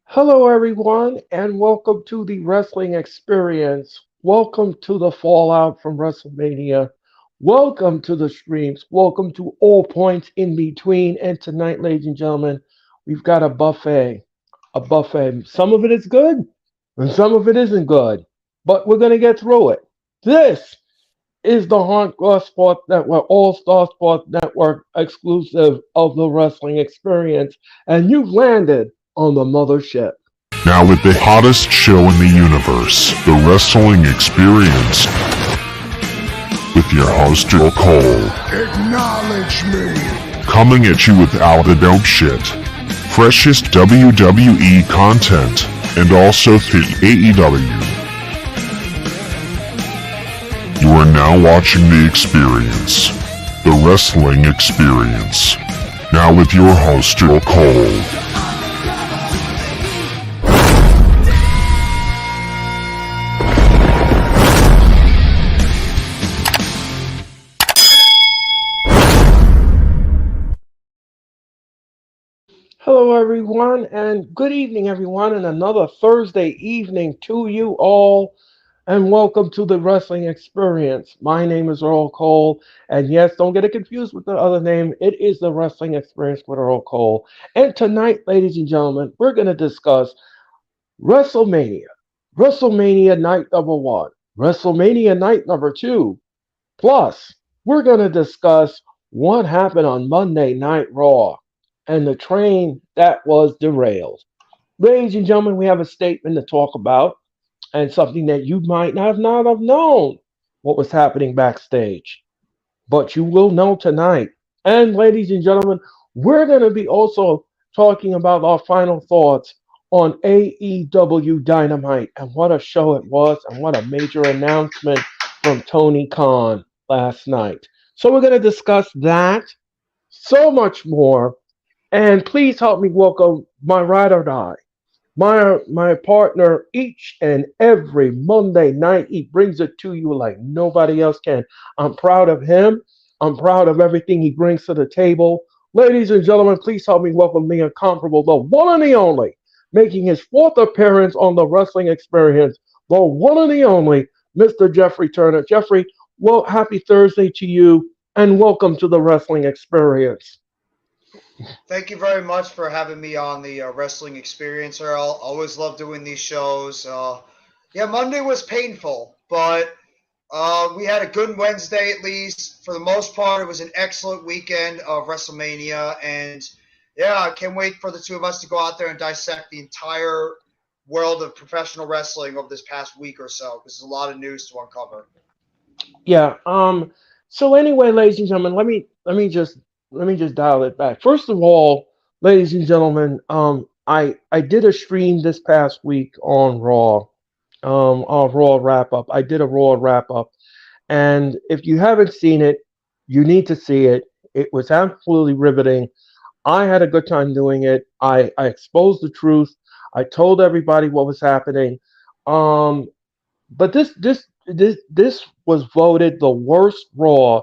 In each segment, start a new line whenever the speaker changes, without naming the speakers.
Hello, everyone, and welcome to the wrestling experience. Welcome to the fallout from WrestleMania. Welcome to the streams. Welcome to all points in between. And tonight, ladies and gentlemen, we've got a buffet. A buffet. Some of it is good, and some of it isn't good, but we're going to get through it. This is the Hardcore Sports Network, All Star Sports Network exclusive of the wrestling experience, and you've landed on the mothership.
Now with the hottest show in the universe, the Wrestling Experience, with your host Earl Cole.
Acknowledge me.
Coming at you with all the dope shit, freshest WWE content, and also the AEW. You are now watching The Experience, the Wrestling Experience. Now with your host Earl Cole.
Hello, everyone, and good evening, everyone, and another Thursday evening to you all, and welcome to the Wrestling Experience. My name is Earl Cole, and yes, don't get it confused with the other name. It is the Wrestling Experience with Earl Cole. And tonight, ladies and gentlemen, we're going to discuss WrestleMania, WrestleMania night number one, WrestleMania night number two. Plus, we're going to discuss what happened on Monday Night Raw and the train that was derailed. Ladies and gentlemen, we have a statement to talk about and something that you might not have known what was happening backstage, but you will know tonight. And ladies and gentlemen, we're going to be also talking about our final thoughts on AEW Dynamite and what a show it was and what a major announcement from Tony Khan last night. So we're going to discuss that, so much more, and please help me welcome my ride or die, my partner each and every Monday night. He brings it to you like nobody else can. I'm proud of him. I'm proud of everything he brings to the table. Ladies and gentlemen, please help me welcome the incomparable, the one and the only, making his fourth appearance on the Wrestling Experience, the one and the only, Mr. Jeffrey Turner. Jeffrey, well, happy Thursday to you, and welcome to the Wrestling Experience.
Thank you very much for having me on the wrestling experience, Earl. Always love doing these shows. Yeah, Monday was painful, but we had a good Wednesday at least. For the most part, it was an excellent weekend of WrestleMania, and yeah, I can't wait for the two of us to go out there and dissect the entire world of professional wrestling over this past week or so, because there's a lot of news to uncover.
Yeah. So anyway, ladies and gentlemen, let me just dial it back. First of all, ladies and gentlemen, I did a stream this past week on Raw, on Raw wrap up. I did a Raw wrap up, and if you haven't seen it, you need to see it. It was absolutely riveting. I had a good time doing it. I exposed the truth. I told everybody what was happening. Um, but this was voted the worst Raw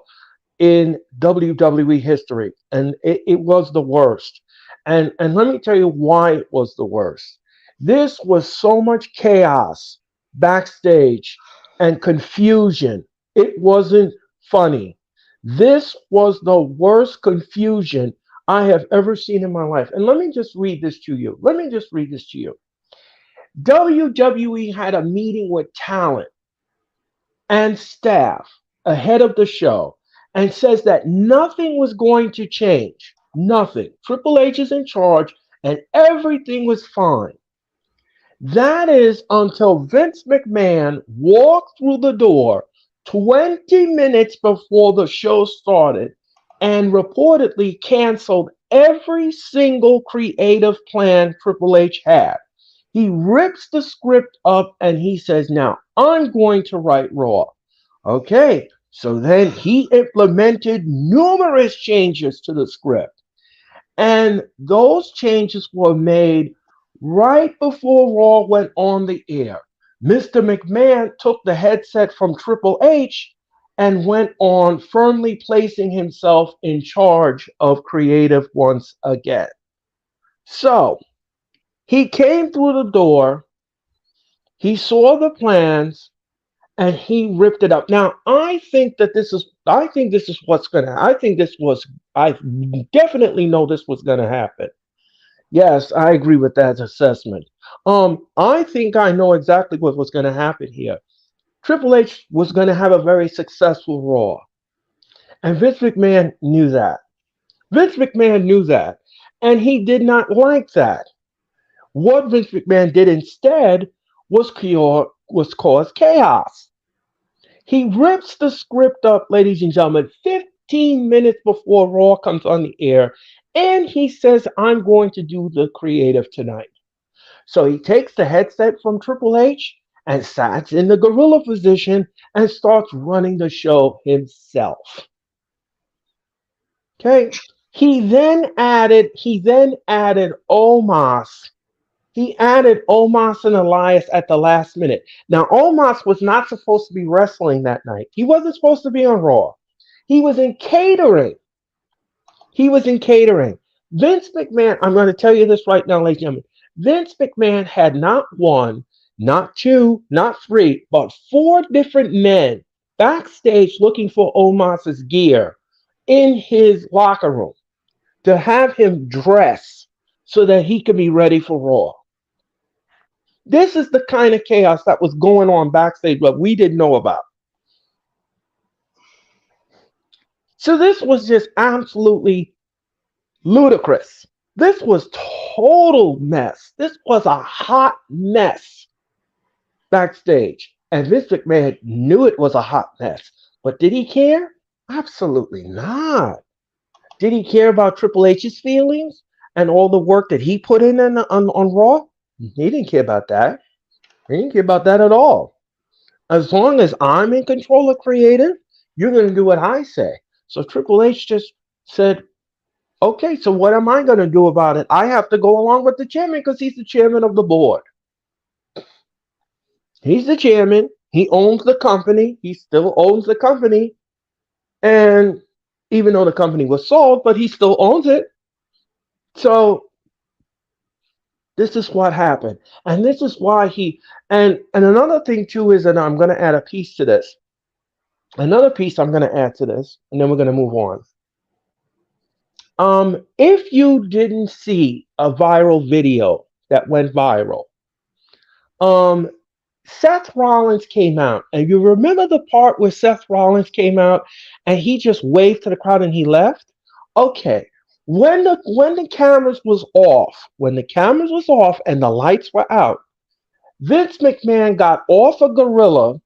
in WWE history, and it was the worst. And let me tell you why it was the worst. This was so much chaos backstage and confusion. It wasn't funny. This was the worst confusion I have ever seen in my life. And let me just read this to you. Let me just read this to you. WWE had a meeting with talent and staff ahead of the show and says that nothing was going to change. Nothing. Triple H is in charge and everything was fine. That is until Vince McMahon walked through the door 20 minutes before the show started and reportedly canceled every single creative plan Triple H had. He rips the script up and he says, "Now I'm going to write Raw." Okay, so then he implemented numerous changes to the script. And those changes were made right before Raw went on the air. Mr. McMahon took the headset from Triple H and went on firmly placing himself in charge of creative once again. So, He came through the door, he saw the plans, and he ripped it up. Now, I think this is what's gonna, I think this was, I definitely know this was gonna happen. Yes, I agree with that assessment. I think I know exactly what was gonna happen here. Triple H was gonna have a very successful Raw, and Vince McMahon knew that. Vince McMahon knew that, and he did not like that. What Vince McMahon did instead was cause chaos. He rips the script up, ladies and gentlemen, 15 minutes before Raw comes on the air, and he says, I'm going to do the creative tonight. So he takes the headset from Triple H and sits in the gorilla position and starts running the show himself. Okay. He then added Omos. He added Omos and Elias at the last minute. Now, Omos was not supposed to be wrestling that night. He wasn't supposed to be on Raw. He was in catering. He was in catering. Vince McMahon, I'm going to tell you this right now, ladies and gentlemen. Vince McMahon had not one, not two, not three, but four different men backstage looking for Omos's gear in his locker room to have him dress so that he could be ready for Raw. This is the kind of chaos that was going on backstage that we didn't know about. So this was just absolutely ludicrous. This was total mess. This was a hot mess backstage. And Vince McMahon knew it was a hot mess. But did he care? Absolutely not. Did he care about Triple H's feelings and all the work that he put in on Raw? He didn't care about that. He didn't care about that at all. As long as I'm in control of creative, you're going to do what I say. So Triple H just said, okay, so what am I going to do about it? I have to go along with the chairman because he's the chairman of the board. He's the chairman. He owns the company. He still owns the company. And even though the company was sold, but he still owns it. So this is what happened. And this is why and another thing too is that I'm going to add a piece to this. Another piece I'm going to add to this, and then we're going to move on. If you didn't see a viral video that went viral, um, Seth Rollins came out, and you remember the part where Seth Rollins came out and he just waved to the crowd and he left? Okay. When the cameras was off, and the lights were out, Vince McMahon got off a gorilla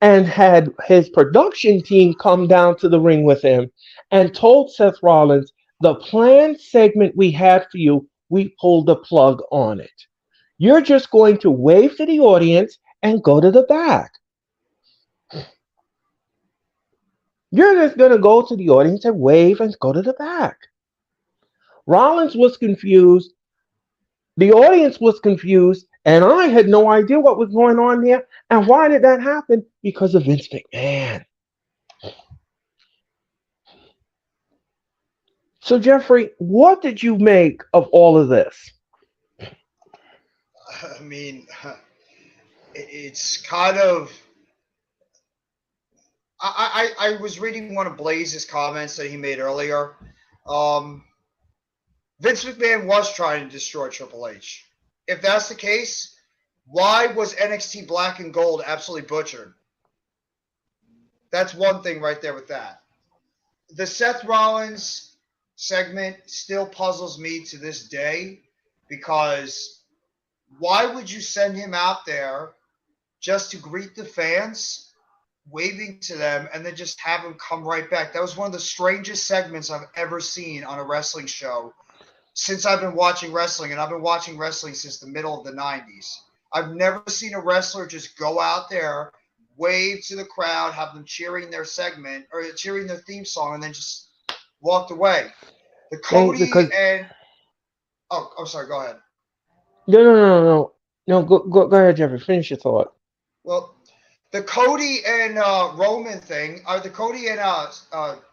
and had his production team come down to the ring with him and told Seth Rollins, the planned segment we had for you, we pulled the plug on it. You're just going to wave to the audience and go to the back. You're just going to go to the audience and wave and go to the back. Rollins was confused. The audience was confused. And I had no idea what was going on there. And why did that happen? Because of Vince McMahon. So, Jeffrey, what did you make of all of this?
I mean, it's kind of. I was reading one of Blaze's comments that he made earlier. Um, Vince McMahon was trying to destroy Triple H. If that's the case, why was NXT Black and Gold absolutely butchered? That's one thing right there with that. The Seth Rollins segment still puzzles me to this day because why would you send him out there just to greet the fans, waving to them, and then just have him come right back? That was one of the strangest segments I've ever seen on a wrestling show since I've been watching wrestling, and I've been watching wrestling since the middle of the 90s. I've never seen a wrestler just go out there, wave to the crowd, have them cheering their segment or cheering their theme song, and then just walked away. The Cody and I'm sorry, go ahead.
No. Go ahead, Jeffrey. Finish your thought.
Well, the Cody and Roman thing, the Cody and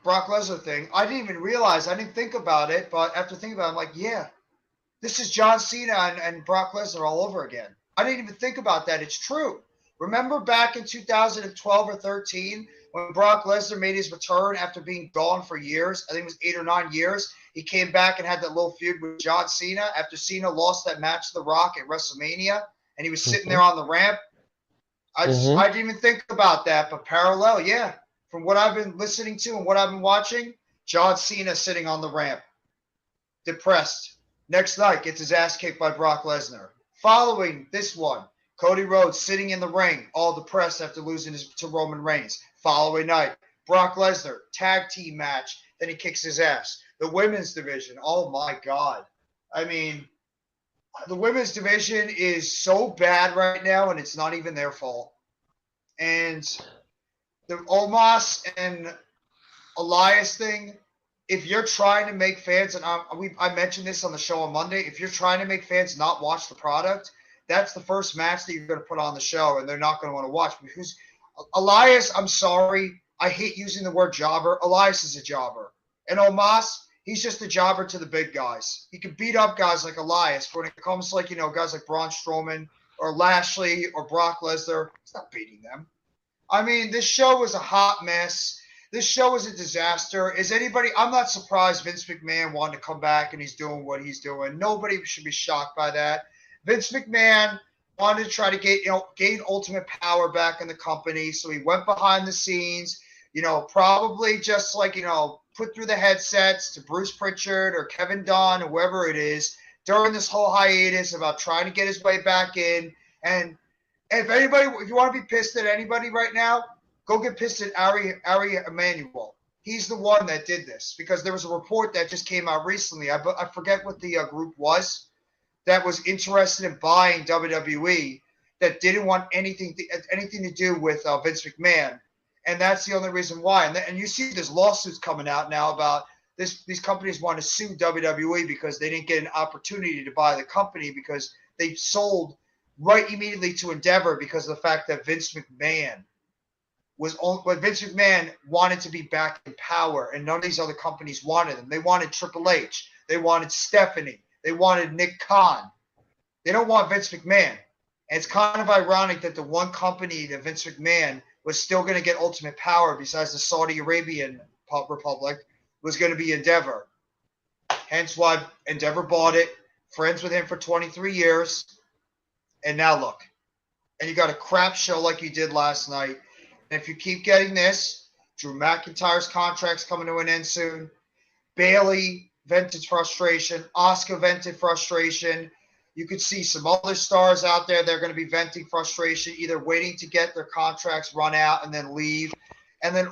Brock Lesnar thing, I didn't even realize. I didn't think about it, but after thinking about it, I'm like, yeah, This is John Cena and Brock Lesnar all over again. I didn't even think about that. It's true. Remember back in 2012 or 13 when Brock Lesnar made his return after being gone for years? I think it was 8 or 9 years. He came back and had that little feud with John Cena after Cena lost that match to The Rock at WrestleMania, and he was sitting
Mm-hmm.
there on the ramp. I
Mm-hmm.
didn't even think about that, but parallel, yeah. From what I've been listening to and what I've been watching, John Cena sitting on the ramp, depressed. Next night, gets his ass kicked by Brock Lesnar. Following this one, Cody Rhodes sitting in the ring, all depressed after losing to Roman Reigns. Following night, Brock Lesnar, tag team match. Then he kicks his ass. The women's division, oh my God. I mean, the women's division is so bad right now, and it's not even their fault. And the Omos and Elias thing, if you're trying to make fans, and I mentioned this on the show on Monday, if you're trying to make fans not watch the product, that's the first match that you're going to put on the show, and they're not going to want to watch. Because Elias, I'm sorry, I hate using the word jobber. Elias is a jobber. And Omos, he's just a jobber to the big guys. He can beat up guys like Elias, but when it comes to, like, guys like Braun Strowman or Lashley or Brock Lesnar, he's not beating them. I mean, this show was a hot mess. This show was a disaster. Is anybody? I'm not surprised Vince McMahon wanted to come back and he's doing what he's doing. Nobody should be shocked by that. Vince McMahon wanted to try to gain ultimate power back in the company, so he went behind the scenes. Probably just like put through the headsets to Bruce Pritchard or Kevin Dunn or whoever it is during this whole hiatus about trying to get his way back in. And if you want to be pissed at anybody right now, go get pissed at Ari Emanuel. He's the one that did this because there was a report that just came out recently. I forget what the group was that was interested in buying WWE that didn't want anything to do with Vince McMahon, and that's the only reason why. And you see there's lawsuits coming out now about this. These companies want to sue WWE because they didn't get an opportunity to buy the company because they sold right immediately to Endeavor because of the fact that Vince McMahon wanted to be back in power, and none of these other companies wanted him. They wanted Triple H. They wanted Stephanie. They wanted Nick Khan. They don't want Vince McMahon. And it's kind of ironic that the one company that Vince McMahon was still going to get ultimate power besides the Saudi Arabian Republic was going to be Endeavor. Hence why Endeavor bought it, friends with him for 23 years, and now look. And you got a crap show like you did last night. And if you keep getting this, Drew McIntyre's contract's coming to an end soon. Bayley vented frustration. Asuka vented frustration. You could see some other stars out there that are going to be venting frustration, either waiting to get their contracts run out and then leave,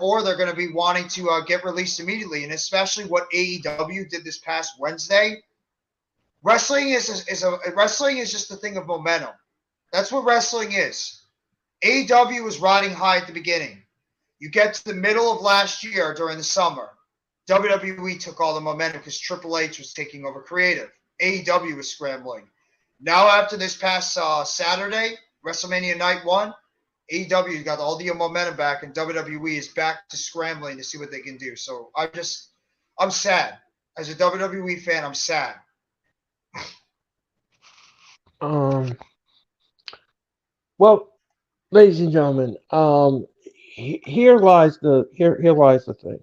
or they're going to be wanting to get released immediately. And especially what AEW did this past Wednesday. Wrestling is just a thing of momentum. That's what wrestling is. AEW was riding high at the beginning. You get to the middle of last year during the summer, WWE took all the momentum because Triple H was taking over creative. AEW was scrambling. Now after this past Saturday, WrestleMania Night 1, AEW got all the momentum back, and WWE is back to scrambling to see what they can do. So I'm sad. As a WWE fan, I'm sad.
Um. Well, ladies and gentlemen, here lies the thing.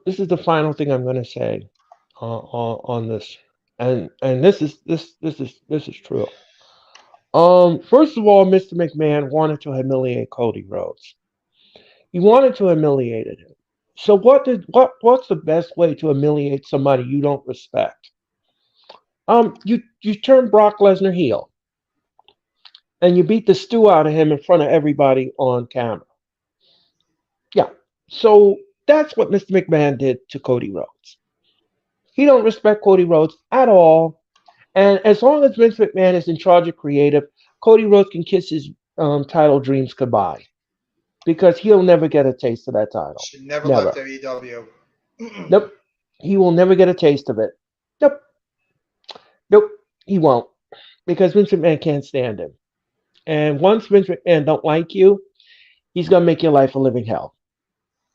This is the final thing I'm going to say on this, and this is true. First of all, Mr. McMahon wanted to humiliate Cody Rhodes. He wanted to humiliate him. So what's the best way to humiliate somebody you don't respect? You turn Brock Lesnar heel and you beat the stew out of him in front of everybody on camera. Yeah. So that's what Mr. McMahon did to Cody Rhodes. He don't respect Cody Rhodes at all. And as long as Vince McMahon is in charge of creative, Cody Rhodes can kiss his title dreams goodbye because he'll never get a taste of that title.
Should never left
Never.
AEW.
Nope. He will never get a taste of it. Nope. Nope. He won't because Vince McMahon can't stand him. And once Vince McMahon don't like you, he's gonna make your life a living hell.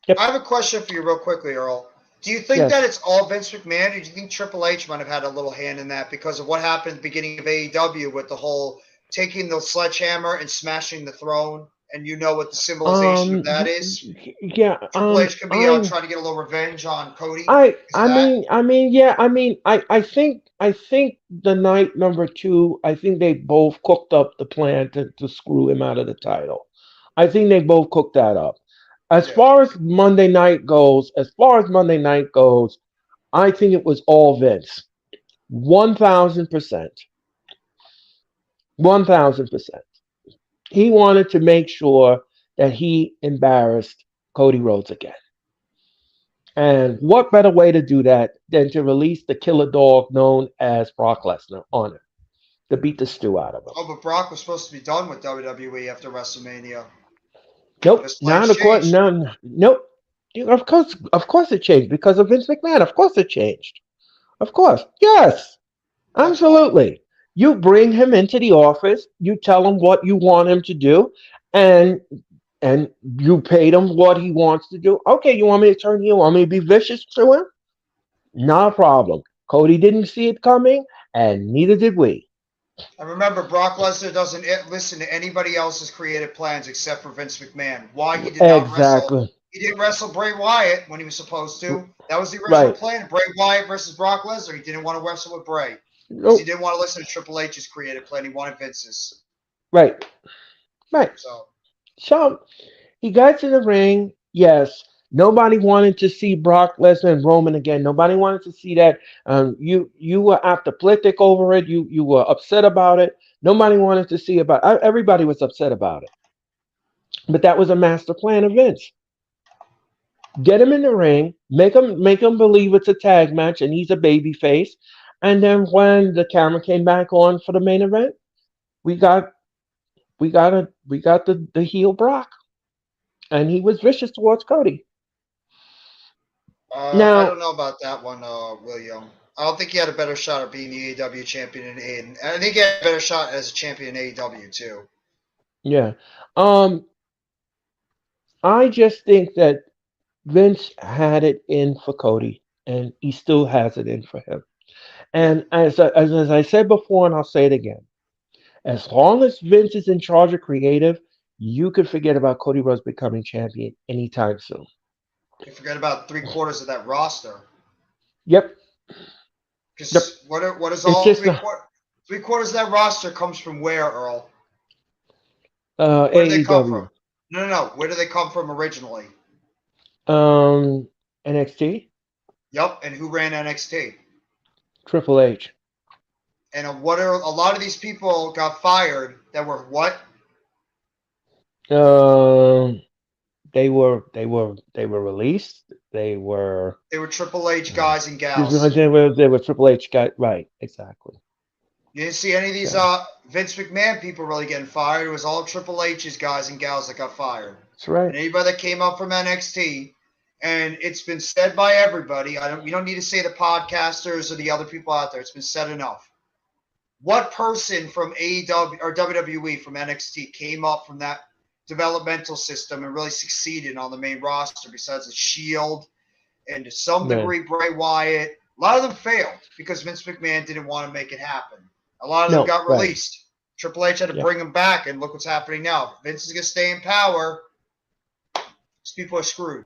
Yep.
I have a question for you real quickly, Earl. Do you think that
Yes.
it's all Vince McMahon, or do you think Triple H might have had a little hand in that because of what happened at the beginning of AEW with the whole taking the sledgehammer and smashing the throne? And you know what the symbolization of that is?
Yeah.
Triple H could be
I'm.
trying to get a little revenge on Cody
I.
because of
I
that.
mean. I mean. Yeah. I mean. I. think. I think the night number two. I think they both cooked up the plan to screw him out of the title. I think they both cooked that up. As
Yeah.
far as Monday night goes, I think it was all Vince. 1,000%. 1,000%. He wanted to make sure that he embarrassed Cody Rhodes again. And what better way to do that than to release the killer dog known as Brock Lesnar on him to beat the stew out of him?
Oh, but Brock was supposed to be done with WWE after WrestleMania, but
Nope,
his plans
not according.
changed.
No, nope. Of course, it changed because of Vince McMahon. Of course, it changed. Of course, yes,
That's why.
absolutely. You bring him into the office. You tell him what you want him to do, and and you paid him what he wants to do. Okay, you want me to turn you? Want me to be vicious to him? Not a problem. Cody didn't see it coming, and neither did we.
And remember, Brock Lesnar doesn't listen to anybody else's creative plans except for Vince McMahon. Why he did not wrestle?
Exactly.
He didn't wrestle Bray Wyatt when he was supposed to. That was the original
Right.
plan. Bray Wyatt versus Brock Lesnar. He didn't want to wrestle with Bray because he
Nope.
didn't want to listen to Triple H's creative plan. He wanted Vince's.
Right. Right.
So
So he got to the ring. Yes. Nobody wanted to see Brock Lesnar and Roman again. Nobody wanted to see that. You were apoplectic over it. You were upset about it. Nobody wanted to see about. Everybody was upset about it. But that was a master plan of Vince. Get him in the ring, make him believe it's a tag match and he's a baby face. And then when the camera came back on for the main event, we got we got the heel Brock, and he was vicious towards Cody.
I
Now,
don't know about that one, William. I don't think he had a better shot at being the AEW champion in Aiden. I think he had a better shot as a champion in AEW too.
yeah, um, I just think that Vince had it in for Cody, and he still has it in for him.
Yeah.
And as I said before, and I'll say it again, as long as Vince is in charge of creative, you could forget about Cody Rhodes becoming champion anytime soon.
You forget about 3/4 of that roster.
Yep, yep.
Because what is
It's
all
just
three quarters of that roster comes from where, Earl? Where do they come from?
AEW,
No, no, no. Where do they come from originally?
um, NXT,
Yep. And who ran NXT?
Triple H.
And what are a lot of these people got fired that were what?
Um, they were released. They were
They were Triple H guys and gals.
they were Triple H guy. Right, exactly.
You didn't see any of these
Yeah,
Vince McMahon people really getting fired. It was all Triple H's guys and gals that got fired.
that's right.
And anybody that came up from NXT, and it's been said by everybody. You don't need to say the podcasters or the other people out there. It's been said enough. What person from AEW or WWE from NXT came up from that developmental system and really succeeded on the main roster besides the Shield and to some
Man,
degree Bray Wyatt? A lot of them failed because Vince McMahon didn't want to make it happen. A lot of them
no,
got
right.
released. Triple H had to
Yep,
bring them back, and look what's happening now. Vince is going to stay in power. These people are screwed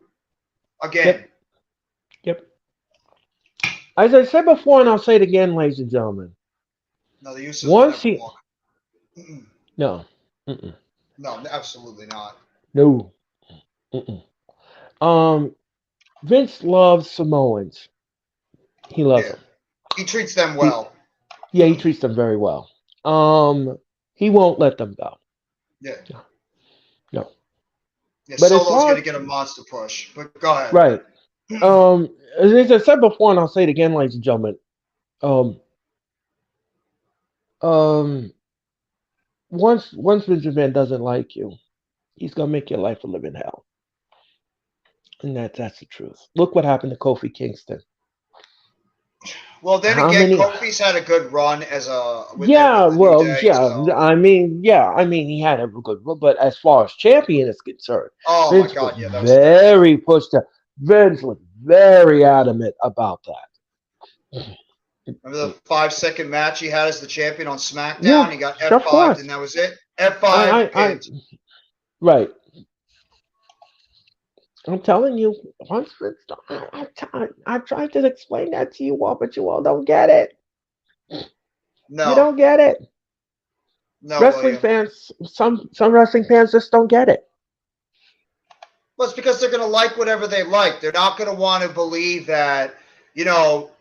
again.
yep, yep. As I said before, and I'll say it again, ladies and gentlemen.
No, the Usos will
Once
never
he
walk. Mm-mm.
no, mm-mm,
No, absolutely not.
no, mm-mm. Um, Vince loves Samoans. He loves
Yeah,
them.
he treats them
He
well.
Yeah, he treats them very well. He won't let them go.
Yeah,
No, no.
yeah.
But as
Solo's
far
going
as
to get a monster push, but go ahead.
right, as I said before, and I'll say it again, ladies and gentlemen. Um, um, once Vince McMahon doesn't like you, he's gonna make your life a living hell, and that's the truth. Look what happened to Kofi Kingston.
Well, then
How
again,
many?
Kofi's had a good run as a with
Yeah,
the New
well,
Day.
yeah.
So,
I mean, he had a good run, but as far as champion is concerned,
oh my
Vince was
God, yeah, that was terrible.
very pushed. Vince was very adamant about that.
Remember the 5 second match he had as the champion on
Yeah,
SmackDown? He got
of
F5'd and
course.
that was it.
I,
F5
I, I,
pinned.
right. I'm telling you, once I tried to explain that to you all, but you all don't get it. You
No.
don't get it.
No,
Wrestling
William.
fans, some wrestling fans just don't get it.
Well, it's because they're going to like whatever they like. They're not going to want to believe that, you know,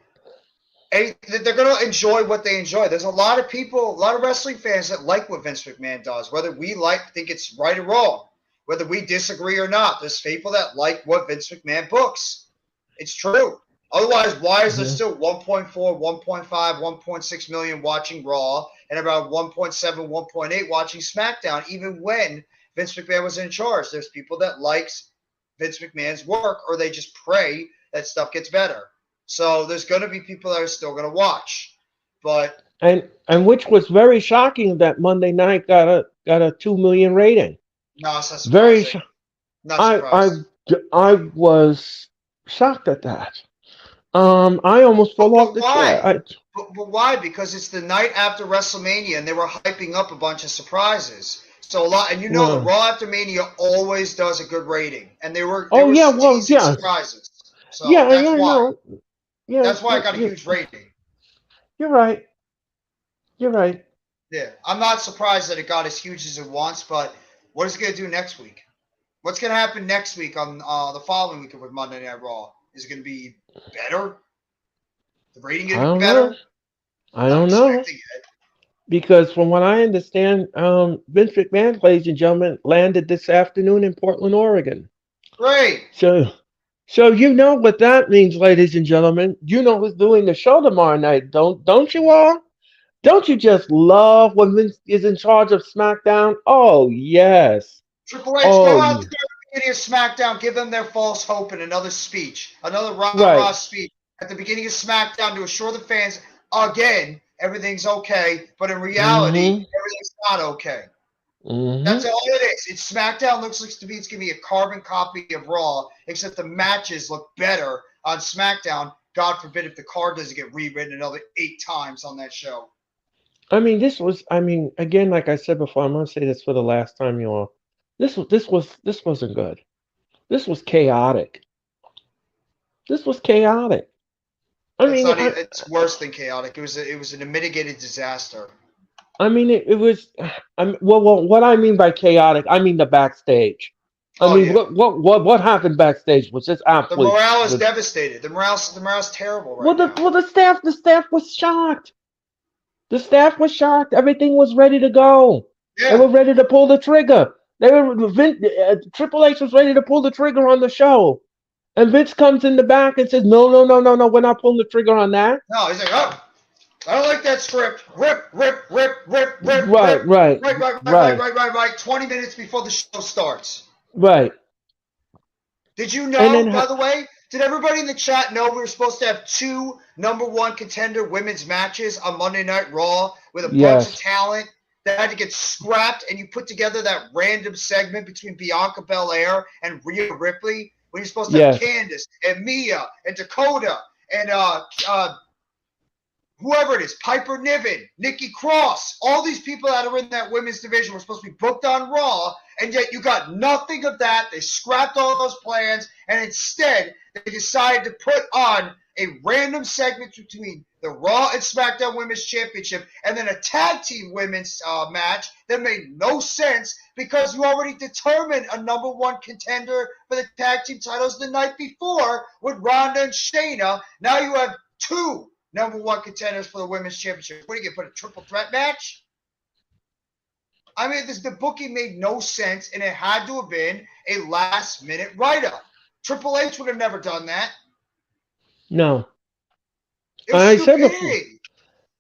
they're going to enjoy what they enjoy. There's a lot of people, a lot of wrestling fans that like what Vince McMahon does, whether we think it's right or wrong, whether we disagree or not. There's people that like what Vince McMahon books. It's true. Otherwise, why is there
Mhm.
still 1.4, 1.5, 1.6 million watching Raw and about 1.7, 1.8 watching SmackDown, even when Vince McMahon was in charge? There's people that likes Vince McMahon's work, or they just pray that stuff gets better. So there's going to be people that are still going to watch. But
And which was very shocking that Monday night got a 2 million rating.
no, it's not
Very,
surprising. Not
I I
surprised.
I was shocked at that. I almost fell off
But
the chair.
why? But why? Because it's the night after WrestleMania, and they were hyping up a bunch of surprises. So a lot, and you know, the
Well,
Raw after Mania always does a good rating, and they
oh
were
yeah, well
teasing
yeah,
surprises. So
yeah,
that's
yeah,
why.
no, yeah,
That's why it got a huge rating.
you're right, you're right.
Yeah, I'm not surprised that it got as huge as it wants. But what is it going to do next week? What's going to happen next week on the following week with Monday Night Raw? Is it going to be better? The rating
I
going to be
don't know,
better?
I
Not
don't know,
expecting it.
because from what I understand, Vince McMahon, ladies and gentlemen, landed this afternoon in Portland, Oregon.
Great.
So, so you know what that means, ladies and gentlemen. You know who's doing the show tomorrow night, don't you all? Don't you just love when Vince is in charge of SmackDown? Oh yes.
Triple H, go
Oh
out
yeah.
there at the beginning of SmackDown, give them their false hope in another speech, another rah-rah
Right.
speech at the beginning of SmackDown to assure the fans again everything's okay, but in reality
Mm-hmm.
everything's not okay. That's
Mm-hmm.
all it is. It's SmackDown looks like to be it's gonna be a carbon copy of Raw, except the matches look better on SmackDown. God forbid if the card doesn't get rewritten another 8 times on that show.
I mean, again, like I said before, I'm gonna say this for the last time, you all. This wasn't good. This was chaotic. This was chaotic. I
It's
mean,
not. It's worse than chaotic. It was an mitigated disaster.
it was. What I mean by chaotic, I mean the backstage. I
Oh
mean,
yeah.
what happened backstage was just
The
absolutely.
morale is devastated. The morale's terrible
Well,
right now.
the staff was shocked. The staff was shocked. Everything was ready to go. They
Yeah.
were ready to pull the trigger. Triple H was ready to pull the trigger on the show, and Vince comes in the back and says, "No, no, no, no, no, we're not pulling the trigger on that."
No, he's like, oh, I don't like that script. Rip, rip, rip, rip, rip,
Right,
rip.
right, right,
20 minutes before the show starts.
right.
Did you
And then,
know, by the way? Did everybody in the chat know we were supposed to have two number one contender women's matches on Monday Night Raw with a bunch of
yes,
talent that had to get scrapped, and you put together that random segment between Bianca Belair and Rhea Ripley when you're supposed to have
yes,
Candice and Mia and Dakota and whoever it is, Piper Niven, Nikki Cross, all these people that are in that women's division were supposed to be booked on Raw, and yet you got nothing of that. They scrapped all those plans, and instead they decided to put on a random segment between the Raw and SmackDown Women's Championship and then a tag team women's match that made no sense because you already determined a number one contender for the tag team titles the night before with Ronda and Shayna. Now you have two number one contenders for the women's championship. What are you going to put a triple threat match? I mean, the booking made no sense, and it had to have been a last minute write up. Triple H would have never done that.
no.
It was
I said before,
stupidity.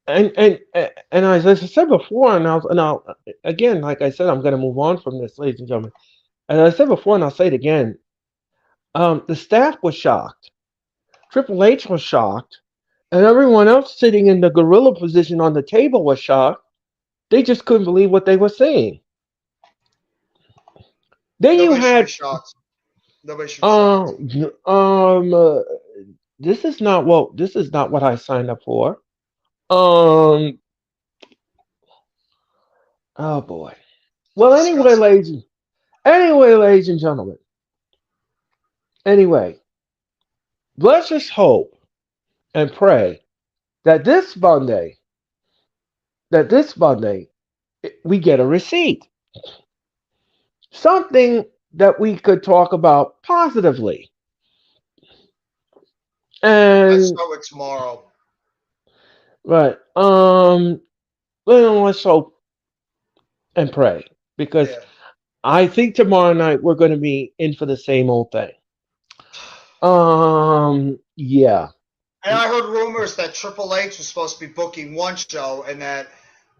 and as I said before, and I'll again, like I said, I'm going to move on from this, ladies and gentlemen. As I said before, and I'll say it again. The staff was shocked. Triple H was shocked. And everyone else sitting in the gorilla position on the table was shocked. They just couldn't believe what they were seeing. Then you
Nobody should be
had
shocked. Nobody should try.
Um, um, uh, this is not what I signed up for. Um, oh boy.
I'll
Well,
discuss it.
anyway, ladies and gentlemen. Anyway, let's just hope and pray that this Monday, we get a receipt, something that we could talk about positively.
Let's
And
start with tomorrow.
right, well, let's hope and pray because
Yeah.
I think tomorrow night we're going to be in for the same old thing. Yeah.
And I heard rumors that Triple H was supposed to be booking one show and that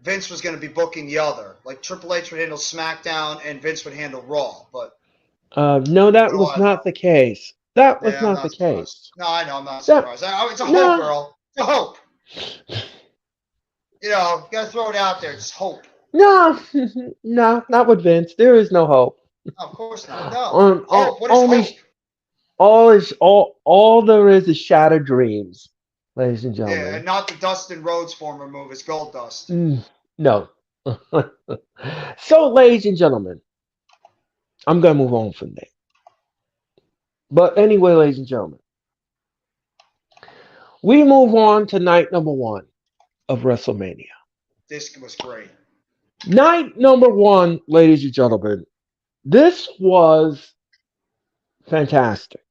Vince was going to be booking the other. Like Triple H would handle SmackDown and Vince would handle Raw. But
No,
what
that
do
was
I know?
not the case. That was
Yeah, I'm
not the
not surprised.
case.
No, I know I'm not
That
surprised. It's a hope,
no,
Earl. It's a hope. You gotta throw it out there. It's hope.
no, no, not with Vince. There is no hope.
No, of course not. No.
On
Hope. What is
only
hope?
all there is shattered dreams, ladies and
Yeah,
gentlemen.
and not the Dustin Rhodes former move. It's Gold Dust.
Mm, no. So, ladies and gentlemen, I'm gonna move on from there. But anyway, ladies and gentlemen, we move on to night number one of WrestleMania.
This was great.
Night number one, ladies and gentlemen, this was fantastic.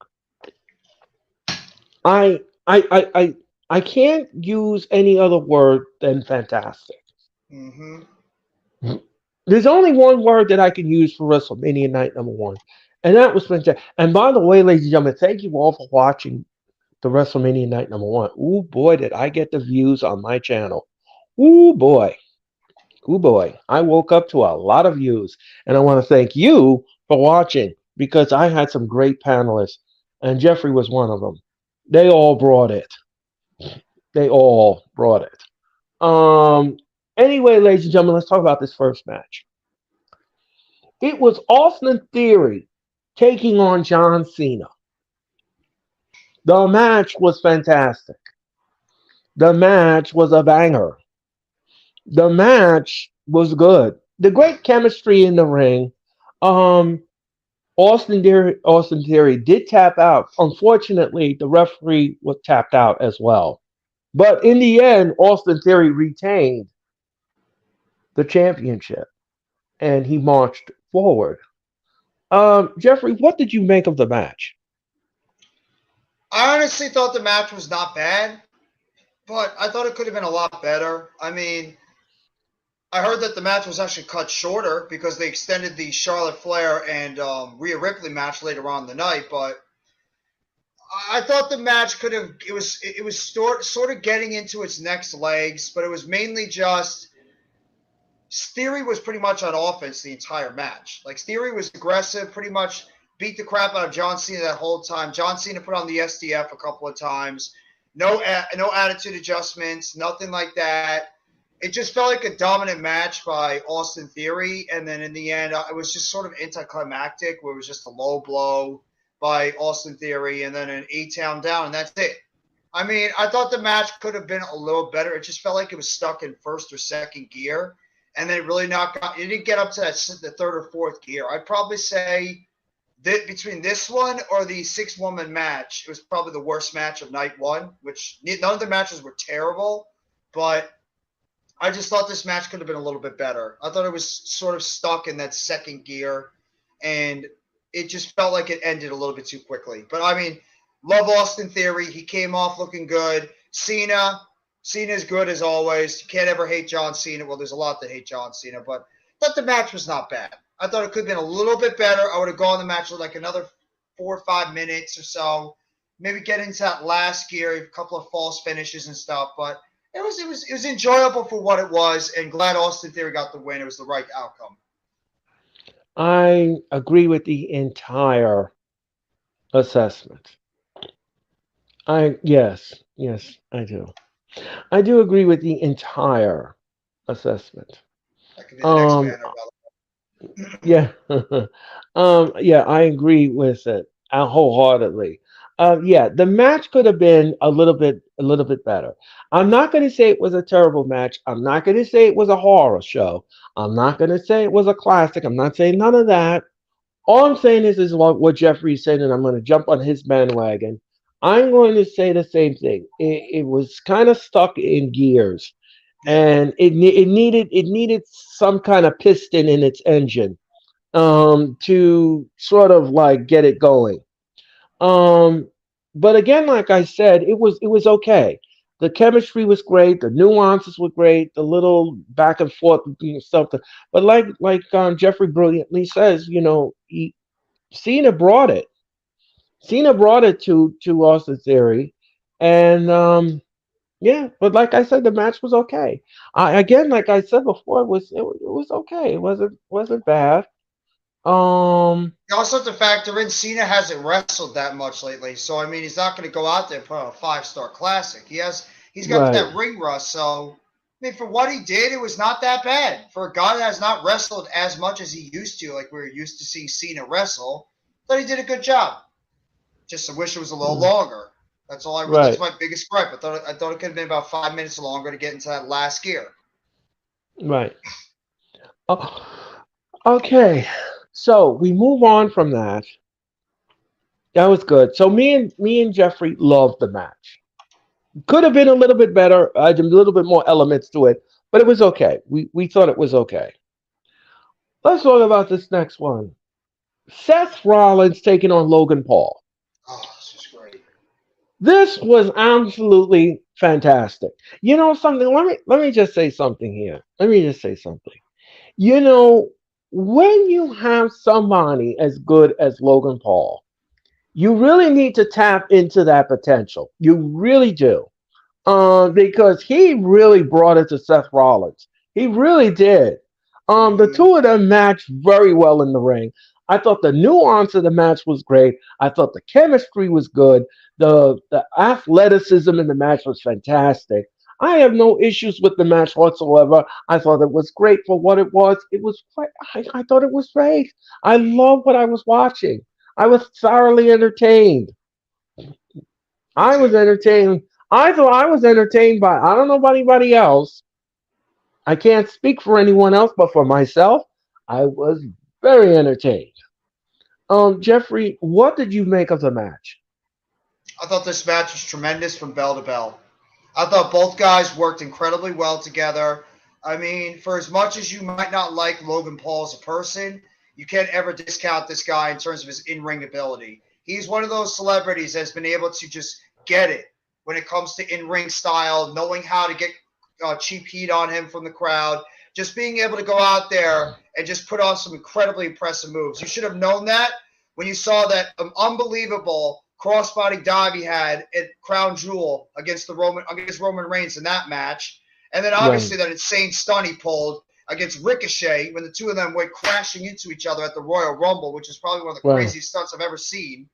I I I I I can't use any other word than fantastic.
Mm-hmm.
There's only one word that I can use for WrestleMania night number one, and that was fantastic. And by the way, ladies and gentlemen, thank you all for watching the WrestleMania night number one. Ooh boy, did I get the views on my channel. Ooh boy. Ooh boy. I woke up to a lot of views. And I want to thank you for watching because I had some great panelists, and Jeffrey was one of them. They all brought it. They all brought it. Anyway, ladies and gentlemen, let's talk about this first match. It was Austin Theory taking on John Cena. The match was fantastic. The match was a banger. The match was good. The great chemistry in the ring. Um, Austin Theory did tap out. Unfortunately, the referee was tapped out as well. But in the end, Austin Theory retained the championship and he marched forward. Jeffrey, what did you make of the match?
I honestly thought the match was not bad, but I thought it could have been a lot better. I mean, I heard that the match was actually cut shorter because they extended the Charlotte Flair and Rhea Ripley match later on in the night. But I thought the match could have it was sort of getting into its next legs, but it was mainly just Theory was pretty much on offense the entire match. Like Theory was aggressive, pretty much beat the crap out of John Cena that whole time. John Cena put on the SDF a couple of times. No attitude adjustments, nothing like that. It just felt like a dominant match by Austin Theory, and then in the end, it was just sort of anticlimactic, where it was just a low blow by Austin Theory, and then an A-Town down, and that's it. I mean, I thought the match could have been a little better. It just felt like it was stuck in first or second gear, and then it really not got. It didn't get up to the third or fourth gear. I'd probably say that between this one or the 6-woman match, it was probably the worst match of night one. Which none of the matches were terrible, but I just thought this match could have been a little bit better. I thought it was sort of stuck in that second gear, and it just felt like it ended a little bit too quickly. But I mean, love Austin Theory. He came off looking good. Cena's good as always. You can't ever hate John Cena. Well, there's a lot that hate John Cena, but I thought the match was not bad. I thought it could have been a little bit better. I would have gone the match with like another 4 or 5 minutes or so. Maybe get into that last gear, a couple of false finishes and stuff, but it was enjoyable for what it was, and glad Austin Theory got the win. It was the right outcome.
I agree with the entire assessment. Yes, I do. I do agree with the entire assessment.
That could be the next
Um,
banner, by the way.
yeah, yeah, I agree with it. wholeheartedly. Yeah, the match could have been a little bit better. I'm not going to say it was a terrible match. I'm not going to say it was a horror show. I'm not going to say it was a classic. I'm not saying none of that. All I'm saying is what Jeffrey said, and I'm going to jump on his bandwagon. I'm going to say the same thing. It was kind of stuck in gears,
Yeah.
and it needed some kind of piston in its engine to sort of like get it going. Um, but again, like I said, it was okay. The chemistry was great. The nuances were great. The little back and forth stuff. But like Jeffrey brilliantly says, Cena brought it. Cena brought it to Austin Theory, and yeah. But like I said, the match was okay. Again, like I said before, it was okay. It wasn't bad. Um,
You also have to factor in Cena hasn't wrestled that much lately, so I mean he's not going to go out there and put on a 5-star classic. He's got
right,
that ring rust, so I mean for what he did, it was not that bad for a guy that has not wrestled as much as he used to. Like we were used to seeing Cena wrestle, but he did a good job. Just I wish it was a little longer. That's all I. That's
right,
my biggest gripe. I thought it could have been about 5 minutes longer to get into that last gear.
right. Oh, okay. So we move on from that. That was good. So me and Jeffrey loved the match. Could have been a little bit better, a little bit more elements to it, but it was okay. We thought it was okay. Let's talk about this next one. Seth Rollins taking on Logan Paul.
Oh, this is great.
This was absolutely fantastic. You know something? Let me just say something here. Let me just say something. You know, when you have somebody as good as Logan Paul, you really need to tap into that potential. You really do. Because he really brought it to Seth Rollins. He really did. The
Mm-hmm.
two of them matched very well in the ring. I thought the nuance of the match was great. I thought the chemistry was good. The athleticism in the match was fantastic. I have no issues with the match whatsoever. I thought it was great for what it was. It was I thought it was great. I love what I was watching. I was thoroughly entertained.
Me
I was
too.
entertained. I thought I was entertained by. I don't know about anybody else. I can't speak for anyone else, but for myself, I was very entertained. Jeffrey, what did you make of the match?
I thought this match was tremendous from bell to bell. I thought both guys worked incredibly well together. I mean, for as much as you might not like Logan Paul as a person, you can't ever discount this guy in terms of his in ring ability. He's one of those celebrities that's been able to just get it when it comes to in ring style, knowing how to get cheap heat on him from the crowd, just being able to go out there and just put on some incredibly impressive moves. You should have known that when you saw that unbelievable crossbody dive he had at Crown Jewel against Roman Reigns in that match, and then
Right,
obviously that insane stun he pulled against Ricochet when the two of them went crashing into each other at the Royal Rumble, which is probably one of the
right,
craziest stunts I've ever seen.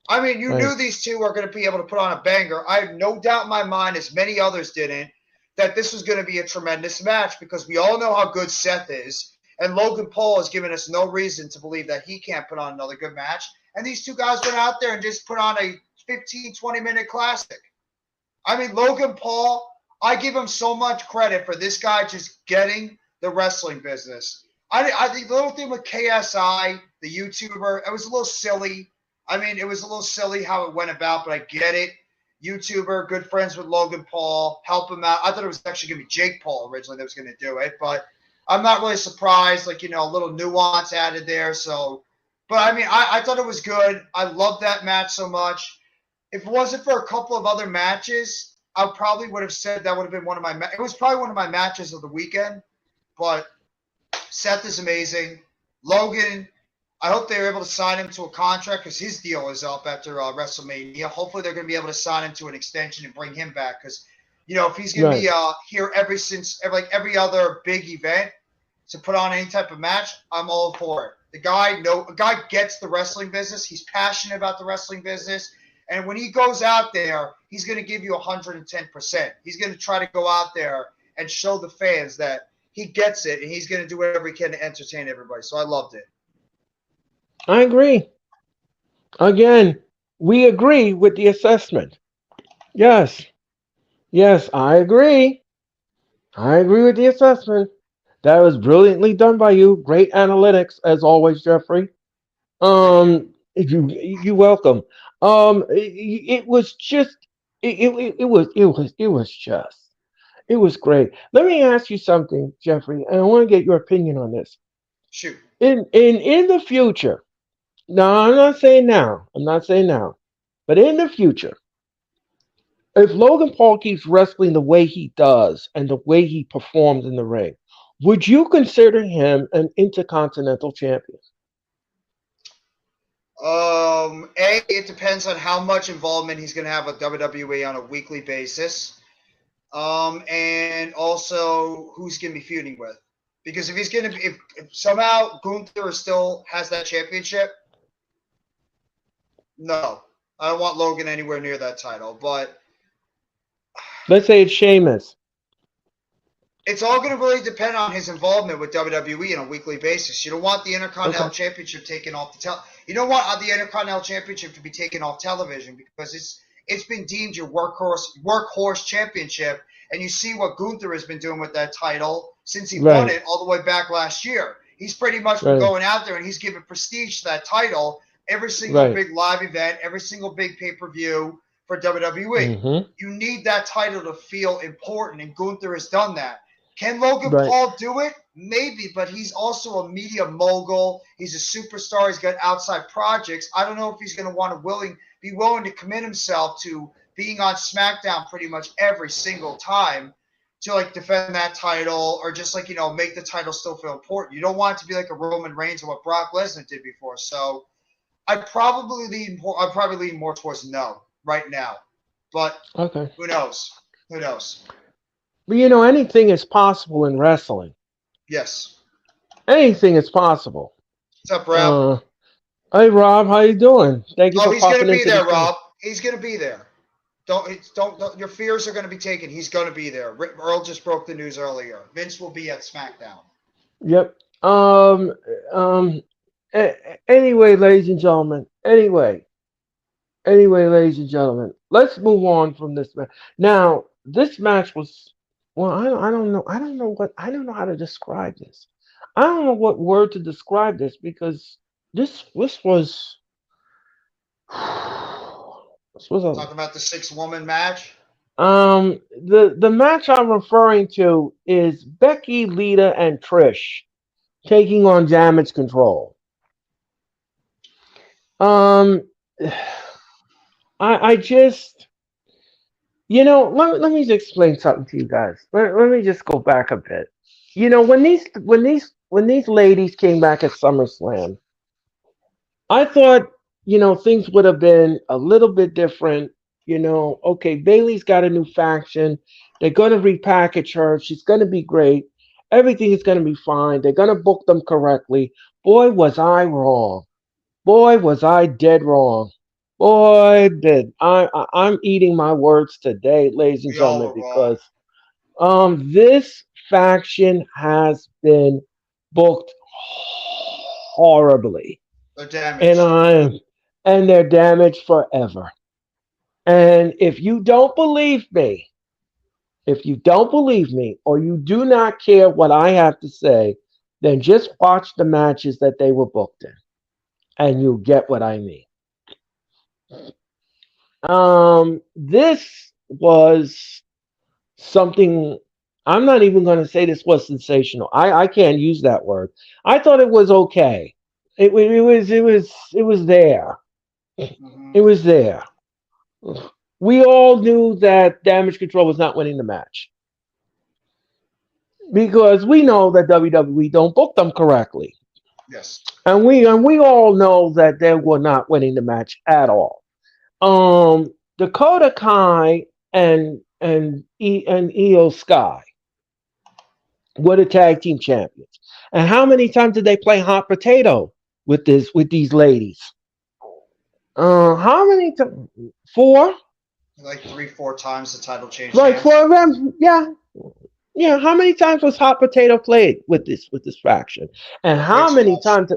I mean, you
right,
knew these two were going to be able to put on a banger. I have no doubt in my mind, as many others didn't, that this was going to be a tremendous match because we all know how good Seth is. And Logan Paul has given us no reason to believe that he can't put on another good match. And these two guys went out there and just put on a 15, 20-minute classic. I mean, Logan Paul, I give him so much credit for this guy just getting the wrestling business. I think the little thing with KSI, the YouTuber, it was a little silly. I mean, it was a little silly how it went about, but I get it. YouTuber, good friends with Logan Paul, help him out. I thought it was actually going to be Jake Paul originally that was going to do it, but I'm not really surprised. Like, a little nuance added there. So, but I mean, I thought it was good. I loved that match so much. If it wasn't for a couple of other matches, I probably would have said that would have been one of my. It was probably one of my matches of the weekend. But Seth is amazing. Logan, I hope they're able to sign him to a contract because his deal is up after WrestleMania. Hopefully, they're going to be able to sign him to an extension and bring him back because, if he's going to
right.
be here every other big event to put on any type of match, I'm all for it. A guy gets the wrestling business. He's passionate about the wrestling business. And when he goes out there, he's going to give you 110%. He's going to try to go out there and show the fans that he gets it, and he's going to do whatever he can to entertain everybody. So I loved it.
I agree. Again, we agree with the assessment. Yes, yes, I agree. I agree with the assessment. That was brilliantly done by you. Great analytics, as always, Jeffrey.
Thank you.
You welcome. It was just it was great. Let me ask you something, Jeffrey, and I want to get your opinion on this.
Shoot.
In the future, no, I'm not saying now. I'm not saying now, but in the future, if Logan Paul keeps wrestling the way he does and the way he performs in the ring, would you consider him an intercontinental champion?
It depends on how much involvement he's going to have with WWE on a weekly basis. And also who's going to be feuding with. Because if he's going to be, if somehow Gunther still has that championship, no, I don't want Logan anywhere near that title. But
Let's say it's Sheamus.
it's all going to really depend on his involvement with WWE on a weekly basis. You don't want the Intercontinental
Okay.
Championship taken off the You don't want the Intercontinental Championship to be taken off television because it's been deemed your workhorse championship, and you see what Gunther has been doing with that title since he won
Right.
it all the way back last year. He's pretty much been
Right.
going out there and he's giving prestige to that title every single
Right.
big live event, every single big pay-per-view for WWE.
Mm-hmm.
You need that title to feel important, and Gunther has done that. Can Logan
Right.
Paul do it? Maybe, but he's also a media mogul. He's a superstar. He's got outside projects. I don't know if he's going to want to be willing to commit himself to being on SmackDown pretty much every single time to like defend that title or just like make the title still feel important. You don't want it to be like a Roman Reigns or what Brock Lesnar did before. So I'd probably lean more towards no right now, but
Okay.
who knows? Who knows?
But you know, anything is possible in wrestling.
Yes.
Anything is possible.
What's up, Rob?
Uh, hey Rob, how you doing? Thank you
Oh,
for
he's gonna
popping
be
into the
there,
show.
Rob. He's gonna be there. Don't. Your fears are gonna be taken. He's gonna be there. Earl just broke the news earlier. Vince will be at SmackDown.
Yep. Um. Anyway, ladies and gentlemen. Anyway, ladies and gentlemen. Let's move on from this match. Now, this match was. Well, I don't know. I don't know what. I don't know how to describe this. I don't know what word to describe this because this was. This was a
Talking about the 6-woman match.
the match I'm referring to is Becky, Lita, and Trish taking on Damage Control. Um, I just let me just explain something to you guys. Let me just go back a bit. You know when these ladies came back at SummerSlam, I thought, things would have been a little bit different. Okay, Bailey's got a new faction. They're going to repackage her. She's going to be great. Everything is going to be fine. They're going to book them correctly. Boy, was I wrong. Boy, was I dead wrong. Boy, I'm eating my words today, ladies and
We all
gentlemen,
were wrong.
because this faction has been booked horribly
They're
and
damaged.
I and they're damaged forever. And if you don't believe me, or you do not care what I have to say, then just watch the matches that they were booked in, and you'll get what I mean. This was something. I'm not even going to say this was sensational. I can't use that word. I thought it was okay. It was there.
Mm-hmm.
It was there. We all knew that Damage Control was not winning the match because we know that WWE don't book them correctly,
Yes.
and we all know that they were not winning the match at all. Dakota Kai and Io Sky were the tag team champions, and how many times did they play hot potato with these ladies? How many times? Four?
Like 3, 4 times the title changed
Like four
hands.
of them? Yeah. Yeah, how many times was hot potato played with this faction? And
Way
how
too
many
much.
times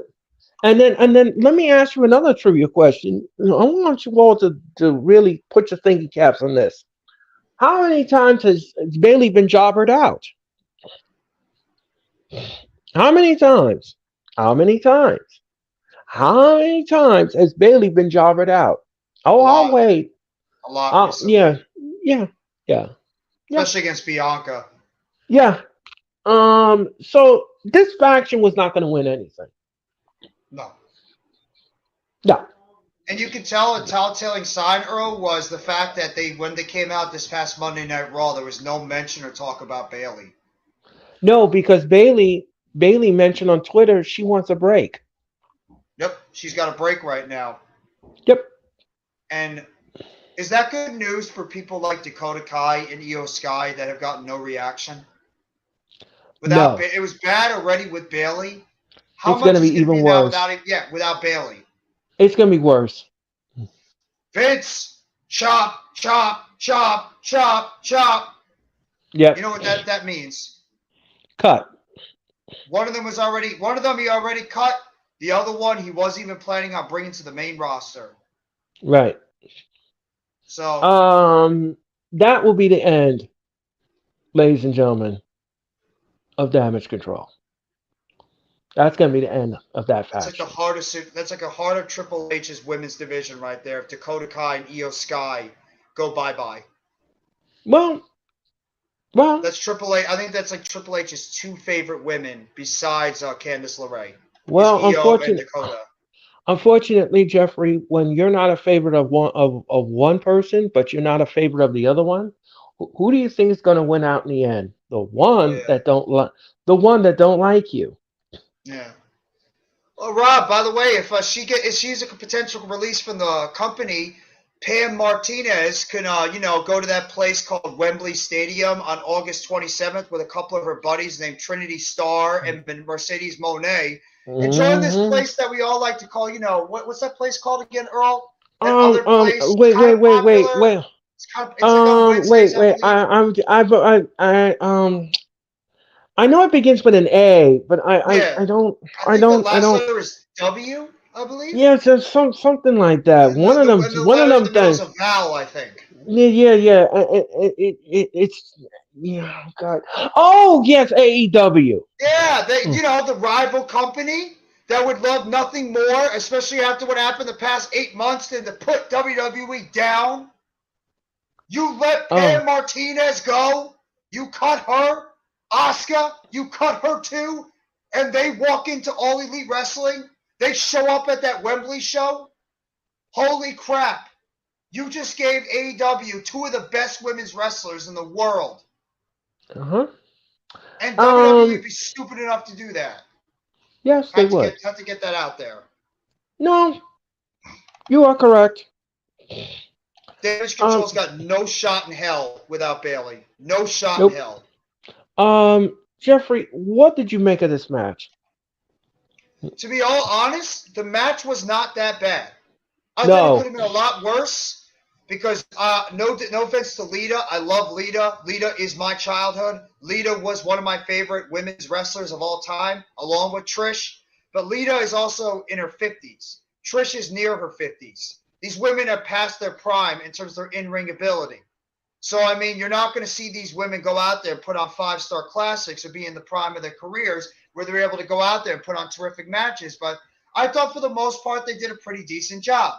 And then let me ask you another trivia question. I want you all to really put your thinking caps on this. How many times has Bailey been jobbered out? How many times? How many times? How many times has Bailey been jobbered out?
A
Oh, I'll
lot,
wait.
a lot
Yeah,
recently,
yeah, yeah, yeah,
especially against Bianca.
yeah. So this faction was not going to win anything.
No.
No,
And you can tell a telltale sign, Earl, was the fact that when they came out this past Monday Night Raw, there was no mention or talk about Bailey.
no, because Bailey mentioned on Twitter she wants a break.
Yep, she's got a break right now.
Yep.
And is that good news for people like Dakota Kai and Io Sky that have gotten no reaction?
No,
It was bad already with Bailey. How
it's going
much
to
is
be
going to
even
be now
worse.
without it? Yeah, without Bailey.
It's going to be worse.
Vince, chop, chop, chop, chop, chop. You
Yep.
know what that means?
Cut.
One of them he already cut. The other one he wasn't even planning on bringing to the main roster.
Right.
So
That will be the end, ladies and gentlemen, of Damage Control. That's going to be the end of that
that's like the
faction.
hardest. That's like a heart of Triple H's women's division right there. If Dakota Kai and Io Sky go bye bye.
Well, well,
That's Triple H. I think that's like Triple H's two favorite women besides Candice LeRae is
well.
Io and Dakota.
Unfortunately, Jeffrey, when you're not a favorite of one person, but you're not a favorite of the other one, who do you think is going to win out in the end?
Yeah,
The one that don't like you.
yeah. Well, Rob, by the way, if she's a potential release from the company, Pam Martinez can go to that place called Wembley Stadium on August 27th with a couple of her buddies named Trinity Starr and Mercedes Monet, and join this
Hmm.
place that we all like to call what's that place called again, Earl? That other place,
Wait,
kind
wait,
of
wait, wait,
popular.
wait.
It's like on Wednesdays, I
Wait.
believe.
I know it begins with an A, but
Yeah, I think the
I
last
don't.
letter is W, I believe.
Yeah, it's just something like that.
And the
One of
letter in
them
the middle is
things.
a vowel, I think.
Yeah, yeah, yeah. It's yeah. God. Oh yes, AEW.
Yeah,
Mm.
the rival company that would love nothing more, especially after what happened the past 8 months, than to put WWE down. You let
Oh,
Pam Martinez go. You cut her. Asuka, you cut her too. And they walk into All Elite Wrestling. They show up at that Wembley show. Holy crap. You just gave AEW two of the best women's wrestlers in the world.
uh-huh.
And WWE
Um,
would be stupid enough to do that.
yes, they would.
Have to get that out there.
No, you are correct.
Damage
Um,
Control's got no shot in hell without Bailey. No shot in
nope.
hell.
Jeffrey, what did you make of this match?
To be all honest, the match was not that bad. I thought it could
No.
have been a lot worse because no offense to Lita, I love Lita. Lita is my childhood. Lita was one of my favorite women's wrestlers of all time, along with Trish. But Lita is also in her 50s. Trish is near her 50s. These women have passed their prime in terms of their in-ring ability. So, I mean, you're not going to see these women go out there and put on five-star classics or be in the prime of their careers where they're able to go out there and put on terrific matches. But I thought for the most part they did a pretty decent job.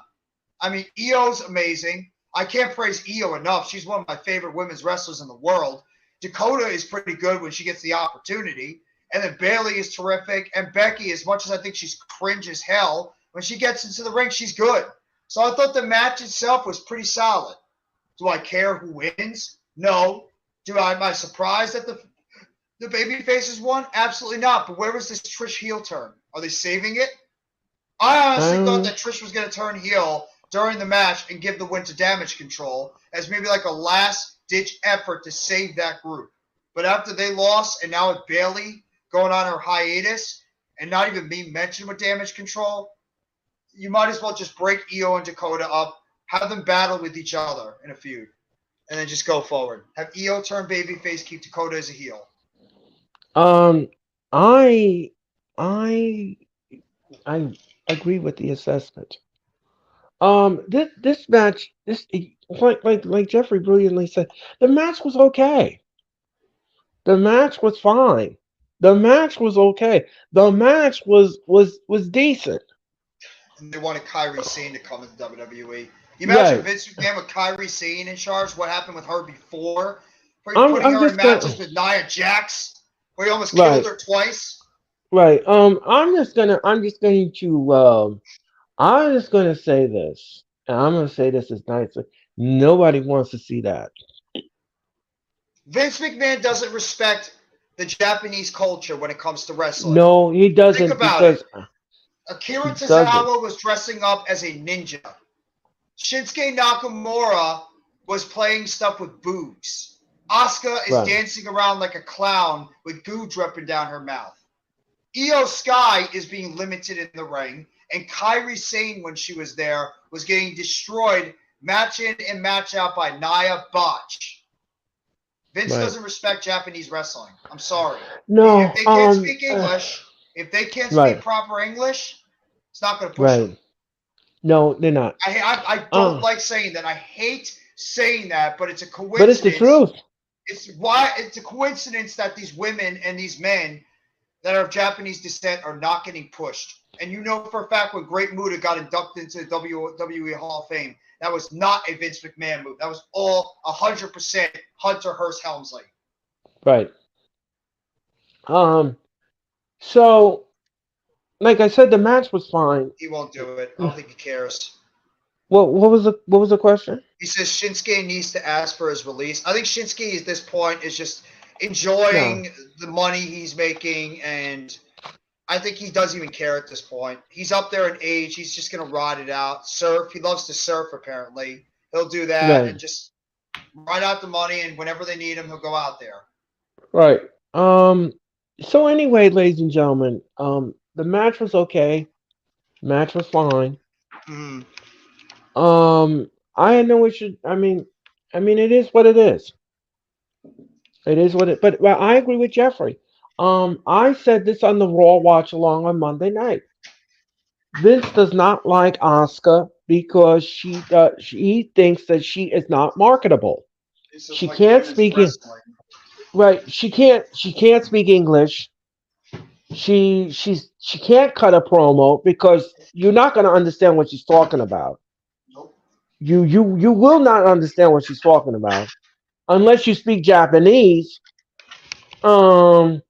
I mean, Io's amazing. I can't praise Io enough. She's one of my favorite women's wrestlers in the world. Dakota is pretty good when she gets the opportunity. And then Bailey is terrific. And Becky, as much as I think she's cringe as hell, when she gets into the ring, she's good. So I thought the match itself was pretty solid. Do I care who wins? No. Am I surprised that the baby faces won? Absolutely not. But where was this Trish heel turn? Are they saving it? I honestly thought
Um,
that Trish was going to turn heel during the match and give the win to Damage Control as maybe like a last-ditch effort to save that group. But after they lost, and now with Bailey going on her hiatus and not even being mentioned with Damage Control, you might as well just break Io and Dakota up, have them battle with each other in a feud, and then just go forward. Have Io turn babyface, keep Dakota as a heel.
um, I, I, I. agree with the assessment. This match, like Jeffrey brilliantly said, the match was okay. The match was fine. The match was okay. The match was decent.
And they wanted Kyrie Sane to come into WWE. You imagine
Right.
Vince McMahon with Kyrie Sane in charge? What happened with her before? Putting
I'm
her in
just gonna
matches with Nia Jax, where he almost killed
right,
her twice.
right. I'm just gonna say this, and I'm gonna say this as nicely. Nobody wants to see that.
Vince McMahon doesn't respect the Japanese culture when it comes to wrestling.
No, he
Think
doesn't
about it.
because
Akira
he doesn't.
Tozawa was dressing up as a ninja. Shinsuke Nakamura was playing stuff with boobs. Asuka is
Right,
dancing around like a clown with goo dripping down her mouth. Io Sky is being limited in the ring, and Kyrie Sane, when she was there, was getting destroyed match in and match out by Nia Botch. Vince
right.
doesn't respect Japanese wrestling. I'm sorry. If
No,
they can't speak
uh,
English, if they can't speak
right,
proper English, it's not going to push them.
right. No, they're not.
I don't
Uh,
like saying that. I hate saying that, but it's a
but it's the
coincidence.
truth.
It's a coincidence that these women and these men that are of Japanese descent are not getting pushed. And you know for a fact when Great Muta got inducted into the WWE Hall of Fame, that was not a Vince McMahon move. That was all 100% Hunter Hearst Helmsley.
Right. Um. So, like I said, the match was fine.
He won't do it. I don't think he cares.
What was the question?
He says Shinsuke needs to ask for his release. I think Shinsuke at this point is just
No.
enjoying the money he's making, and I think he doesn't even care at this point. He's up there in age. He's just going to ride it out. Surf. He loves to surf, apparently. He'll do that
Right.
and just ride out the money, and whenever they need him, he'll go out there.
Right. So anyway, ladies and gentlemen, the match was okay. Match was fine.
Mm.
I had no issue. I mean, it is what it is. It is what it. But I agree with Jeffrey. I said this on the Raw watch along on Monday night. Vince does not like Asuka because he thinks that she is not marketable.
He says,
She
like
can't
women's
speak
wrestling.
right. She can't speak English. She can't cut a promo because you're not going to understand what she's talking about.
Nope.
You will not understand what she's talking about unless you speak Japanese. Um.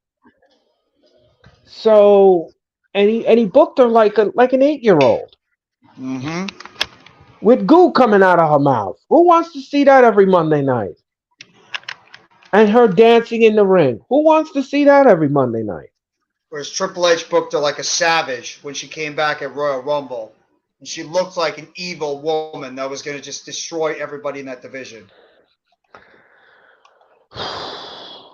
So and he booked her like an 8-year old
Mm-hmm.
with goo coming out of her mouth. Who wants to see that every Monday night? And her dancing in the ring. Who wants to see that every Monday night?
Whereas Triple H booked her like a savage when she came back at Royal Rumble. And she looked like an evil woman that was going to just destroy everybody in that division.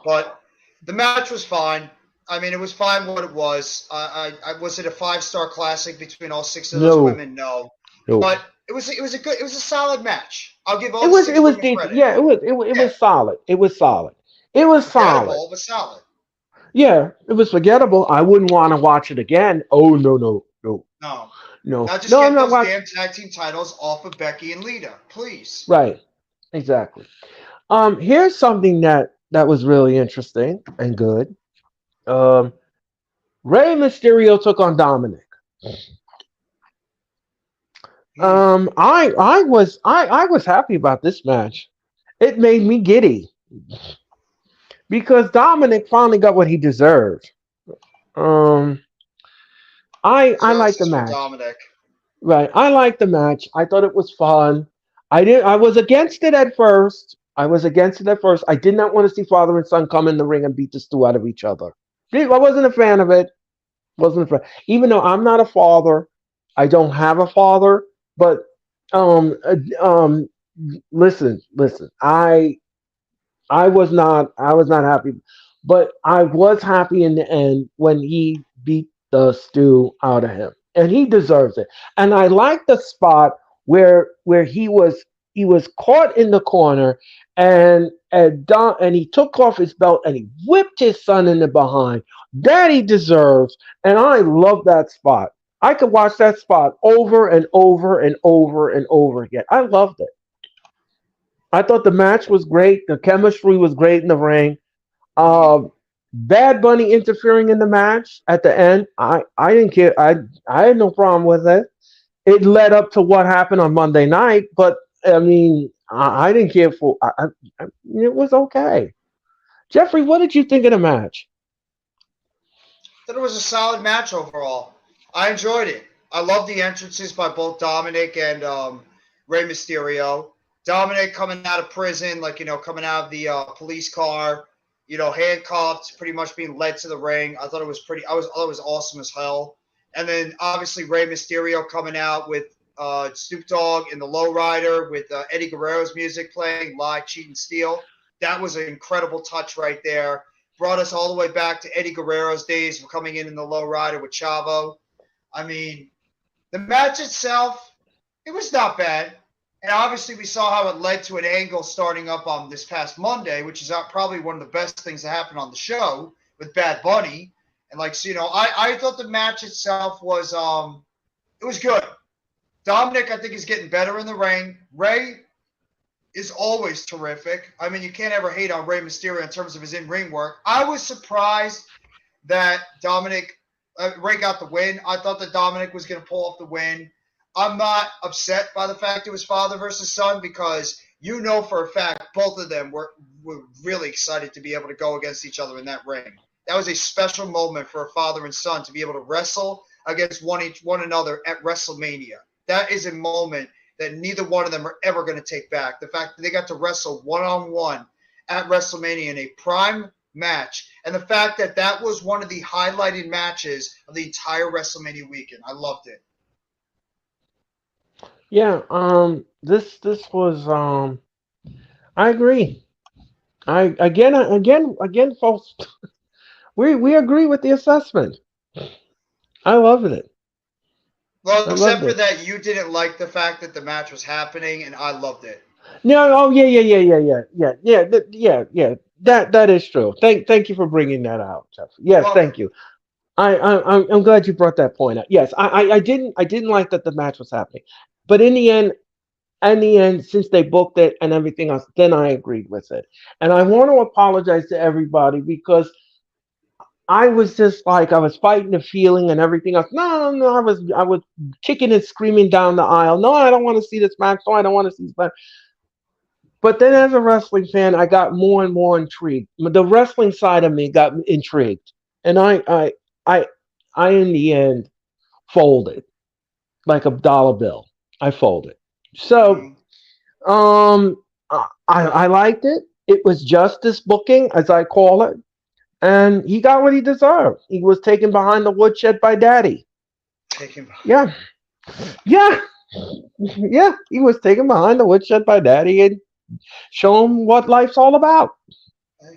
But the match was fine. I mean, it was fine what it was. Was it a 5-star classic between all 6 of those
No,
women? No,
no.
but it was a solid match. I'll give
It
all the
was
6
it was
women
decent.
credit.
Yeah, it
Yeah,
was solid. It was solid. It was solid.
forgettable but solid.
Yeah, it was forgettable. I wouldn't want to watch it again. Oh no, no, no,
No,
no,
now just
no. I'm
get
not
those
watching.
damn tag team titles off of Becky and Lita, please.
Right, exactly. Here's something that was really interesting and good. Um, Rey Mysterio took on Dominic.
Hmm.
I was happy about this match. It made me giddy because Dominic finally got what he deserved. Um, I like the
Justice for
match.
Dominic.
Right, I like the match. I thought it was fun. I did. I was against it at first. I did not want to see father and son come in the ring and beat the stew out of each other. I wasn't a fan of it. Wasn't a fan. Even though I'm not a father, I don't have a father. But um, uh, um, listen. I was not happy, but I was happy in the end when he beat the stew out of him, and he deserves it. And I like the spot where he was caught in the corner, and he took off his belt and he whipped his son in the behind. That he deserves, and I love that spot. I could watch that spot over and over and over and over again. I loved it. I thought the match was great. The chemistry was great in the ring.
Mhm.
Um, Bad Bunny interfering in the match at the end, I didn't care. I had no problem with it. It led up to what happened on Monday night, but I mean, I didn't care for. It was okay. Jeffrey, what did you think of the match?
Thought it was a solid match overall. I enjoyed it. I love the entrances by both Dominic and Rey Mysterio. Dominic coming out of prison, like coming out of the police car, handcuffed, pretty much being led to the ring. I thought it was pretty. I thought it was awesome as hell. And then obviously Rey Mysterio coming out with Snoop Dogg in the lowrider with Eddie Guerrero's music playing, "Lie, Cheat, and Steal." That was an incredible touch right there. Brought us all the way back to Eddie Guerrero's days of coming in the low rider with Chavo. I mean, the match itself, it was not bad. And obviously, we saw how it led to an angle starting up on this past Monday, which is probably one of the best things that happened on the show with Bad Bunny. And like, so, I thought the match itself was it was good. Dominic, I think, is getting better in the ring. Ray is always terrific. I mean, you can't ever hate on Rey Mysterio in terms of his in-ring work. I was surprised that Ray got the win. I thought that Dominic was going to pull off the win. I'm not upset by the fact it was father versus son because for a fact both of them were really excited to be able to go against each other in that ring. That was a special moment for a father and son to be able to wrestle against one another at WrestleMania. That is a moment that neither one of them are ever going to take back. The fact that they got to wrestle one-on-one at WrestleMania in a prime match, and the fact that that was one of the highlighted matches of the entire WrestleMania weekend. I loved it.
Yeah, this was I agree. Again, folks, we agree with the assessment. I loved it.
Well,
I loved
except for
it.
that, you didn't like the fact that the match was happening, and I loved it.
No, oh yeah. That is true. Thank you for bringing that out, Jeff.
You're
Yes,
welcome.
thank you. I'm glad you brought that point out. Yes, I didn't like that the match was happening, but in the end, since they booked it and everything else, then I agreed with it. And I want to apologize to everybody because I was just like I was fighting the feeling and everything else. No, no, I was kicking and screaming down the aisle. No, I don't want to see this match. No, I don't want to see this match. But then, as a wrestling fan, I got more and more intrigued. The wrestling side of me got intrigued, and I, I, in the end folded like a dollar bill. I folded. So,
Mm-hmm.
I liked it. It was justice booking, as I call it, and he got what he deserved. He was taken behind the woodshed by Daddy.
Take him.
Yeah, yeah, yeah. He was taken behind the woodshed by Daddy and show him what life's all about.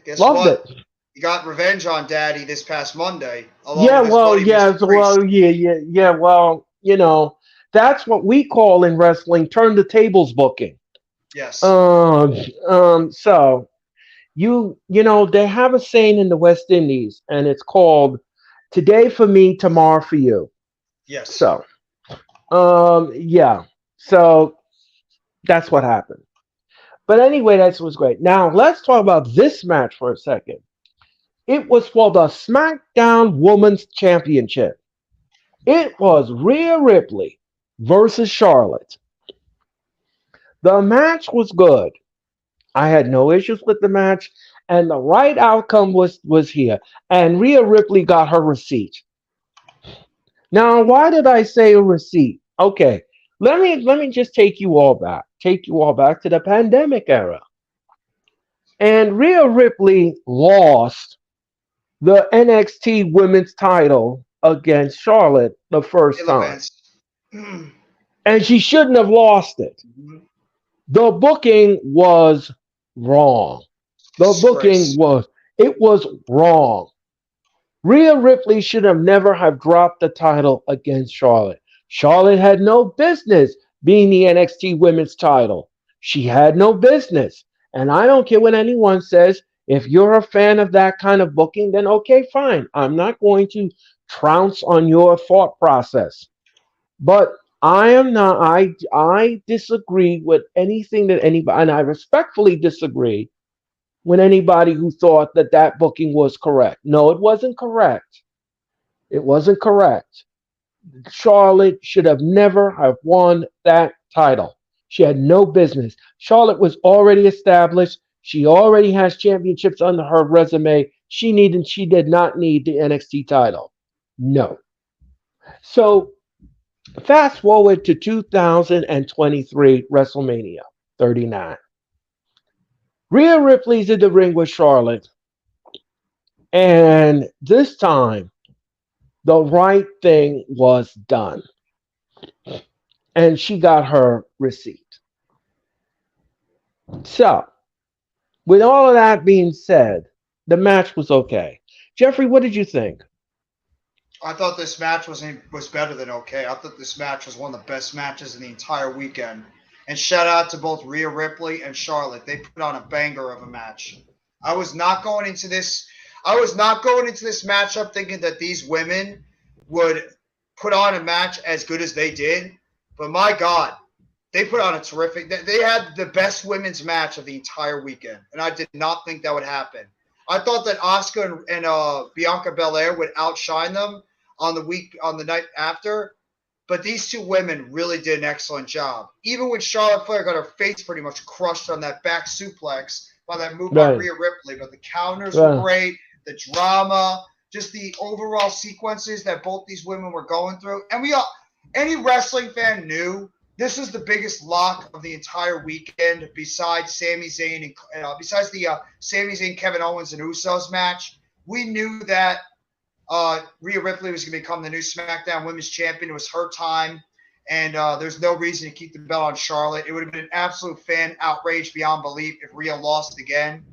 Guess
Loved
what?
it.
You got revenge on Daddy this past Monday, along
Yeah,
with his
well,
buddy,
yeah,
Mr. Priest.
yeah. Well, that's what we call in wrestling turn the tables booking.
Yes.
Um, so they have a saying in the West Indies, and it's called "Today for me, tomorrow for you."
Yes.
So, yeah, so that's what happened. But anyway, that was great. Now let's talk about this match for a second. It was for the SmackDown Women's Championship. It was Rhea Ripley versus Charlotte. The match was good. I had no issues with the match, and the right outcome was here. And Rhea Ripley got her receipt. Now, why did I say a receipt? Okay, let me just take you all back to the pandemic era. And Rhea Ripley lost the NXT Women's title against Charlotte the first
Taylor
time,
Vance. Mm-hmm.
and she shouldn't have lost it. The booking was wrong. The booking
Disgrace.
was it was wrong. Rhea Ripley should have never have dropped the title against Charlotte. Charlotte had no business being the NXT Women's title. She had no business. And I don't care what anyone says. If you're a fan of that kind of booking, then okay, fine. I'm not going to trounce on your thought process. But I am not. I disagree with anything that anybody, and I respectfully disagree with anybody who thought that that booking was correct. No, it wasn't correct. It wasn't correct. Charlotte should have never have won that title. She had no business. Charlotte was already established. She already has championships under her resume. She did not need the NXT title. No. So fast forward to 2023 WrestleMania 39. Rhea Ripley's in the ring with Charlotte, and this time the right thing was done, and she got her receipt. So, with all of that being said, the match was okay. Jeffrey, what did you think?
I thought this match was better than okay. I thought this match was one of the best matches in the entire weekend. And shout out to both Rhea Ripley and Charlotte. They put on a banger of a match. I was not going into this. I was not going into this matchup thinking that these women would put on a match as good as they did. But my God, they put on a terrific. They had the best women's match of the entire weekend, and I did not think that would happen. I thought that Asuka and Bianca Belair would outshine them on the night after, but these two women really did an excellent job. Even when Charlotte Flair got her face pretty much crushed on that back suplex by that move by
Right.
Rhea Ripley, but the counters were
Yeah.
great, the drama, just the overall sequences that both these women were going through, and we all, any wrestling fan knew this was the biggest lock of the entire weekend, besides Sami Zayn and besides the Sami Zayn, Kevin Owens, and Usos match. We knew that Rhea Ripley was going to become the new SmackDown Women's Champion. It was her time, and there's no reason to keep the belt on Charlotte. It would have been an absolute fan outrage beyond belief if Rhea lost again.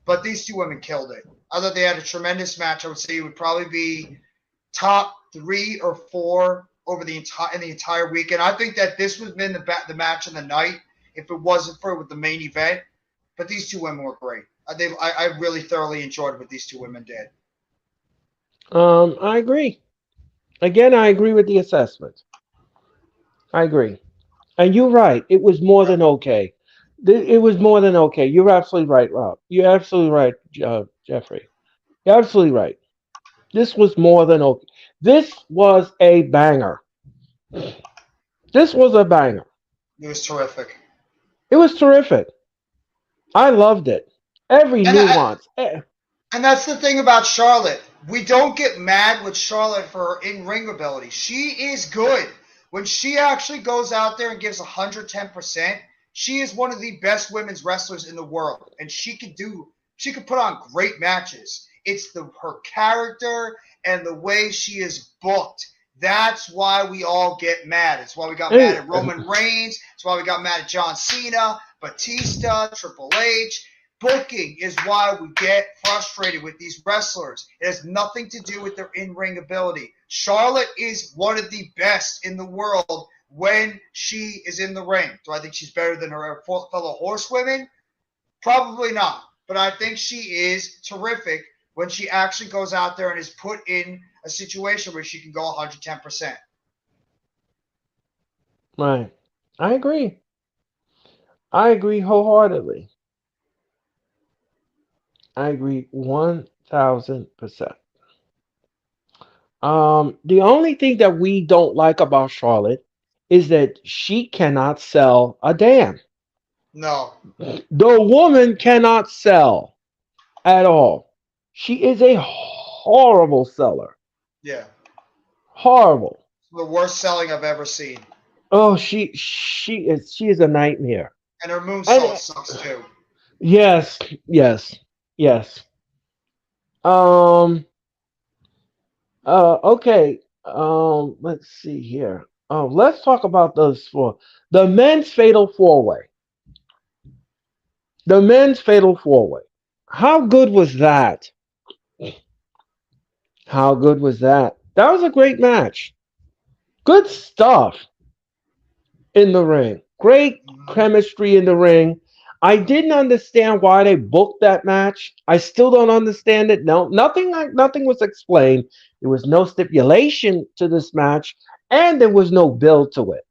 But these two women killed it. I thought they had a tremendous match. I would say it would probably be top 3 or 4 over the entire weekend. I think that this would have been the match of the night if it wasn't for with the main event. But these two women were great. I really thoroughly enjoyed what these two women did.
I agree. Again, I agree with the assessment. I agree. And you're right. It was more than okay. It was more than okay. You're absolutely right, Rob. You're absolutely right, Jeffrey. You're absolutely right. This was more than okay. This was a banger. This was a banger.
It was terrific.
It was terrific. I loved it. Every
And I,
nuance.
And that's the thing about Charlotte. We don't get mad with Charlotte for her in-ring ability. She is good. When she actually goes out there and gives 110%, she is one of the best women's wrestlers in the world. And she could put on great matches. It's her character and the way she is booked. That's why we all get mad. It's why we got mad at Roman Reigns. It's why we got mad at John Cena, Batista, Triple H. Booking is why we get frustrated with these wrestlers. It has nothing to do with their in-ring ability. Charlotte is one of the best in the world when she is in the ring. Do I think she's better than her fellow horsewomen? Probably not. But I think she is terrific when she actually goes out there and is put in a situation where she can go 110%.
Right. I agree. I agree wholeheartedly. I agree 1000%. The only thing that we don't like about Charlotte is that she cannot sell a damn.
No.
The woman cannot sell at all. She is a horrible seller.
Yeah.
Horrible.
The worst selling I've ever seen.
Oh, she is a nightmare.
And her moonsault
And
sucks too.
yes, yes, yes. Um. Okay. Let's see here. Let's talk about those four. The men's fatal four way. The men's fatal four way. How good was that? How good was that? That was a great match. Good stuff in the ring. Great
Mhm.
chemistry in the ring. I didn't understand why they booked that match. I still don't understand it. No, nothing was explained. There was no stipulation to this match, and there was no build to it.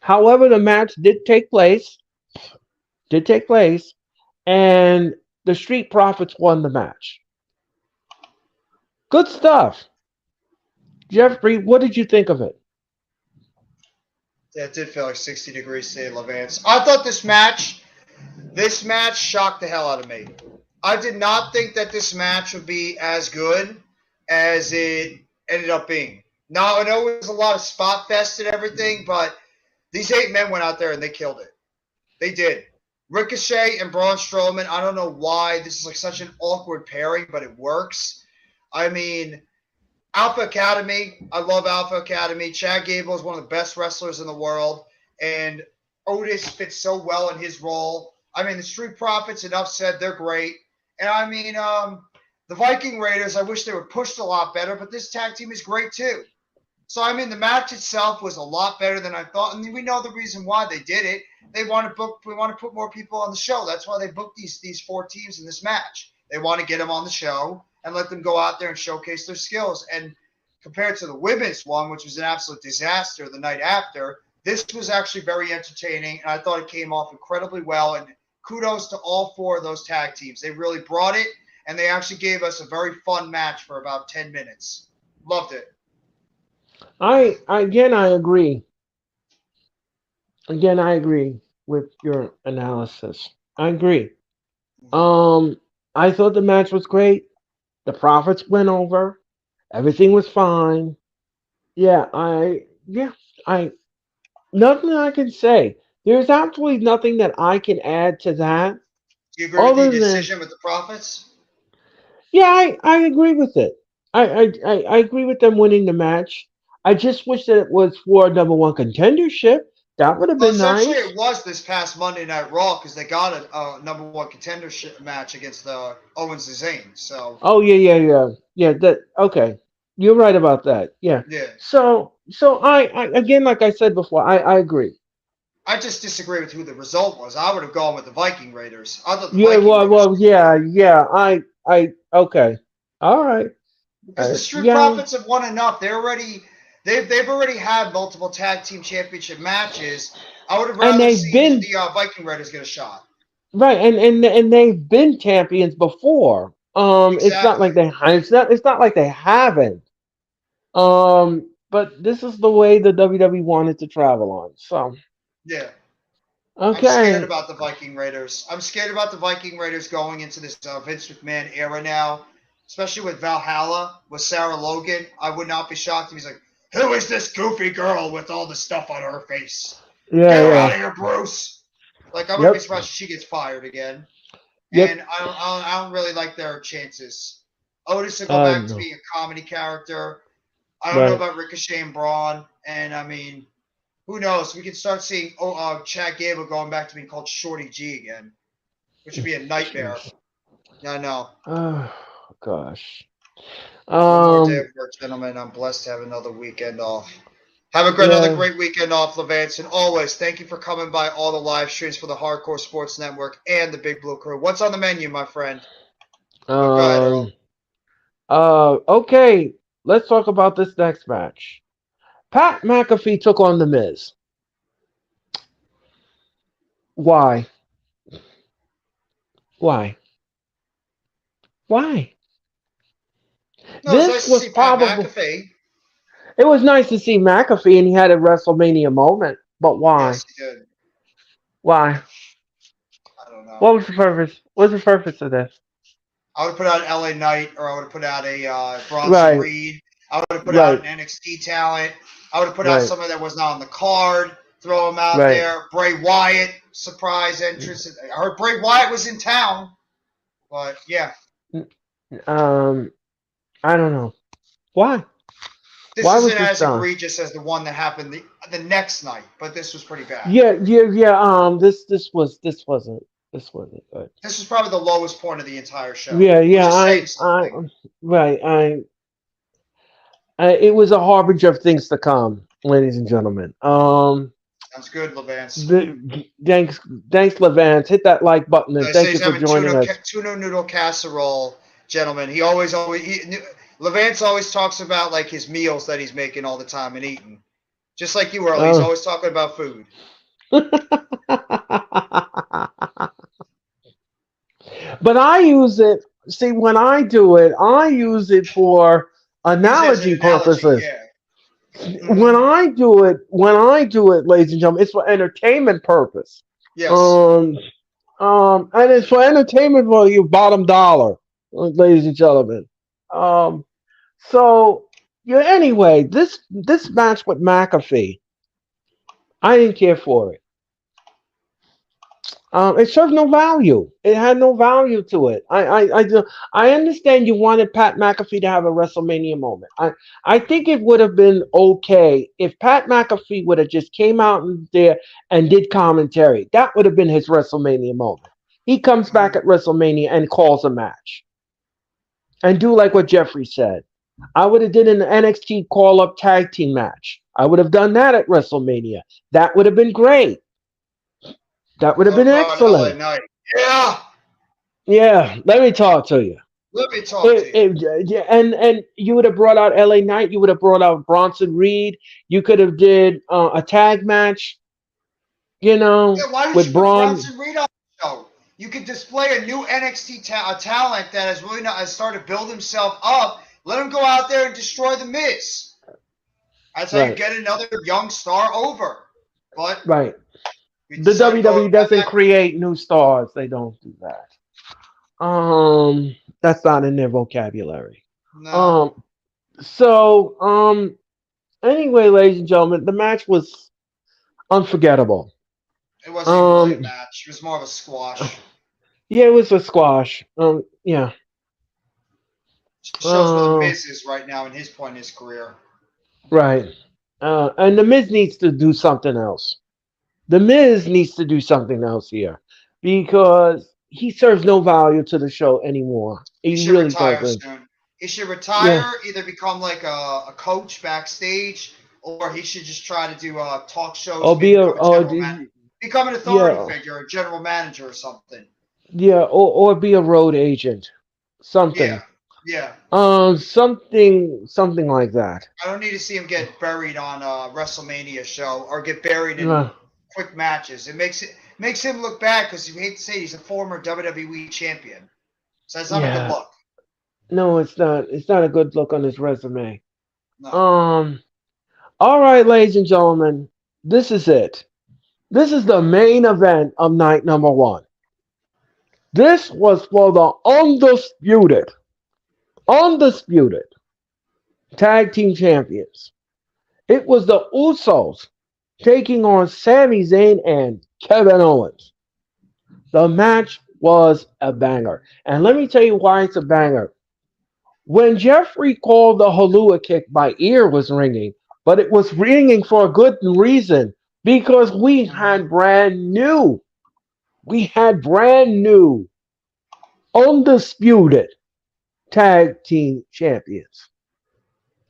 However, the match did take place, and the Street Profits won the match. Good stuff. Jeffrey, what did you think of it?
Yeah, it did feel like 60 degrees St. Levance. I thought this match shocked the hell out of me. I did not think that this match would be as good as it ended up being. Now, I know it was a lot of spot fest and everything, but these 8 men went out there and they killed it. They did. Ricochet and Braun Strowman, I don't know why this is like such an awkward pairing, but it works. I mean, Alpha Academy, I love Alpha Academy. Chad Gable is one of the best wrestlers in the world, and Otis fits so well in his role. I mean, the Street Profits, enough said, they're great. And I mean, the Viking Raiders, I wish they were pushed a lot better, but this tag team is great too. So I mean, the match itself was a lot better than I thought, and we know the reason why they did it. They want to book. We want to put more people on the show. That's why they booked these 4 teams in this match. They want to get them on the show and let them go out there and showcase their skills. And compared to the women's one, which was an absolute disaster the night after, this was actually very entertaining, and I thought it came off incredibly well. And kudos to all 4 of those tag teams. They really brought it, and they actually gave us a very fun match for about 10 minutes. Loved it.
I agree. Again, I agree with your analysis. I agree. Um, I thought the match was great. The Profits went over. Everything was fine. Yeah, I nothing I can say. There's absolutely nothing that I can add to that
Do you agree with the
other than
decision with the Profits?
yeah, I agree with it. I agree with them winning the match. I just wish that it was for a number one contendership. That would have
Well,
been
essentially,
nice.
it was this past Monday Night Raw because they got a number one contendership match against the Owens and Zayn. So,
Oh yeah. That okay. You're right about that. Yeah.
yeah.
So I again, like I said before, I agree.
I just disagree with who the result was. I would have gone with the Viking Raiders. I thought the
Yeah.
Viking Raiders,
Yeah. I okay. All right.
because the Street
Yeah.
Profits have won enough. They've already had multiple tag team championship matches. I would have
And
rather
they've
seen
been
the Viking Raiders get a shot.
right, and they've been champions before. It's not
Exactly.
like it's not like they haven't. But this is the way the WWE wanted to travel on. So
Yeah. I'm scared
okay,
about the Viking Raiders. I'm scared about the Viking Raiders going into this Vince McMahon era now, especially with Valhalla, with Sarah Logan. I would not be shocked if he's like, "Who is this goofy girl with all the stuff on her face?
yeah,
Get her
yeah,
out of here, Bruce!" Like, I wouldn't be
yep,
surprised if she gets fired again.
yep.
And I don't really like their chances. Otis will go back to
No,
being a comedy character. I don't know
right.
about Ricochet and Braun. And I mean, who knows? We could start seeing Chad Gable going back to being called Shorty G again, which would be a nightmare.
Jeez.
Yeah, I know.
Oh gosh.
One more day
Um.
of work, gentlemen. I'm blessed to have another weekend off. Have a great, another
Yeah.
great weekend off, Levance. And always, thank you for coming by all the live streams for the Hardcore Sports Network and the Big Blue Crew. What's on the menu, my friend? Oh, go ahead, Earl.
Um. Okay. Let's talk about this next match. Pat McAfee took on the Miz. Why? Why? Why?
No, it's
This
nice to
was
see Pat
probably.
McAfee.
It was nice to see McAfee, and he had a WrestleMania moment. But why?
Yes, he did.
Why?
I don't know.
What was the purpose? What's the purpose of this?
I would have put out LA Knight, or I would have put out a Bronson
Right,
Reed. I would have put out
right,
an NXT talent. I would have put out
right,
someone that was not on the card. Throw him out
right.
there. Bray Wyatt, surprise entrance. I heard Bray Wyatt was in town, but yeah,
Um, I don't know. Why?
this
Why was
isn't
this
as
done?
egregious as the one that happened the next night, but this was pretty bad.
Yeah. This wasn't good.
This was probably the lowest point of the entire show, which
Yeah.
is saying something.
Right. It was a harbinger of things to come, ladies and gentlemen.
Sounds good, Levance.
Thanks, thanks, Levance. Hit that like button and
So
thank you
he's
for
having
joining us.
tuna noodle casserole, gentlemen. Levance always talks about like his meals that he's making all the time and eating. Just like you, Earl. He's
Uh,
always talking about food.
but I use it. See, when I do it, I use it for
Use it as an
analogy
analogy,
purposes.
yeah. Hmm.
When I do it, ladies and gentlemen, it's for entertainment purpose.
Yes.
Um, and it's for entertainment for you, bottom dollar, ladies and gentlemen. Um, so yeah. Anyway, this match with McAfee, I didn't care for it. It served no value. It had no value to it. I understand you wanted Pat McAfee to have a WrestleMania moment. I think it would have been okay if Pat McAfee would have just came out there and did commentary. That would have been his WrestleMania moment. He comes back at
Mhm.
WrestleMania and calls a match and do like what Jeffrey said. I would have did an NXT call up tag team match. I would have done that at WrestleMania. That would have been great. That would have
What
been
about LA
excellent.
Knight? Yeah.
Yeah, let me talk to you.
Let me talk to you.
Yeah, and you would have brought out LA Knight. You would have brought out Bronson Reed. You could have did a tag match.
Yeah, why did you
With
put
Braun.
Bronson Reed on the show? You could display a new NXT talent that has really not has started to build himself up. Let him go out there and destroy the Miz. That's how you
Right,
get another young star over. But
right.
we
The
decided to go
WWE doesn't
back.
create new stars. They don't do that. That's not in their vocabulary.
No,
Um, so anyway, ladies and gentlemen, the match was unforgettable.
it wasn't even really a
Um,
match. It was more of a squash.
yeah, it was a squash. Yeah.
Just shows where the
Uh,
Miz is right now in his point in his career.
right. And the Miz needs to do something else. The Miz needs to do something else here because he serves no value to the show anymore.
He
He
should
really
retire
doesn't.
soon. He should
Yeah.
retire, either become like a coach backstage, or he should just try to do talk shows,
Or
maybe
be a
become a
or
general man, become an authority
yeah,
figure, a general manager or something.
yeah, or be a road agent.
Yeah,
Something.
yeah.
Something like that.
I don't need to see him get buried on a WrestleMania show or get buried in
Uh,
quick matches. It makes him look bad because you hate to say he's a former WWE champion, so that's not a good
yeah.
look.
No, it's not. It's not a good look on his resume.
No.
Um. All right, ladies and gentlemen, this is it. This is the main event of night number one. This was for the undisputed tag team champions. It was the Usos taking on Sami Zayn and Kevin Owens. The match was a banger. And let me tell you why it's a banger. When Jeffrey called the Halua kick, my ear was ringing, but it was ringing for a good reason because
Mhm.
we had brand new, undisputed tag team champions.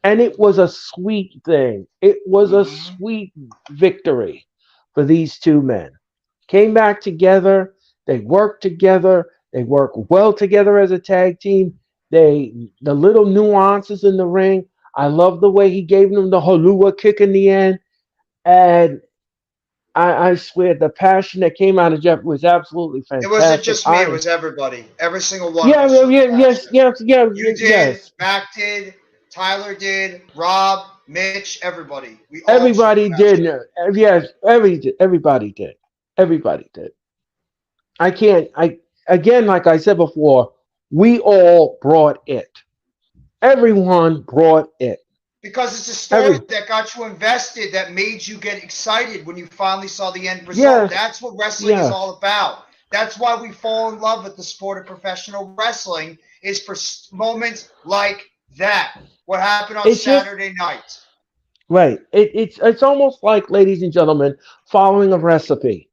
And it was a sweet thing. It was a
Mhm.
sweet victory for these two men. Came back together. They worked together. They work well together as a tag team. The little nuances in the ring. I love the way he gave them the Halua kick in the end. And I swear the passion that came out of Jeff was absolutely
It wasn't
fantastic.
just me; it was everybody. Every single one of
Yeah,
us
yeah,
showed
yeah, yes,
passion.
yes, yeah,
You did,
yes.
Mac did, Tyler did, Rob, Mitch, everybody. We all showed
Everybody did.
passion.
Yes, everybody did. Everybody did. I can't. I again, like I said before, we all brought it. Everyone brought it.
Because it's a story
Every
that got you invested, that made you get excited when you finally saw the end result.
yes,
That's what wrestling is
yes.
all about. That's why we fall in love with the sport of professional wrestling, is for moments like that. What happened on
It's just
Saturday night.
right. It's almost like, ladies and gentlemen, following a recipe.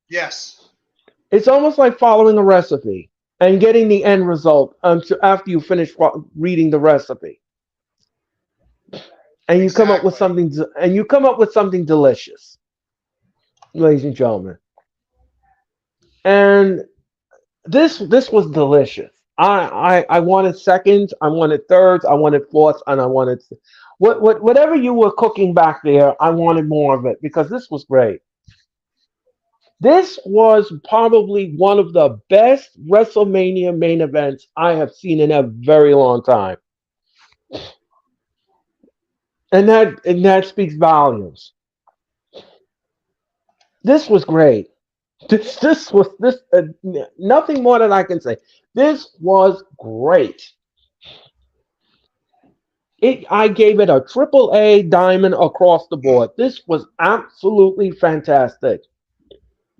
Yes.
It's almost like following a recipe and getting the end result after you finish reading the recipe, and you come up with
Exactly.
something delicious. ladies and gentlemen. And this was delicious. I wanted seconds, I wanted thirds, I wanted fourths, and I wanted whatever you were cooking back there. I wanted more of it because this was great. This was probably one of the best WrestleMania main events I have seen in a very long time, and that speaks volumes. This was great. This was this nothing more than I can say. This was great. I gave it a triple A diamond across the board. This was absolutely fantastic.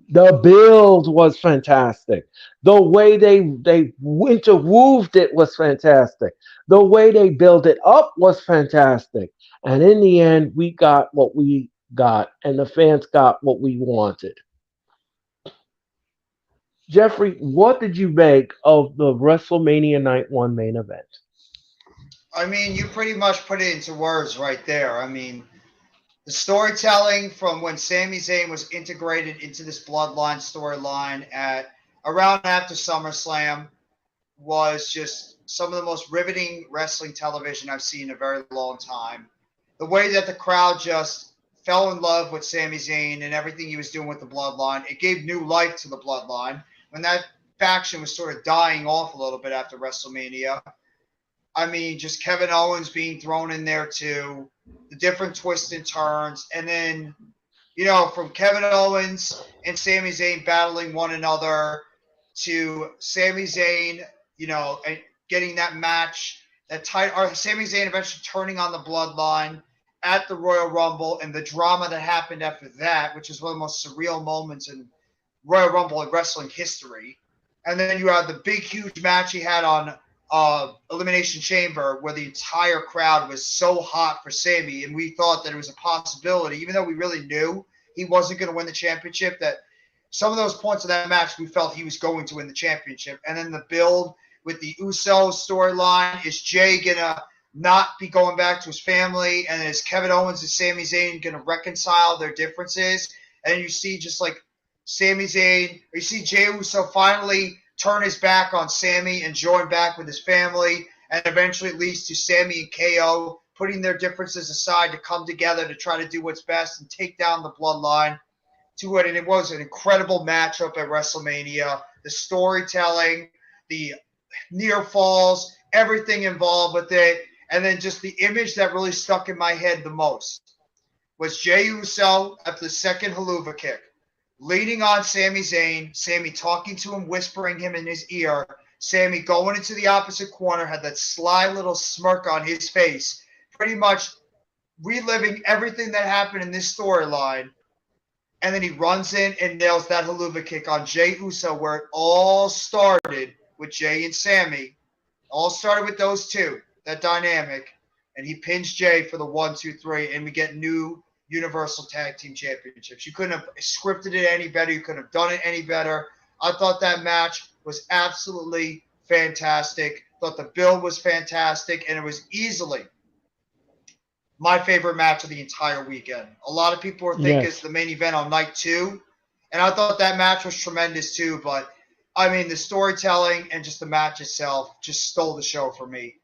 The build was fantastic. The way they interwooved it was fantastic. The way they built it up was fantastic. And in the end, we got what we got, and the fans got what we wanted. Jeffrey, what did you make of the WrestleMania Night One main event?
I mean, you pretty much put it into words right there. I mean, the storytelling from when Sami Zayn was integrated into this bloodline storyline at around after SummerSlam was just some of the most riveting wrestling television I've seen in a very long time. The way that the crowd just fell in love with Sami Zayn and everything he was doing with the bloodline, it gave new life to the bloodline when that faction was sort of dying off a little bit after WrestleMania. I mean, just Kevin Owens being thrown in there too, the different twists and turns, and then from Kevin Owens and Sami Zayn battling one another to Sami Zayn, and getting that match, or Sami Zayn eventually turning on the Bloodline at the Royal Rumble, and the drama that happened after that, which is one of the most surreal moments in Royal Rumble in wrestling history. And then you have the big, huge match he had on Elimination Chamber, where the entire crowd was so hot for Sami, and we thought that it was a possibility, even though we really knew he wasn't going to win the championship, that some of those points of that match, we felt he was going to win the championship. And then the build with the Usos storyline, is Jay going to not be going back to his family? And is Kevin Owens and Sami Zayn going to reconcile their differences? And you see just like Sami Zayn, or you see Jey Uso finally turn his back on Sami and join back with his family, and eventually it leads to Sami and KO putting their differences aside to come together to try to do what's best and take down the bloodline to it. And it was an incredible matchup at WrestleMania. The storytelling, the near falls, everything involved with it. And then just the image that really stuck in my head the most was Jey Uso after the second haluva kick, leaning on Sami Zayn, Sami talking to him, whispering him in his ear, Sami going into the opposite corner, had that sly little smirk on his face, pretty much reliving everything that happened in this storyline. And then he runs in and nails that haluva kick on Jey Uso, where it all started with Jey and Sami. All started with those two, that dynamic. And he pins Jey for the 1, 2, 3, and we get new Universal Tag Team Championships. You couldn't have scripted it any better. You couldn't have done it any better. I thought that match was absolutely fantastic. Thought the build was fantastic, and it was easily my favorite match of the entire weekend. A lot of people were thinking it's
Yes,
the main event on night two, and I thought that match was tremendous too. But I mean, the storytelling and just the match itself just stole the show for me.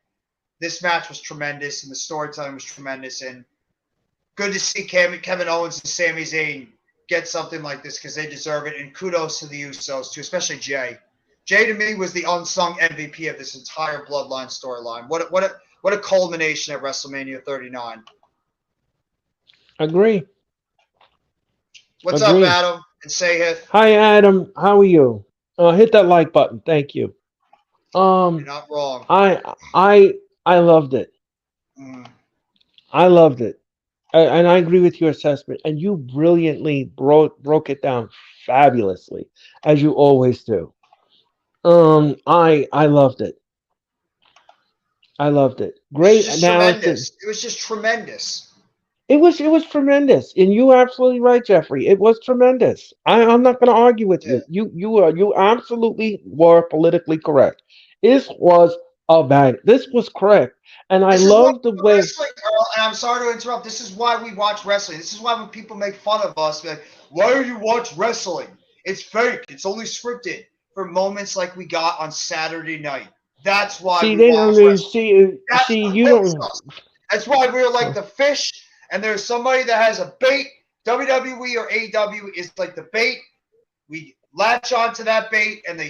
This match was tremendous, and the storytelling was tremendous, and good to see Kevin Owens and Sami Zayn get something like this because they deserve it. And kudos to the Usos too, especially Jay. Jay to me was the unsung MVP of this entire Bloodline storyline. What a culmination at WrestleMania 39.
agree,
What's up,
agree.
Adam and Sahith?
Hi, Adam. How are you? Hit that like button. Thank you.
You're
Um,
not wrong.
I I loved it.
Mm.
I loved it, and I agree with your assessment. And you brilliantly broke it down fabulously, as you always do. I loved it. I loved it.
It's
Great
just
analysis.
tremendous. It was just tremendous.
It was tremendous, and you are absolutely right, Jeffrey. It was tremendous. I'm not going to argue with
Yeah.
you. You absolutely were politically correct. This was a bang. This was correct, and I
This is one
love the
of the
way.
wrestling, Earl, and I'm sorry to interrupt. This is why we watch wrestling. This is why when people make fun of us, like, why do you watch wrestling? It's fake. It's only scripted for moments like we got on Saturday night. That's why
See,
we
they don't
watch
really
wrestling. That's
see
what
you
hooks
don't.
us. That's why we're like the fish, and there's somebody that has a bait. WWE or AEW is like the bait. We latch onto that bait, and they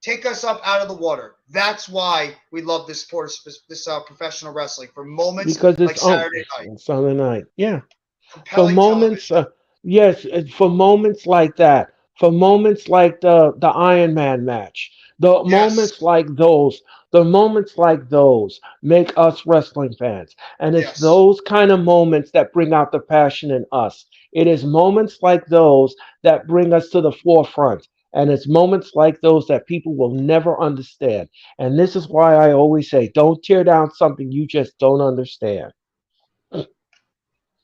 take us up out of the water. That's why we love this sport, this professional wrestling for moments
Because
like Saturday night,
it's Sunday night. Yeah, for
compelling
moments.
television.
Yes, for moments like that, for moments like the Iron Man match, the
Yes,
moments like those, the moments like those make us wrestling fans, and it's
yes.
those kind of moments that bring out the passion in us. It is moments like those that bring us to the forefront. And it's moments like those that people will never understand. And this is why I always say, don't tear down something you just don't understand.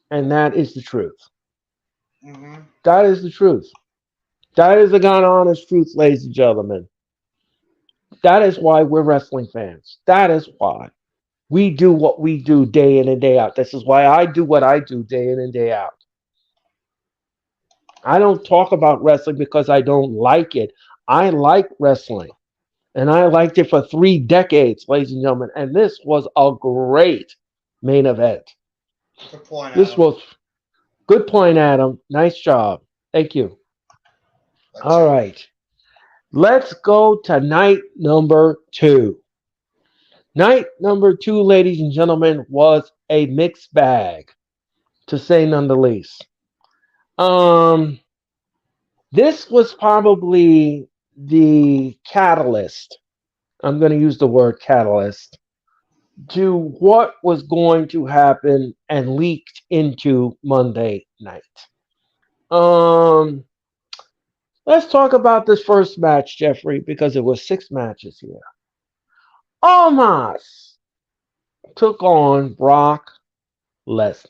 And that is the truth.
Hmm.
That is the truth. That is the God honest truth, ladies and gentlemen. That is why we're wrestling fans. That is why we do what we do day in and day out. This is why I do what I do day in and day out. I don't talk about wrestling because I don't like it. I like wrestling. And I liked it for 3 decades, ladies and gentlemen. And this was a great main event.
Good point,
This
Adam.
was good point, Adam. Nice job. Thank you.
That
All
too.
right. Let's go to night number two. Night number two, ladies and gentlemen, was a mixed bag, to say none the least. Um, this was probably the catalyst. I'm going to use the word catalyst to what was going to happen and leaked into Monday night. Um, let's talk about this first match, Jeffrey, because it was 6 matches here. Almas took on Brock Lesnar.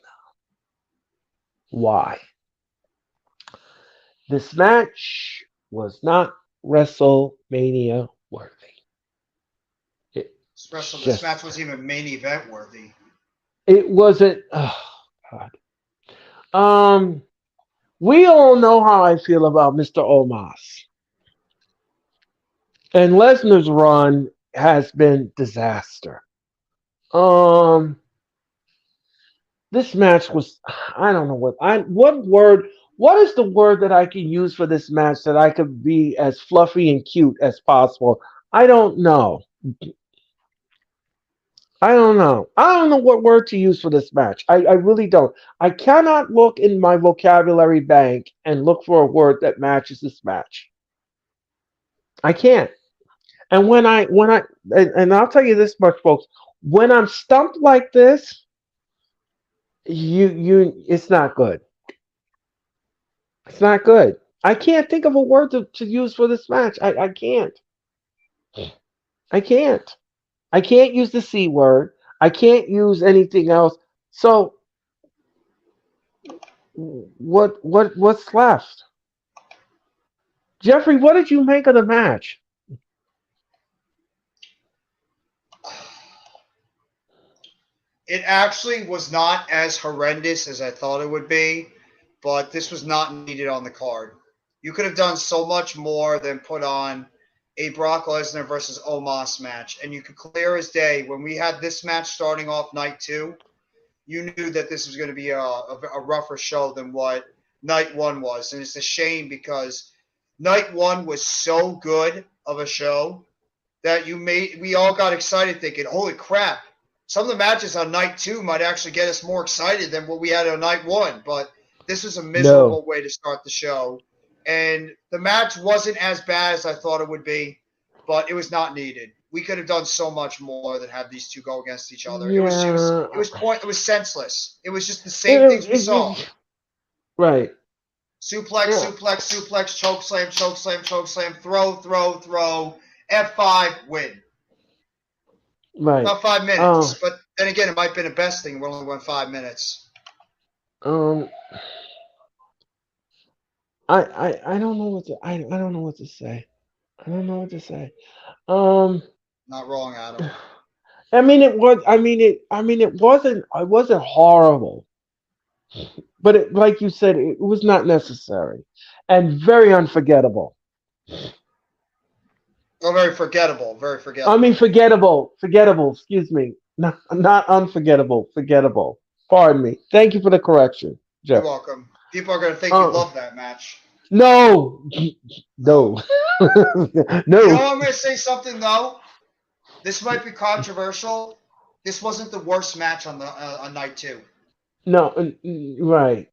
Why? This match was not WrestleMania worthy. It
This
just
match was even main event worthy.
it wasn't. Oh God. Um, we all know how I feel about Mr. Omos, and Lesnar's run has been disaster. Um, this match was. I don't know what word. What is the word that I can use for this match that I could be as fluffy and cute as possible? I don't know. I don't know. I don't know what word to use for this match. I really don't. I cannot look in my vocabulary bank and look for a word that matches this match. I can't. And and I'll tell you this much, folks. When I'm stumped like this, it's not good. It's not good. I can't think of a word to use for this match. I can't. I can't. I can't use the C word. I can't use anything else. So what's left? Jeffrey, what did you make of the match?
It actually was not as horrendous as I thought it would be, but this was not needed on the card. You could have done so much more than put on a Brock Lesnar versus Omos match, and you could clear as day when we had this match starting off night two. You knew that this was going to be a rougher show than what night one was, and it's a shame because night one was so good of a show that we all got excited thinking, holy crap, some of the matches on night two might actually get us more excited than what we had on night one. But this was a
No.
miserable way to start the show. And the match wasn't as bad as I thought it would be, but it was not needed. We could have done so much more than have these two go against each other. It
Yeah.
was point it was senseless. It was just the
It,
same things we saw.
right.
Suplex,
Yeah.
suplex, suplex, choke slam, choke slam, choke slam, throw, throw, throw, F5, win.
Right.
About 5 minutes.
Um.
But then again, it might have been the best thing. We only went 5 minutes.
Um. I don't know what to. I don't know what to say. I don't know what to say. Um.
Not wrong, Adam.
I mean, it was. I mean, it. I mean, it wasn't. It wasn't horrible, but it, like you said, it was not necessary, and very unforgettable.
Oh, very forgettable. Very
I mean,
forgettable.
forgettable. Forgettable. Excuse me. Not unforgettable. Forgettable. Pardon me. Thank you for the correction,
You're
Jeff.
welcome. People are going to think you
Uh,
love that match.
no,
Oh.
no,
You know
no,
what, I'm going to say something, though? This might be controversial. This wasn't the worst match on night two.
no. Right.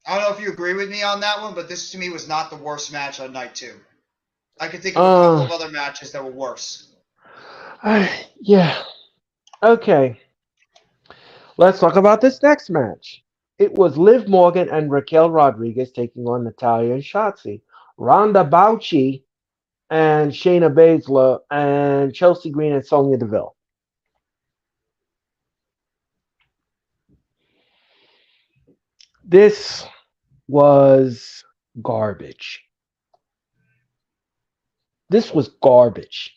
I don't know if you agree with me on that one, but this to me was not the worst match on night two. I could think of a couple
Uh,
of other matches that were worse.
yeah. Okay. Let's talk about this next match. It was Liv Morgan and Raquel Rodriguez taking on Natalia and Shotzi. Ronda Bauchi and Shayna Baszler and Chelsea Green and Sonya Deville. This was garbage. This was garbage.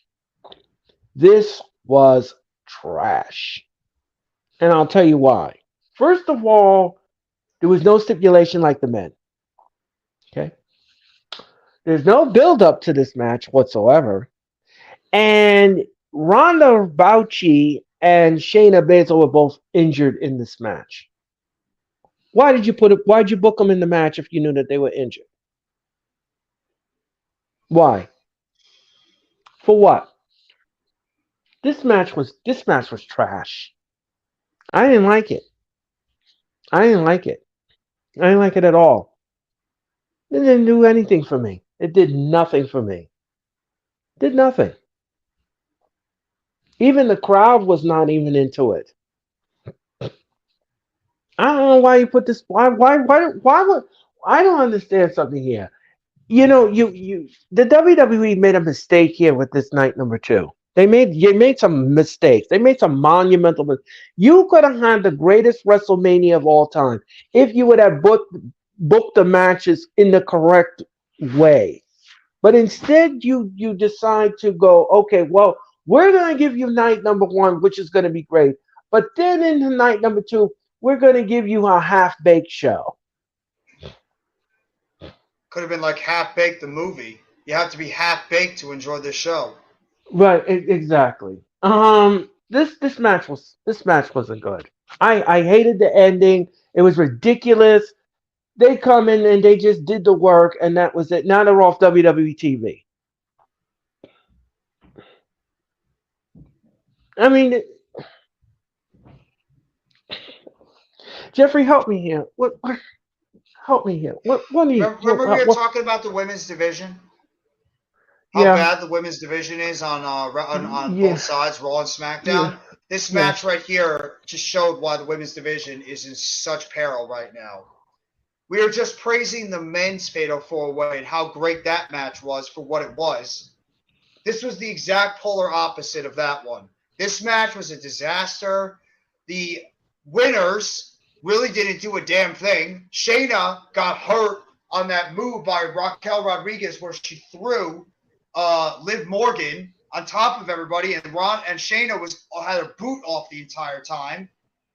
This was trash. And I'll tell you why. First of all, there was no stipulation like the men. Okay. There's no build up to this match whatsoever. And Ronda Bauchi and Shayna Baszler were both injured in this match. Why did you put it? Why did you book them in the match if you knew that they were injured? Why? For what? This match was trash. I didn't like it. I didn't like it. I didn't like it at all. It didn't do anything for me. It did nothing for me. Did nothing. Even the crowd was not even into it. I don't know why you put this. Why would? I don't understand something here. The WWE made a mistake here with this night number two. They made some mistakes. They made some monumental. You could have had the greatest WrestleMania of all time if you would have booked the matches in the correct way. But instead, you decide to go, okay, well, we're going to give you night number one, which is going to be great. But then in the night number two, we're going to give you a half baked show.
Could have been like Half Baked the movie. You have to be half baked to enjoy this show.
Right, exactly. This match wasn't good. I hated the ending. It was ridiculous. They come in and they just did the work, and that was it. Now they're off WWE TV. I mean, Jeffrey, help me here. What help me here. What do you?
Remember we were talking about the women's division? How
Yeah,
bad the women's division is on both
yeah,
sides, Raw and
yeah,
SmackDown. This
yeah.
match right here just showed why the women's division is in such peril right now. We are just praising the men's Fatal 4-Way and how great that match was for what it was. This was the exact polar opposite of that one. This match was a disaster. The winners really didn't do a damn thing. Shayna got hurt on that move by Raquel Rodriguez where she threw Liv Morgan on top of everybody, and Shayna had her boot off the entire time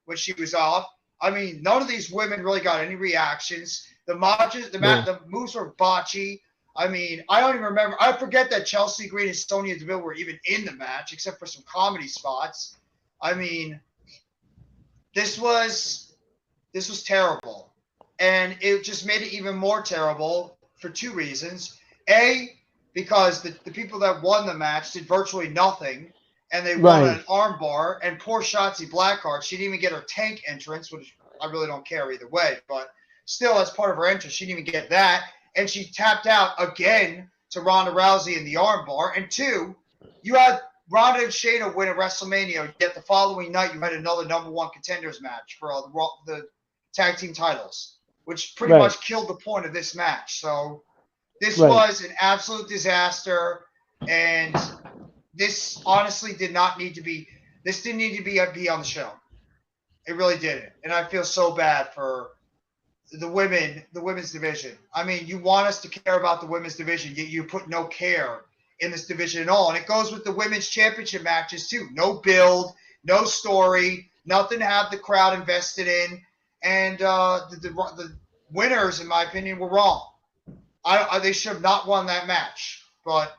when she was off. I mean, none of these women really got any reactions.
No.
The moves were botchy. I mean, I don't even remember. I forget that Chelsea Green and Sonya Deville were even in the match, except for some comedy spots. I mean, this was terrible, and it just made it even more terrible for two reasons. A, because the people that won the match did virtually nothing, and they won
Right.
an armbar. And poor Shotzi Blackheart, she didn't even get her tank entrance, which I really don't care either way. But still, as part of her entrance, she didn't even get that, and she tapped out again to Ronda Rousey in the armbar. And two, you had Ronda and Shayna win at WrestleMania, yet the following night you had another number one contenders match for the tag team titles, which pretty
Right.
much killed the point of this match. So this
Right.
was an absolute disaster, and this honestly did not need to be. This didn't need to be on the show. It really didn't, and I feel so bad for the women's division. I mean, you want us to care about the women's division, yet you put no care in this division at all. And it goes with the women's championship matches too. No build, no story, nothing to have the crowd invested in. And the winners, in my opinion, were wrong. They should have not won that match. But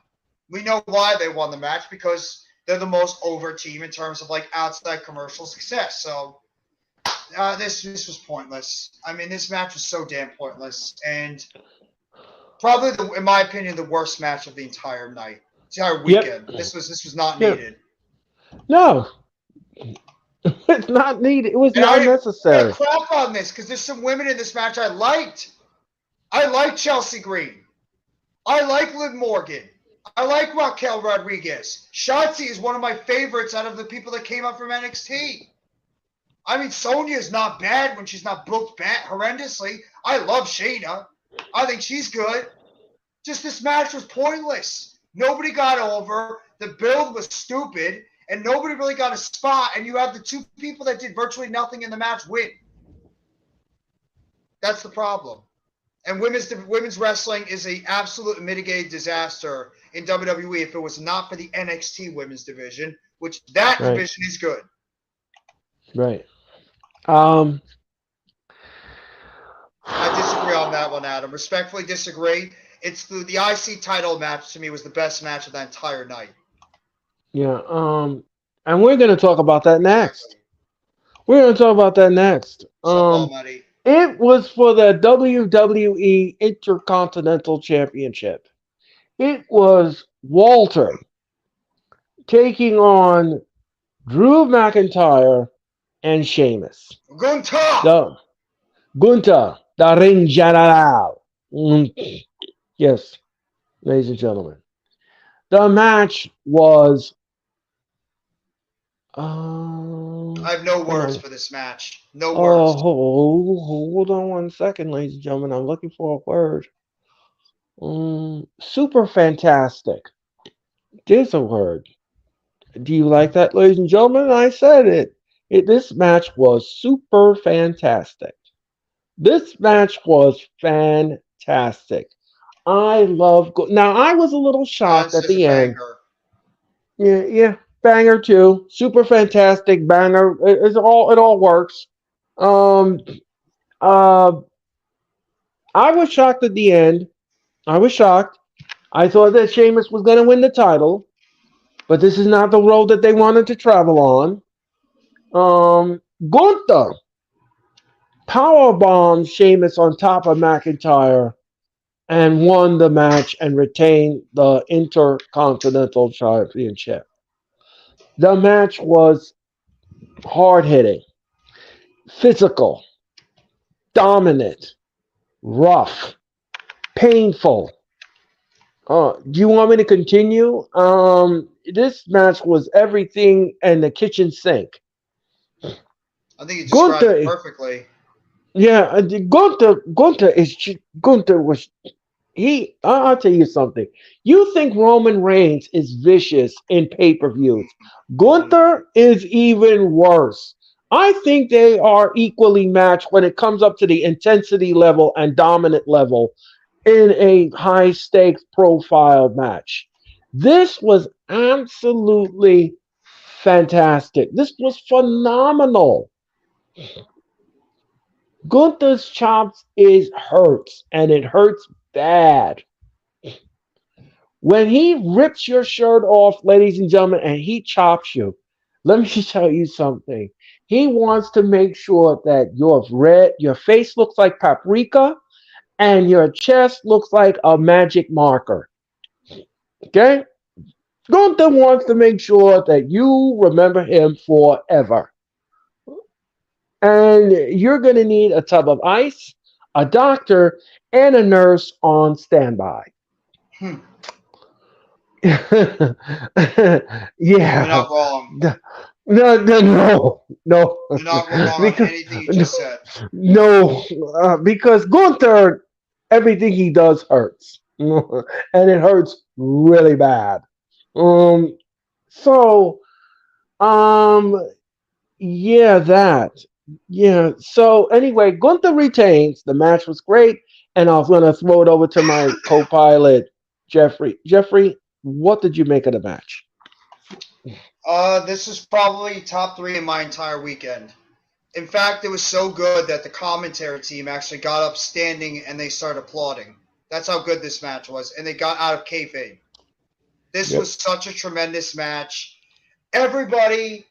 we know why they won the match, because they're the most over team in terms of like outside commercial success. So this was pointless. I mean, this match was so damn pointless, and probably, in my opinion, the worst match of the entire night, the entire weekend.
Yep.
This was not
Yep.
needed.
No, it's not needed. It was
And
not
I
necessary.
crap on this because there's some women in this match I liked. I like Chelsea Green. I like Liv Morgan. I like Raquel Rodriguez. Shotzi is one of my favorites out of the people that came up from NXT. I mean, Sonya is not bad when she's not booked bad horrendously. I love Shayna. I think she's good. Just this match was pointless. Nobody got over. The build was stupid, and nobody really got a spot. And you have the two people that did virtually nothing in the match win. That's the problem. And women's wrestling is an absolute mitigated disaster in WWE if it was not for the NXT women's division, which that division is good.
Right.
I disagree on that one, Adam. Respectfully disagree. It's the IC title match to me was the best match of that entire night.
Yeah. And we're gonna talk about that next. We're gonna talk about that next. It was for the WWE Intercontinental Championship. It was Walter taking on Drew McIntyre and Sheamus.
Gunther,
the Ring General. Yes, ladies and gentlemen. The match was.
I have no words for this match. No words.
Hold on one second, ladies and gentlemen. I'm looking for a word. Super fantastic. There's a word. Do you like that, ladies and gentlemen? I said it. This match was super fantastic. This match was fantastic. I love. Now I was a little shocked at the end. Yeah, banger too. Super fantastic banger. It all works. I was shocked at the end. I was shocked. I thought that Sheamus was going to win the title, but this is not the road that they wanted to travel on. Gunther powerbombed Sheamus on top of McIntyre and won the match and retained the Intercontinental Championship. The match was hard-hitting, physical, dominant, rough, painful. Do you want me to continue? This match was everything and the kitchen sink.
I think you described it perfectly.
Yeah, Gunther was he. I'll tell you something. You think Roman Reigns is vicious in pay-per-views? Gunther is even worse. I think they are equally matched when it comes up to the intensity level and dominant level in a high stakes profile match. This was absolutely fantastic. This was phenomenal. Gunther's chops hurts, and it hurts bad. When he rips your shirt off, ladies and gentlemen, and he chops you, let me tell you something. He wants to make sure that your face looks like paprika and your chest looks like a magic marker. Okay? Gunther wants to make sure that you remember him forever. And you're going to need a tub of ice, a doctor, and a nurse on standby.
Yeah. You're not wrong.
No.
You're not wrong on anything you just said.
No, because Gunther, everything he does hurts. And it hurts really bad. Yeah, that. Yeah. So anyway, Gunther retains. The match was great, and I was gonna throw it over to my co-pilot, Jeffrey. Jeffrey, what did you make of the match?
This is probably top three in my entire weekend. In fact, it was so good that the commentary team actually got up standing and they started applauding. That's how good this match was, and they got out of kayfabe. This
Yep.
was such a tremendous match. Everybody,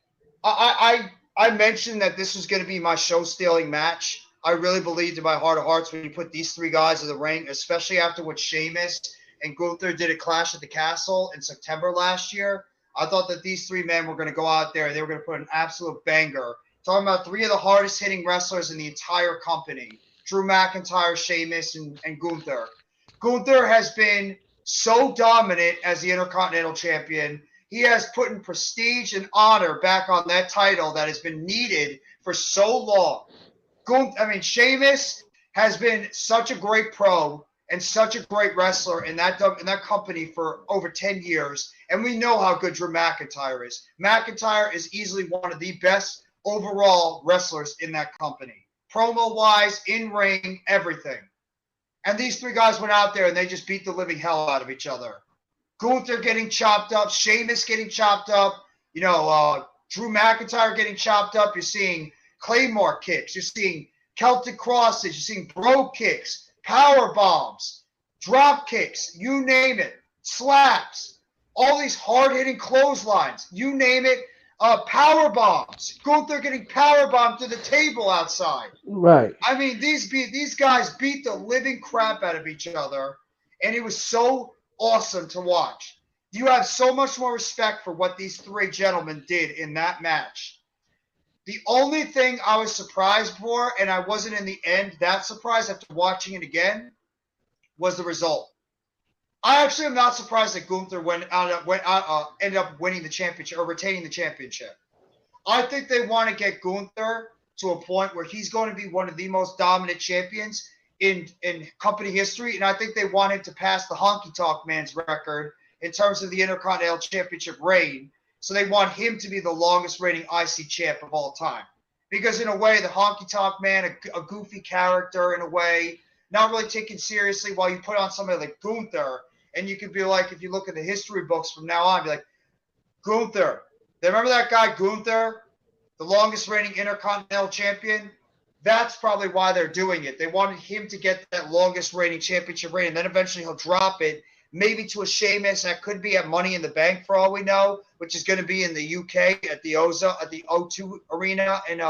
I mentioned that this was going to be my show stealing match. I really believed in my heart of hearts when you put these three guys in the ring, especially after what Sheamus and Gunther did at Clash at the Castle in September last year. I thought that these three men were going to go out there and they were going to put an absolute banger. Talking about three of the hardest hitting wrestlers in the entire company: Drew McIntyre, Sheamus, and Gunther. Gunther has been so dominant as the Intercontinental Champion. He has put in prestige and honor back on that title that has been needed for so long. Sheamus has been such a great pro and such a great wrestler in that company for over 10 years, and we know how good Drew McIntyre is. McIntyre is easily one of the best overall wrestlers in that company, promo wise, in ring, everything. And these three guys went out there and they just beat the living hell out of each other. Gunther getting chopped up, Sheamus getting chopped up, Drew McIntyre getting chopped up. You're seeing Claymore kicks, you're seeing Celtic crosses, you're seeing bro kicks, power bombs, drop kicks, you name it, slaps, all these hard hitting clotheslines, you name it, power bombs. Gunther getting power bombed to the table outside.
Right.
I mean, these guys beat the living crap out of each other, and it was so awesome to watch. You have so much more respect for what these three gentlemen did in that match. The only thing I was surprised for, and I wasn't in the end that surprised after watching it again, was the result. I actually am not surprised that Gunther ended up winning the championship or retaining the championship. I think they want to get Gunther to a point where he's going to be one of the most dominant champions in company history, and I think they want him to pass the Honky Tonk Man's record in terms of the Intercontinental Championship reign. So they want him to be the longest reigning IC champ of all time. Because in a way, the Honky Tonk Man, a goofy character in a way, not really taken seriously, while you put on somebody like Gunther, and you could be like, if you look at the history books from now on, be like, Gunther. Remember that guy Gunther, the longest reigning Intercontinental Champion? That's probably why they're doing it. They wanted him to get that longest reigning championship reign, and then eventually he'll drop it, maybe to a Sheamus. That could be at Money in the Bank for all we know, which is going to be in the UK at the O2 Arena in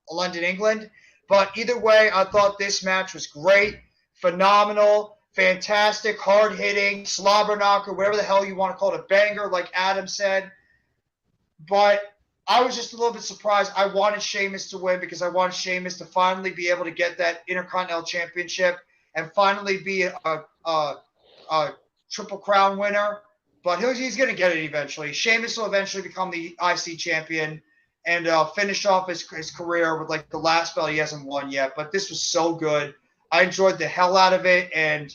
London, England. But either way, I thought this match was great, phenomenal, fantastic, hard-hitting, slobber knocker, whatever the hell you want to call it, a banger, like Adam said. But I was just a little bit surprised. I wanted Sheamus to win because I wanted Sheamus to finally be able to get that Intercontinental Championship and finally be a Triple Crown winner. But he's going to get it eventually. Sheamus will eventually become the IC champion and finish off his career with like the last belt he hasn't won yet. But this was so good. I enjoyed the hell out of it. And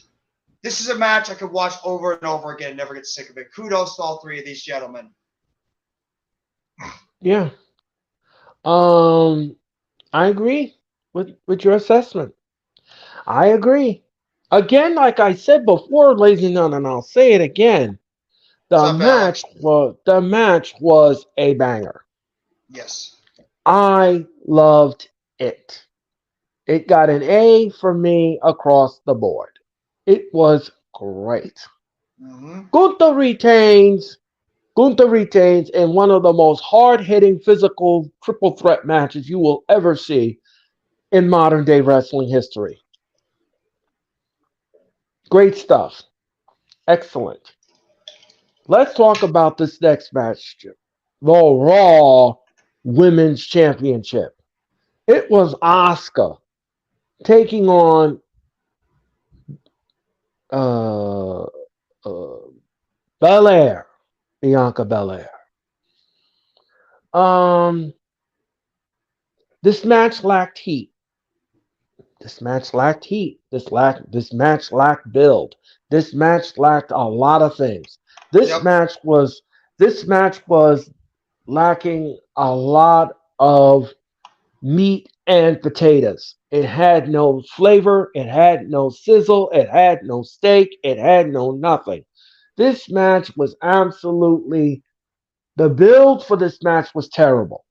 this is a match I could watch over and over again, never get sick of it. Kudos to all three of these gentlemen.
Yeah. I agree with your assessment. I agree. Again, like I said before, ladies and gentlemen, and I'll say it again.
What's up, Alex?
The match was a banger.
Yes.
I loved it. It got an A for me across the board. It was great.
Mm-hmm.
Gunther retains. Gunther retains in one of the most hard-hitting physical triple threat matches you will ever see in modern day wrestling history. Great stuff. Excellent. Let's talk about this next match. The Raw Women's Championship. It was Asuka taking on uh, uh, Belair, Bianca Belair. Um, this match lacked heat. This match lacked heat. This match lacked build. This match lacked a lot of things. This
Yep.
match was this match was lacking a lot of meat and potatoes. It had no flavor, it had no sizzle, it had no steak, it had no nothing. This match was absolutely, the build for this match was terrible.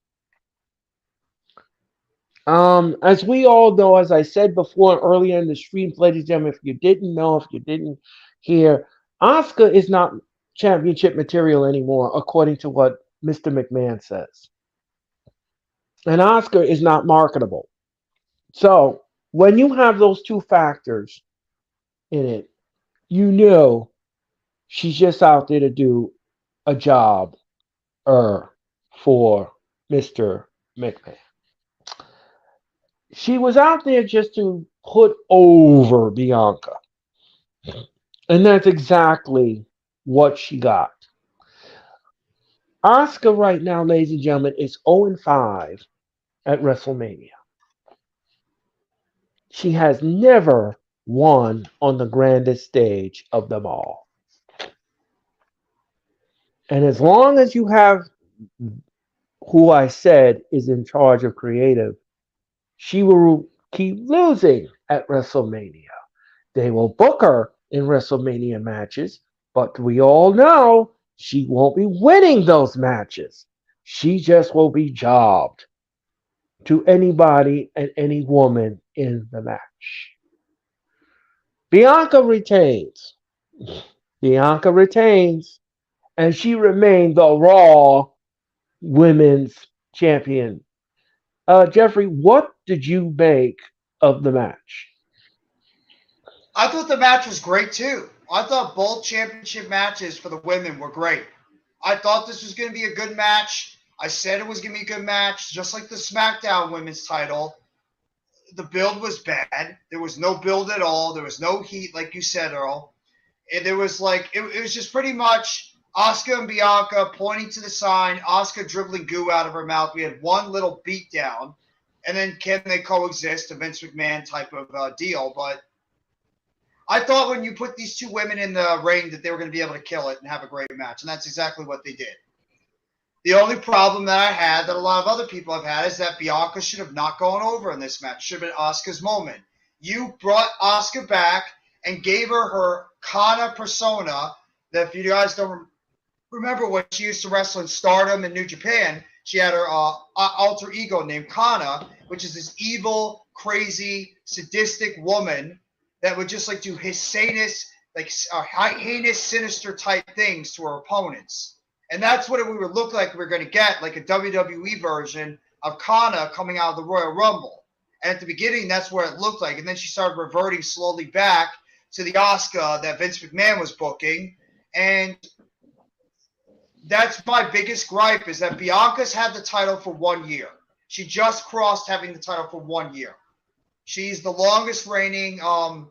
As we all know, as I said before earlier in the streams, ladies and gentlemen, if you didn't know, if you didn't hear, Asuka is not championship material anymore, according to what Mr. McMahon says. And Asuka is not marketable. So when you have those two factors in it, you know she's just out there to do a job for Mr. McMahon. She was out there just to put over Bianca. And that's exactly what she got. Asuka right now, ladies and gentlemen, is 0-5 at WrestleMania. She has never won on the grandest stage of them all. And as long as you have who I said is in charge of creative, she will keep losing at WrestleMania. They will book her in WrestleMania matches, but we all know she won't be winning those matches. She just will be jobbed to anybody and any woman in the match. Bianca retains. Bianca retains, and she remained the Raw Women's Champion. Jeffrey, what did you make of the match?
I thought the match was great too. I thought both championship matches for the women were great. I thought this was going to be a good match. I said it was going to be a good match, just like the SmackDown Women's title. The build was bad. There was no build at all. There was no heat, like you said, Earl. And there was it was just pretty much Asuka and Bianca pointing to the sign, Asuka dribbling goo out of her mouth. We had one little beatdown, and then can they coexist? A Vince McMahon type of deal. But I thought when you put these two women in the ring that they were going to be able to kill it and have a great match, and that's exactly what they did. The only problem that I had, that a lot of other people have had, is that Bianca should have not gone over in this match. Should have been Asuka's moment. You brought Asuka back and gave her Kana persona. That if you guys don't remember when she used to wrestle in Stardom in New Japan, she had her alter ego named Kana, which is this evil, crazy, sadistic woman that would just do heinous, heinous, sinister type things to her opponents. And that's what it would look like we were going to get, like a WWE version of Kana coming out of the Royal Rumble. And at the beginning, that's what it looked like. And then she started reverting slowly back to the Asuka that Vince McMahon was booking. And that's my biggest gripe, is that Bianca's had the title for 1 year. She just crossed having the title for 1 year. She's the longest reigning, I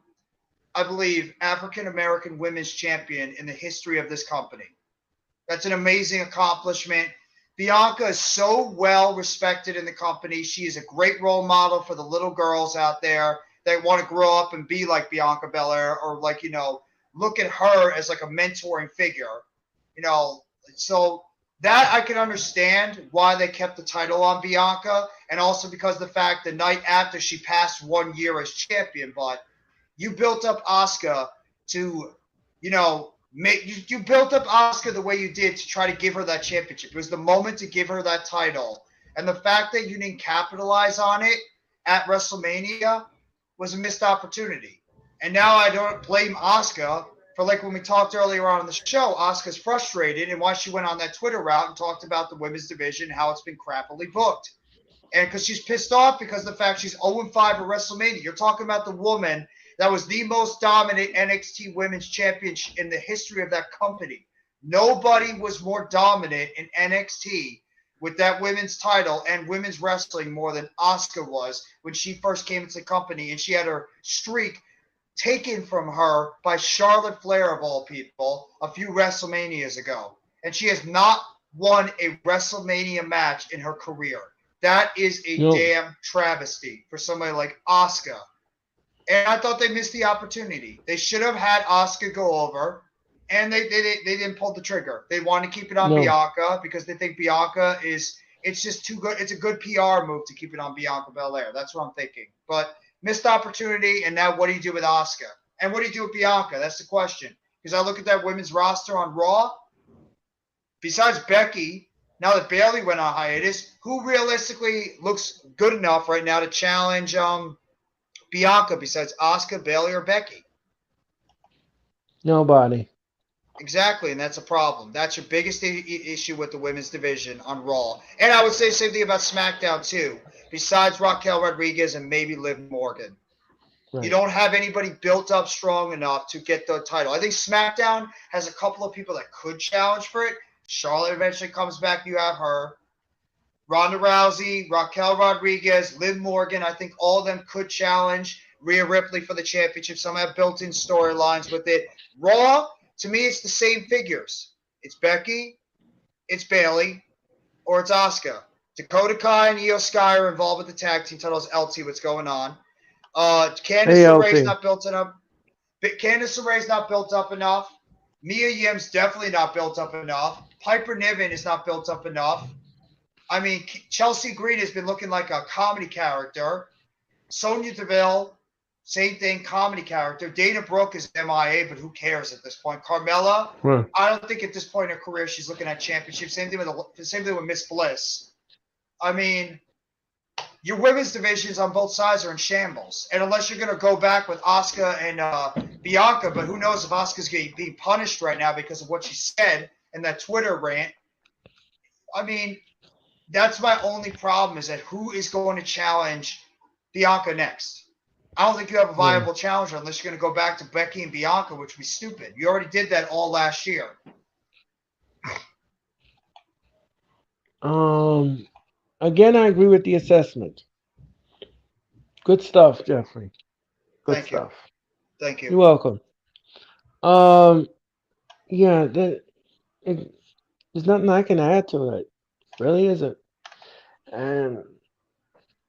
believe, African-American women's champion in the history of this company. That's an amazing accomplishment. Bianca is so well respected in the company. She is a great role model for the little girls out there that want to grow up and be like Bianca Belair, or look at her as a mentoring figure. So that I can understand why they kept the title on Bianca, and also because of the fact the night after she passed 1 year as champion. But you built up Asuka to, you built up Asuka the way you did to try to give her that championship. It was the moment to give her that title. And the fact that you didn't capitalize on it at WrestleMania was a missed opportunity. And now I don't blame Asuka for, when we talked earlier on in the show, Asuka's frustrated and why she went on that Twitter route and talked about the women's division, how it's been crappily booked. And because she's pissed off because of the fact she's 0-5 at WrestleMania. You're talking about the woman that was the most dominant NXT Women's Champion in the history of that company. Nobody was more dominant in NXT with that women's title and women's wrestling more than Asuka was when she first came into the company, and she had her streak taken from her by Charlotte Flair, of all people, a few WrestleManias ago. And she has not won a WrestleMania match in her career. That is a damn travesty for somebody like Asuka. And I thought they missed the opportunity. They should have had Asuka go over, and they didn't pull the trigger. They wanted to keep it on Bianca because they think Bianca it's just too good. It's a good PR move to keep it on Bianca Belair. That's what I'm thinking. But missed opportunity, and now what do you do with Asuka? And what do you do with Bianca? That's the question. Because I look at that women's roster on Raw, besides Becky, now that Bayley went on hiatus, who realistically looks good enough right now to challenge Bianca besides Asuka, Bayley, or Becky?
Nobody.
Exactly, and that's a problem. That's your biggest issue with the women's division on Raw. And I would say the same thing about SmackDown, too, besides Raquel Rodriguez and maybe Liv Morgan. You
Right.
don't have anybody built up strong enough to get the title. I think SmackDown has a couple of people that could challenge for it. Charlotte eventually comes back. You have her. Ronda Rousey, Raquel Rodriguez, Liv Morgan. I think all of them could challenge Rhea Ripley for the championship. Some have built-in storylines with it. Raw, to me, it's the same figures. It's Becky, it's Bayley, or it's Asuka. Dakota Kai and Io Sky are involved with the tag team titles. LT, what's going on? Candice LeRae's
ALT.
not built enough. Candice LeRae's not built up enough. Mia Yim's definitely not built up enough. Piper Niven is not built up enough. I mean, Chelsea Green has been looking like a comedy character. Sonya Deville, same thing, comedy character. Dana Brooke is MIA, but who cares at this point? Carmella,
Right.
I don't think at this point in her career she's looking at championship. Same thing with Miss Bliss. I mean, your women's divisions on both sides are in shambles. And unless you're going to go back with Asuka and Bianca, but who knows if Asuka's being punished right now because of what she said in that Twitter rant. I mean, that's my only problem is that who is going to challenge Bianca next? I don't think you have a viable challenger unless you're going to go back to Becky and Bianca, which would be stupid. You already did that all last year.
Again, I agree with the assessment. Good stuff, Jeffrey. Good
Thank you.
stuff.
Thank
You're
you.
welcome. Um, yeah, there's nothing I can add to it. Really isn't. And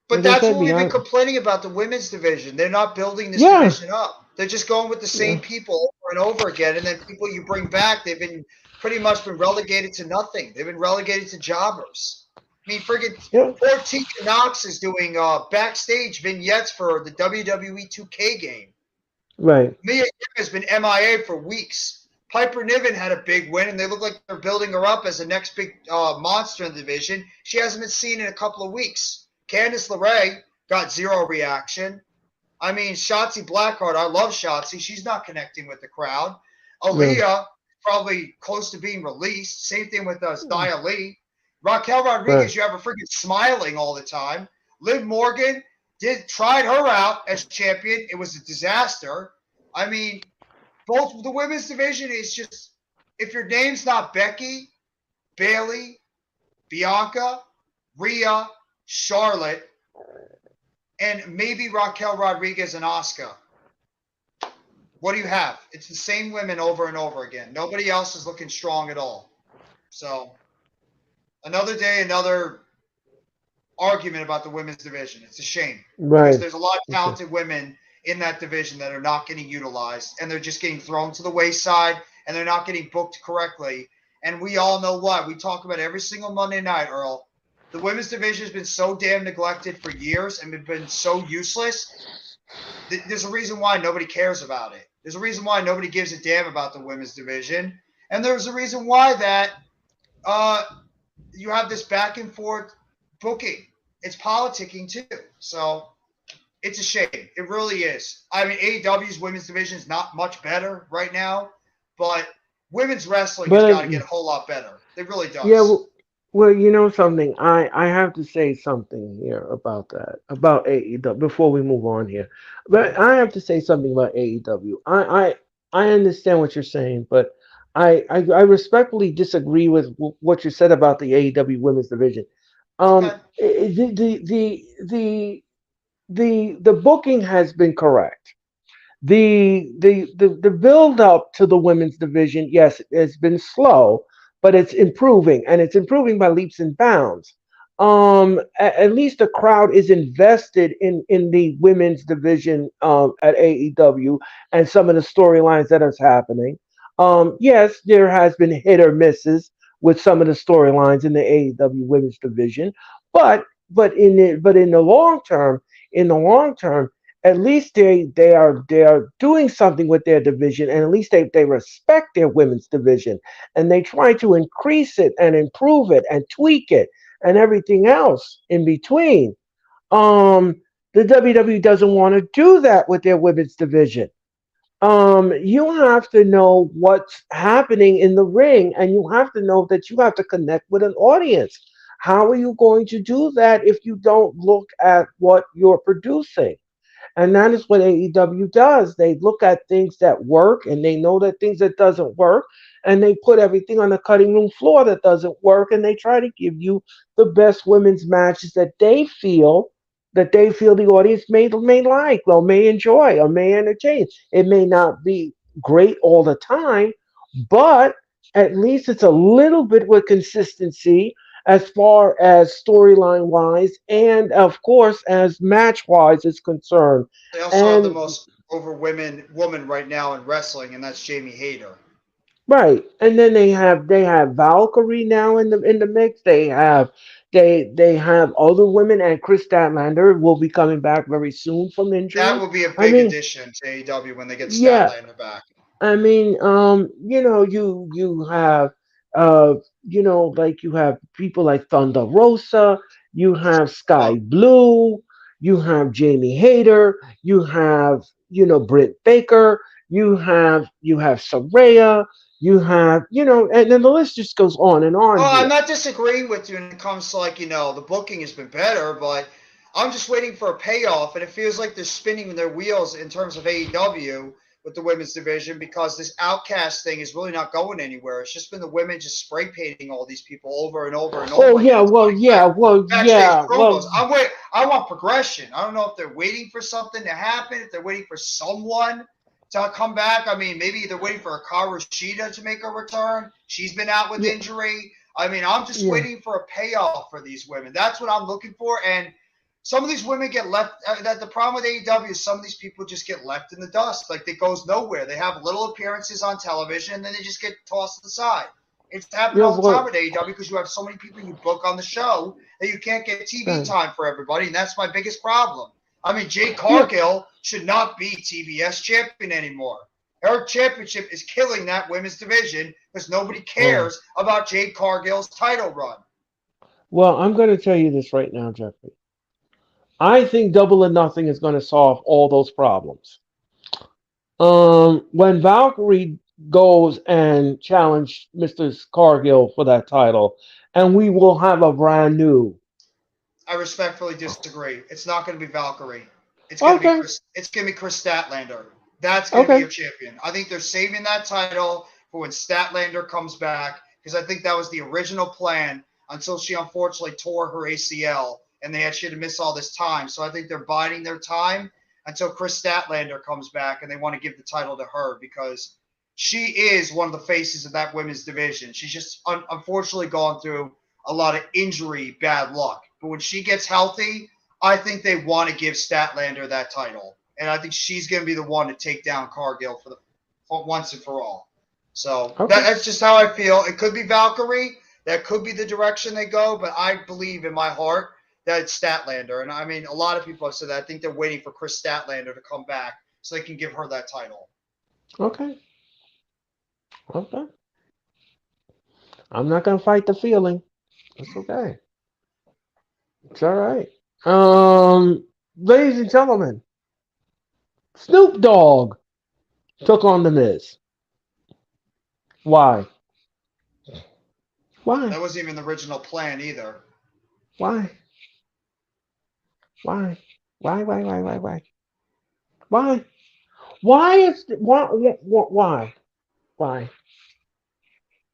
But
like I
that's
said,
what we've been
beyond,
complaining about the women's division. They're not building this
yeah,
division up. They're just going with the
yeah,
same people over and over again. And then people you bring back, they've been pretty much been relegated to nothing. They've been relegated to jobbers. I mean, friggin'
yeah,
poor Tegan Knox is doing backstage vignettes for the WWE 2K game.
right,
Mia Yim has been MIA for weeks. Piper Niven had a big win, and they look like they're building her up as the next big monster in the division. She hasn't been seen in a couple of weeks. Candice LeRae got zero reaction. I mean, Shotzi Blackheart, I love Shotzi. She's not connecting with the crowd.
yeah,
Aaliyah, probably close to being released. Same thing with Nia Lee. Raquel
right,
Rodriguez, you have her freaking smiling all the time. Liv Morgan tried her out as champion. It was a disaster. I mean, both the women's division is just if your name's not Becky, Bayley, Bianca, Rhea, Charlotte, and maybe Raquel Rodriguez and Asuka. What do you have? It's the same women over and over again. Nobody else is looking strong at all. So another day, another argument about the women's division. It's a shame because
right.
there's a lot of
Okay.
talented women in that division that are not getting utilized, and they're just getting thrown to the wayside, and they're not getting booked correctly. And we all know why. We talk about it every single Monday night, Earl. The women's division has been so damn neglected for years and been so useless. There's a reason why nobody cares about it. There's a reason why nobody gives a damn about the women's division. And there's a reason why that you have this back and forth booking. It's politicking too. So it's a shame. It really is. I mean, AEW's women's division is not much better right now, but women's wrestling has
But
got to get a whole lot better. It really
yeah,
does.
well, you know something. I have to say something here about that, about AEW before we move on here. But I have to say something about AEW. I understand what you're saying, but I respectfully disagree with what you said about the AEW women's division.
Okay.
The booking has been correct. The build up to the women's division, yes, it's been slow, but it's improving, and it's improving by leaps and bounds. At least the crowd is invested in the women's division at AEW and some of the storylines that is happening. Yes, there has been hit or misses with some of the storylines in the AEW women's division, but in the long term, in the long term, at least they are doing something with their division, and at least they respect their women's division, and they try to increase it and improve it and tweak it and everything else in between. Um, the WWE doesn't want to do that with their women's division. You have to know what's happening in the ring, and you have to know that you have to connect with an audience. How are you going to do that if you don't look at what you're producing? And that is what AEW does. They look at things that work, and they know that things that doesn't work, and they put everything on the cutting room floor that doesn't work, and they try to give you the best women's matches that they feel the audience may like, or may enjoy, or may entertain. It may not be great all the time, but at least it's a little bit with consistency as far as storyline wise, and of course as match wise is concerned.
They also have the
And
most over woman right now in wrestling, and that's Jamie Hayter.
right, and then they have Valkyrie now in the mix. They have other women, and Chris Statlander will be coming back very soon from
That
injury.
will be a
I
big
mean,
addition to AEW when they get
yeah,
Statlander back.
I mean, you have, uh, like you have people like Thunder Rosa, you have
Uh,
Sky Blue, you have Jamie Hayter, you have, Britt Baker, you have Saraya, and then the list just goes on and on
Oh, I'm
here.
not disagreeing with you when it comes to the booking has been better, but I'm just waiting for a payoff, and it feels like they're spinning their wheels in terms of AEW with the women's division because this Outcast thing is really not going anywhere. It's just been the women just spray painting all these people over and over and
Oh
over
yeah,
again. It's
well,
like
yeah, well,
backstage
yeah,
promos.
well,
I want progression. I don't know if they're waiting for something to happen, if they're waiting for someone to come back. I mean, maybe they're waiting for Hikaru Shida to make a return. She's been out with
yeah,
injury. I mean, I'm just
yeah,
waiting for a payoff for these women. That's what I'm looking for. And some of these women get left. That the problem with AEW is some of these people just get left in the dust. Like it goes nowhere. They have little appearances on television, and then they just get tossed aside. It's happening
yeah,
all the time
well,
with AEW because you have so many people you book on the show that you can't get TV
right,
time for everybody, and that's my biggest problem. I mean, Jade
yeah,
Cargill should not be TBS champion anymore. Her championship is killing that women's division because nobody
oh.
cares about Jade Cargill's title run.
Well, I'm going to tell you this right now, Jeffrey. I think Double or Nothing is going to solve all those problems. When Valkyrie goes and challenge Mr. Cargill for that title, and we will have a brand new.
I respectfully disagree. It's not going to be Valkyrie. It's going to be
Okay,
Chris. It's going to be Chris Statlander. That's going to be
okay,
your champion. I think they're saving that title for when Statlander comes back because I think that was the original plan until she unfortunately tore her ACL and they had she had to miss all this time. So I think they're biding their time until Chris Statlander comes back and they want to give the title to her because she is one of the faces of that women's division. She's just unfortunately gone through a lot of injury bad luck. But when she gets healthy, I think they want to give Statlander that title. And I think she's going to be the one to take down Cargill for once and for all. So
okay,
that's just how I feel. It could be Valkyrie. That could be the direction they go. But I believe in my heart that it's Statlander. And I mean, a lot of people have said that. I think they're waiting for Chris Statlander to come back so they can give her that title.
okay, okay. I'm not going to fight the feeling. It's okay. It's all right. Ladies and gentlemen, Snoop Dogg took on the Miz. Why? Why?
That wasn't even the original plan either.
Why? Why? Why? Why? Why? Why? Why? Why? Why? Why?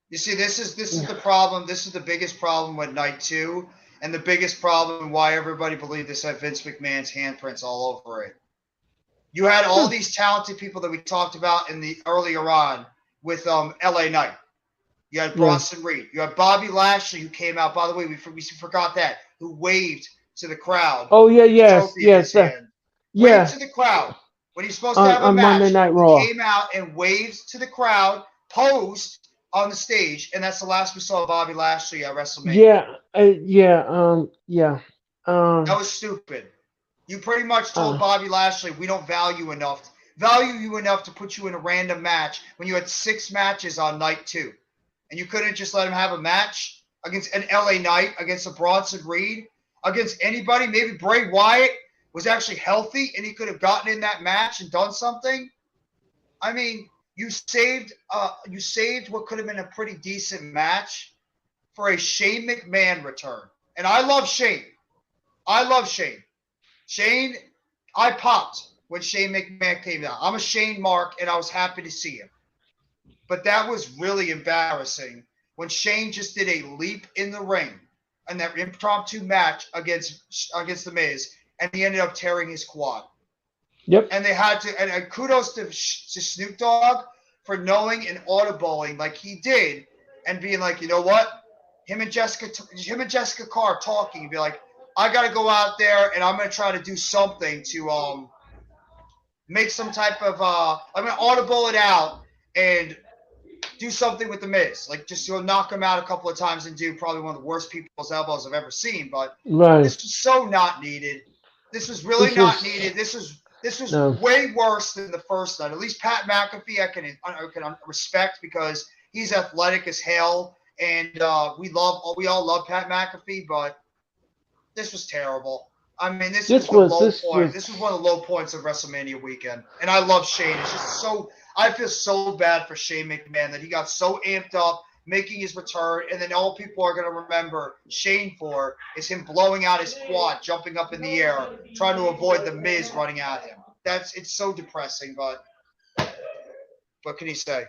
You see, this is the problem. This is the biggest problem with night two, and the biggest problem and why everybody believed this had Vince McMahon's handprints all over it. You had all
Huh.
these talented people that we talked about in the earlier on with LA Knight. You had
Yeah.
Bronson Reed. You had Bobby Lashley who came out. By the way, we forgot that. Who waved to the crowd
Oh yeah.
with the
Yes.
trophy in his
Yes.
hand. Waved
Yeah.
to the crowd when he's supposed to
On
have a
on Monday
match.
Night
He
Raw.
came out and waved to the crowd, posed on the stage, and that's the last we saw of Bobby Lashley at WrestleMania.
Yeah. Yeah. Yeah.
That
Um.
was stupid. You pretty much told
Uh,
Bobby Lashley, we don't value you enough to put you in a random match when you had 6 matches on night 2. And you couldn't just let him have a match against an LA Knight, against a Bronson Reed, against anybody. Maybe Bray Wyatt was actually healthy and he could have gotten in that match and done something. I mean, you saved what could have been a pretty decent match for a Shane McMahon return. And I love Shane. I love Shane. Shane, I popped when Shane McMahon came out. I'm a Shane mark, and I was happy to see him. But that was really embarrassing when Shane just did a leap in the ring in that impromptu match against the Miz, and he ended up tearing his quad.
yep.
And they had to, and kudos to Snoop Dogg for knowing and audibling like he did, and being like, you know what, him and Jessica Carr talking, and be like, I got to go out there and I'm going to try to do something to make some type of I'm going to audible it out and do something with the Miz, like just knock him out a couple of times and do probably one of the worst people's elbows I've ever seen. But
Right.
this was so not needed. This was really
This
not
was
needed. This was
no.
way worse than the first night. At least Pat McAfee, I can respect because he's athletic as hell, and we all love Pat McAfee, but this was terrible. I mean, this was
This
the
was
low
this
point.
was
This was one of the low points of WrestleMania weekend, and I love Shane. It's just so I feel so bad for Shane McMahon that he got so amped up making his return, and then all people are going to remember Shane for is him blowing out his quad, jumping up in the air, trying to avoid the Miz running at him. It's so depressing, but what can he say?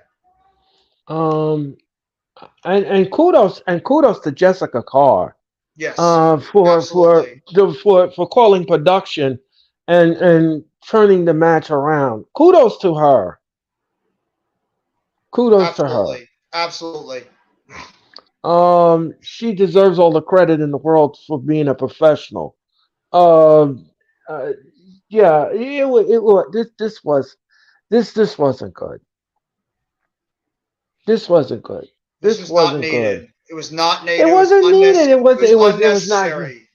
um and kudos to Jessica Carr
Yes, absolutely,
for calling production and turning the match around. Kudos to her. Kudos to her.
absolutely, absolutely.
She deserves all the credit in the world for being a professional. Um, uh, yeah, this wasn't good. This wasn't good.
This
This
was not
wasn't good.
needed. It was not
It
needed. It was
wasn't needed.
it was unnecessary.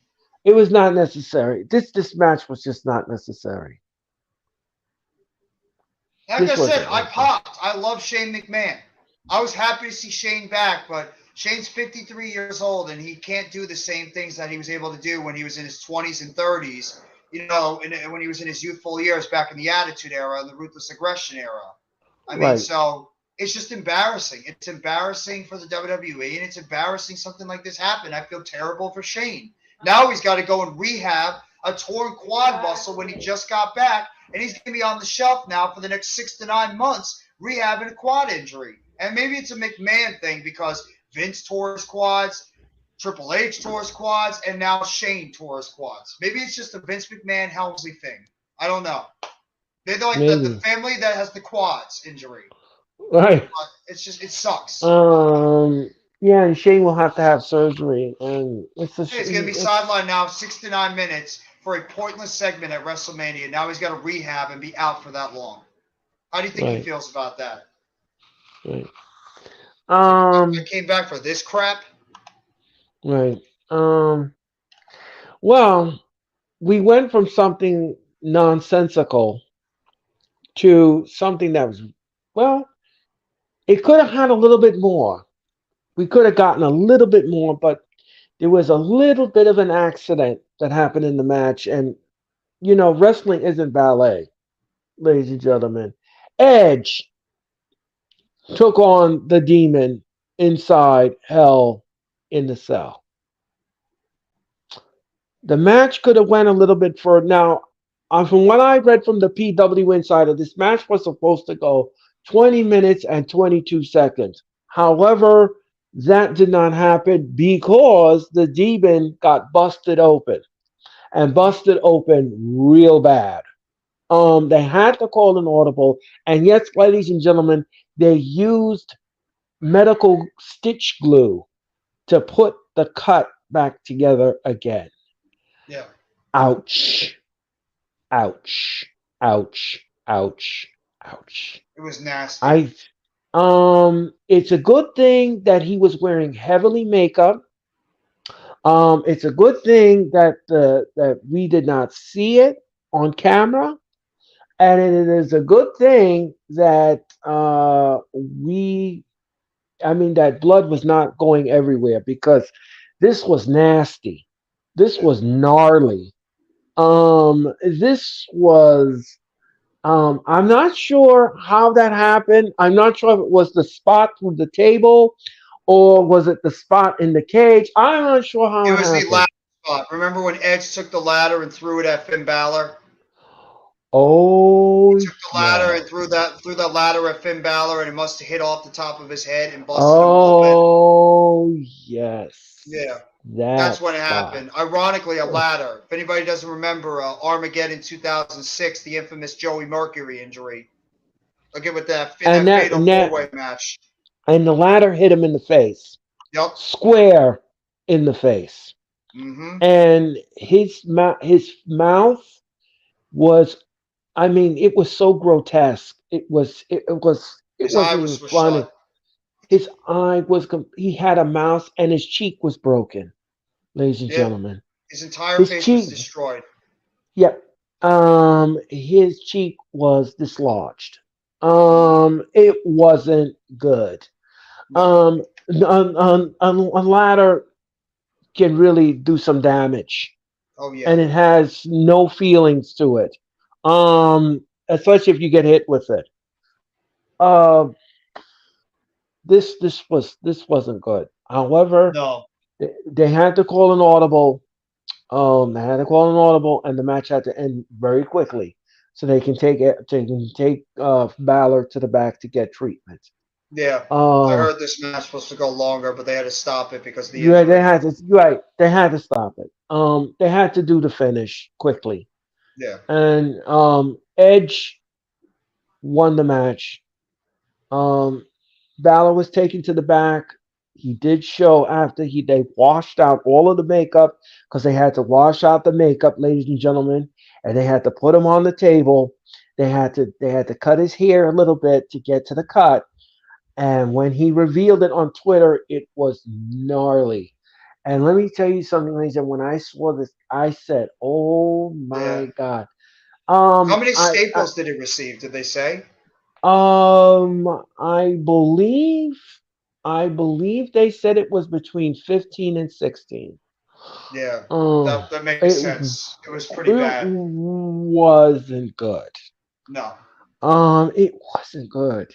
It was not necessary. This match was just not necessary.
Like I
This
said,
wasn't
I
necessary.
popped. I love Shane McMahon. I was happy to see Shane back, but Shane's 53 years old and he can't do the same things that he was able to do when he was in his 20s and 30s, when he was in his youthful years back in the Attitude Era and the Ruthless Aggression Era. I mean,
Right.
so it's just embarrassing. It's embarrassing for the WWE, and it's embarrassing something like this happened. I feel terrible for Shane. Now he's got to go and rehab a torn quad muscle when he just got back, and he's going to be on the shelf now for the next 6 to 9 months rehabbing a quad injury. And maybe it's a McMahon thing because Vince tore his quads, Triple H tore his quads, and now Shane tore his quads. Maybe it's just a Vince McMahon Helmsley thing. I don't know. They're like the
Maybe.
family that has the quads injury.
Right.
It's just it sucks.
Um. Yeah, and Shane will have to have surgery, and
Hey, he's gonna be sidelined now 6 to 9 minutes for a pointless segment at WrestleMania. Now he's got to rehab and be out for that long. How do you think he
right.
feels about that?
Right.
It's like I
Um.
came back for this crap.
Right. Um. Well, we went from something nonsensical to something that was, well, it could have had a little bit more. We could have gotten a little bit more, but there was a little bit of an accident that happened in the match. And, wrestling isn't ballet, ladies and gentlemen. Edge took on the demon inside Hell in the Cell. The match could have went a little bit further. Now, from what I read from the PW Insider, this match was supposed to go 20 minutes and 22 seconds. However, that did not happen because the demon got busted open and busted open real bad. They had to call an audible, and yes, ladies and gentlemen, they used medical stitch glue to put the cut back together again.
Yeah.
Ouch. Ouch. Ouch. Ouch. Ouch.
It was nasty.
I it's a good thing that he was wearing heavily makeup. It's a good thing that we did not see it on camera, and it is a good thing that that blood was not going everywhere because this was nasty. This
Yeah.
was gnarly. This was. I'm not sure how that happened. I'm not sure if it was the spot through the table or was it the spot in the cage. I'm not sure how
It
it
was the
happened.
ladder spot. Remember when Edge took the ladder and threw it at Finn Balor? He
Oh,
took the ladder
yeah.
and threw that ladder at Finn Balor, and it must have hit off the top of his head and busted him open.
Oh, yes.
Yeah, that's
That
when it
spot.
happened. Ironically, a ladder. If anybody doesn't remember Armageddon 2006, the infamous Joey Mercury injury. Again with that in
And
that
that,
fatal
and that,
four-way match.
and the ladder hit him in the face,
Yep.
square in the face.
Mm-hmm.
And his mouth was, I mean, it was so grotesque. It
His eye
wasn't even
was
funny.
shut.
His eye was, he had a mouse and his cheek was broken, ladies and
Yeah.
gentlemen.
His entire
His
face was
cheek,
destroyed.
yep. His cheek was dislodged.
Mm-hmm.
It wasn't good.
No.
Um, a ladder can really do some damage,
Oh yeah.
and it has no feelings to it. Especially if you get hit with it. Um, this wasn't good. However,
No.
they had to call an audible. They had to call an audible, and the match had to end very quickly, so they can take Balor to the back to get treatment.
Yeah. I
Uh,
heard this match was supposed to go longer, but they had to stop it because of the
yeah,
injury.
they had to stop it. They had to do the finish quickly,
Yeah.
and Edge won the match. Um, Balor was taken to the back. He did show after they washed out all of the makeup because they had to wash out the makeup, ladies and gentlemen, and they had to put him on the table. They had to cut his hair a little bit to get to the cut. And when he revealed it on Twitter, it was gnarly. And let me tell you something, ladies and gentlemen. When I saw this, I said, "Oh
Yeah.
my God!"
How many
I
staples did it receive? Did they say?
I believe they said it was between 15 and 16.
Yeah.
Um,
That makes
it
sense. It was pretty
it
bad.
wasn't good.
No.
It wasn't good.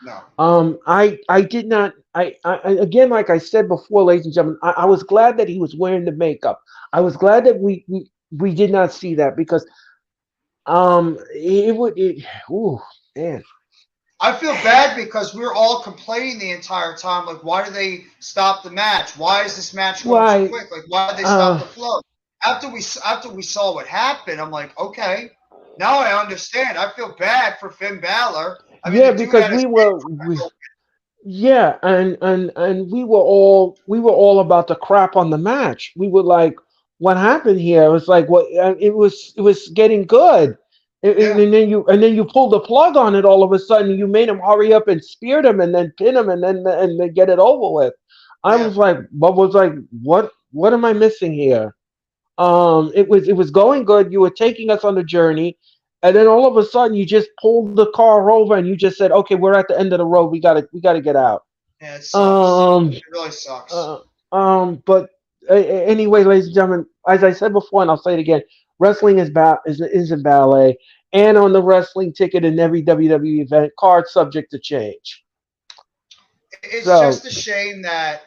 No.
I did not. Again, like I said before, ladies and gentlemen, I was glad that he was wearing the makeup. I was glad that we did not see that because it would it. Ooh, man.
I feel bad because we were all complaining the entire time. Like, why do they stop the match? Why is this match going so
Why?
quick? Like, why did they stop
Uh,
the flow? After we saw what happened, I'm like, okay, now I understand. I feel bad for Finn Balor. I mean,
yeah,
the dude
because
had his
yeah, and we were all about to crap on the match. We were like, "What happened here?" It was like, "What?" It was getting good, and,
yeah,
and then you pulled the plug on it all of a sudden. You made him hurry up and speared him, and then pin him, and then get it over with. I
yeah.
was like, What am I missing here?" It was going good. You were taking us on the journey, and then all of a sudden you just pulled the car over and you just said, "Okay, we're at the end of the road. We gotta get out."
Yeah, it sucks.
Um,
It really sucks.
uh, but anyway, ladies and gentlemen, as I said before, and I'll say it again, wrestling is in ballet, and on the wrestling ticket in every WWE event, card subject to change.
It's
So
just a shame that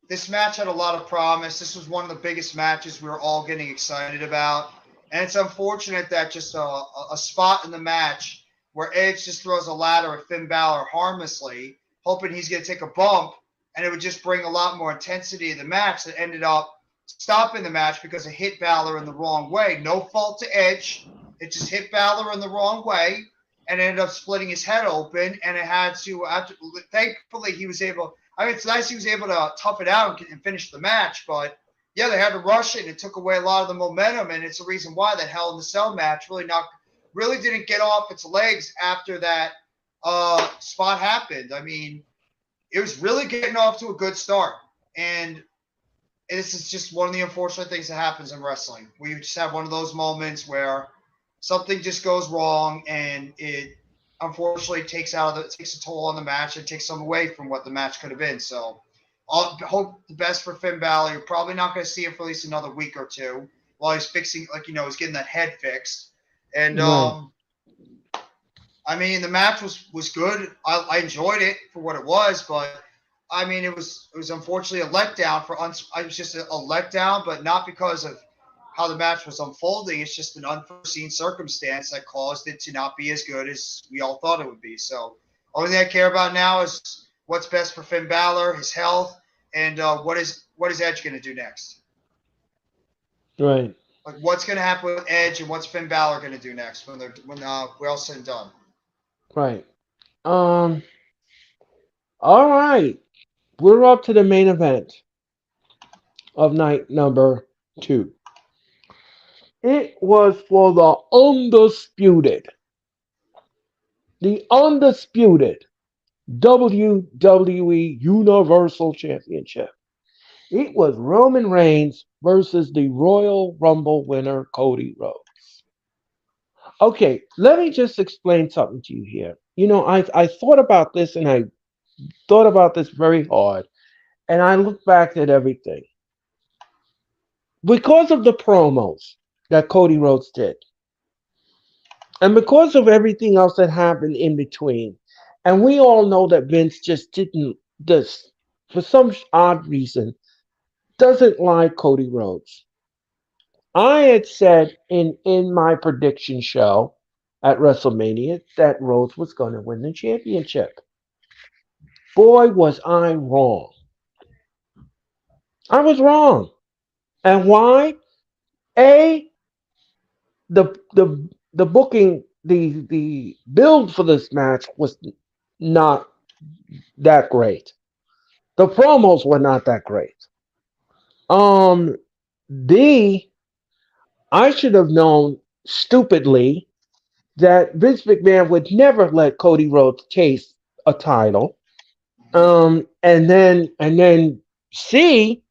this match had a lot of promise. This was one of the biggest matches we were all getting excited about. And it's unfortunate that just a spot in the match where Edge just throws a ladder at Finn Balor harmlessly, hoping he's going to take a bump, and it would just bring a lot more intensity to the match that ended up stopping the match because it hit Balor in the wrong way. No fault to Edge. It just hit Balor in the wrong way and ended up splitting his head open. And it had to, thankfully, he was able. I mean, it's nice he was able to tough it out and finish the match, but yeah, they had to rush it, and it took away a lot of the momentum. And it's the reason why that Hell in the Cell match really didn't get off its legs after that spot happened. I mean, it was really getting off to a good start, and this is just one of the unfortunate things that happens in wrestling. Where you just have one of those moments where something just goes wrong, and it unfortunately takes a toll on the match and takes some away from what the match could have been. So, I hope the best for Finn Balor. You're probably not going to see him for at least another week or two while he's fixing, like he's getting that head fixed. And
Right,
I mean, the match was good. I enjoyed it for what it was, but I mean, it was unfortunately a letdown for uns. It was just a letdown, but not because of how the match was unfolding. It's just an unforeseen circumstance that caused it to not be as good as we all thought it would be. So, only thing I care about now is what's best for Finn Balor, his health, and what is Edge going to do next?
right,
Like, what's going to happen with Edge, and what's Finn Balor going to do next when we're all said and done?
right. Um, all right. We're up to the main event of night number two. It was for the undisputed WWE Universal Championship. It was Roman Reigns versus the Royal Rumble winner, Cody Rhodes. Okay, let me just explain something to you here. I thought about this and I thought about this very hard, and I looked back at everything. Because of the promos that Cody Rhodes did, and because of everything else that happened in between, and we all know that Vince just didn't, this, for some odd reason, doesn't like Cody Rhodes. I had said in my prediction show at WrestleMania that Rhodes was going to win the championship. Boy, was I wrong. I was wrong. And why? A, the booking, the build for this match was not that great. The promos were not that great. Um, B, I should have known stupidly that Vince McMahon would never let Cody Rhodes chase a title. And then C,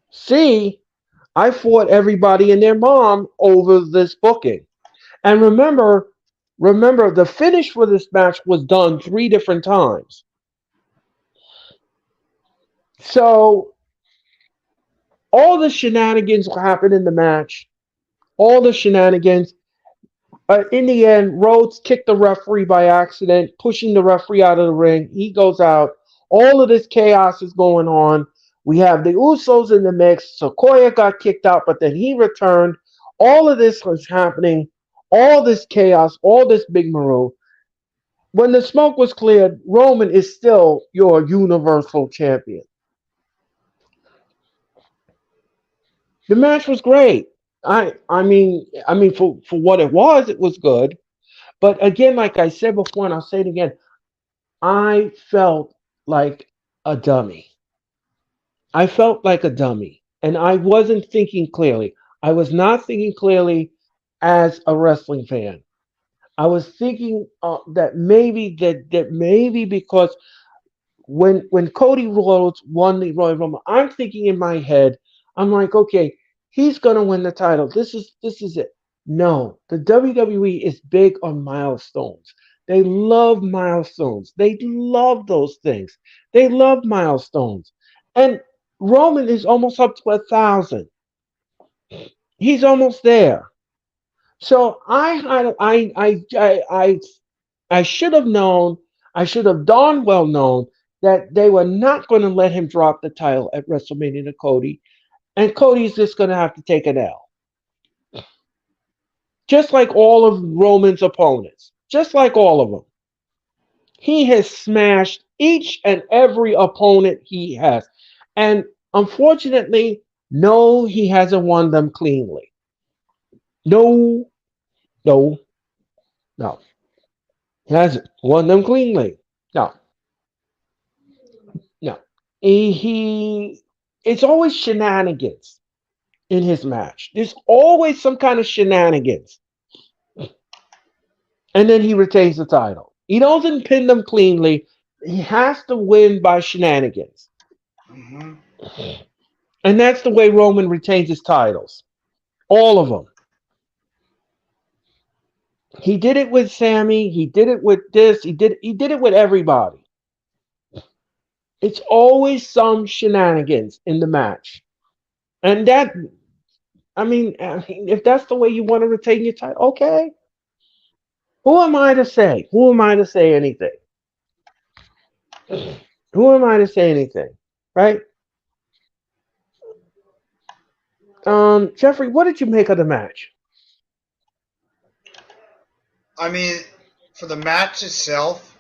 C, I fought everybody and their mom over this booking. And remember, the finish for this match was done three different times. So all the shenanigans happened in the match. All the shenanigans. In the end, Rhodes kicked the referee by accident, pushing the referee out of the ring. He goes out. All of this chaos is going on. We have the Usos in the mix. Sequoia got kicked out, but then he returned. All of this was happening. All this chaos, all this big maroon. When the smoke was cleared, Roman is still your Universal Champion. The match was great. I mean, for what it was good. But again, like I said before, and I'll say it again, I felt like a dummy. I felt like a dummy, and I wasn't thinking clearly. I was not thinking clearly as a wrestling fan. I was thinking that maybe because when Cody Rhodes won the Royal Rumble, I'm thinking in my head, I'm like, okay, he's gonna win the title. This is it. No, the WWE is big on milestones. They love milestones. They love those things. They love milestones. And Roman is almost up to 1,000. He's almost there. So I should have known, I should have darn well known that they were not going to let him drop the title at WrestleMania to Cody, and Cody's just going to have to take an L. Just like all of Roman's opponents, just like all of them. He has smashed each and every opponent he has. And unfortunately, no, he hasn't won them cleanly. No, no, no. He hasn't won them cleanly. No, no. He it's always shenanigans in his match. There's always some kind of shenanigans. And then he retains the title. He doesn't pin them cleanly. He has to win by shenanigans.
Mm-hmm.
And that's the way Roman retains his titles. All of them. He did it with Sammy. He did it with this. He did it with everybody. It's always some shenanigans in the match. And that, I mean, if that's the way you want to retain your title, okay. Who am I to say? Who am I to say anything? Who am I to say anything? Right? Jeffrey, what did you make of the match?
I mean, for the match itself,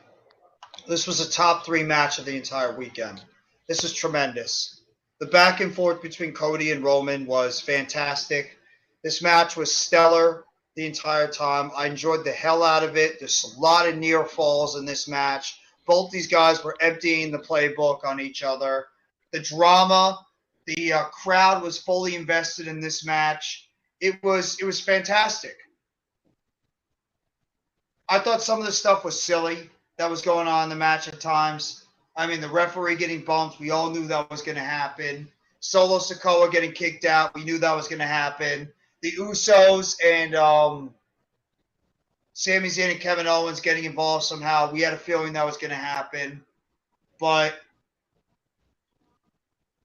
this was a top three match of the entire weekend. This was tremendous. The back and forth between Cody and Roman was fantastic. This match was stellar the entire time. I enjoyed the hell out of it. There's a lot of near falls in this match. Both these guys were emptying the playbook on each other. The drama, the crowd was fully invested in this match. It was fantastic. I thought some of the stuff was silly that was going on in the match at times. I mean, the referee getting bumped, we all knew that was going to happen. Solo Sikoa getting kicked out, we knew that was going to happen. The Usos and Sami Zayn and Kevin Owens getting involved somehow, we had a feeling that was going to happen. But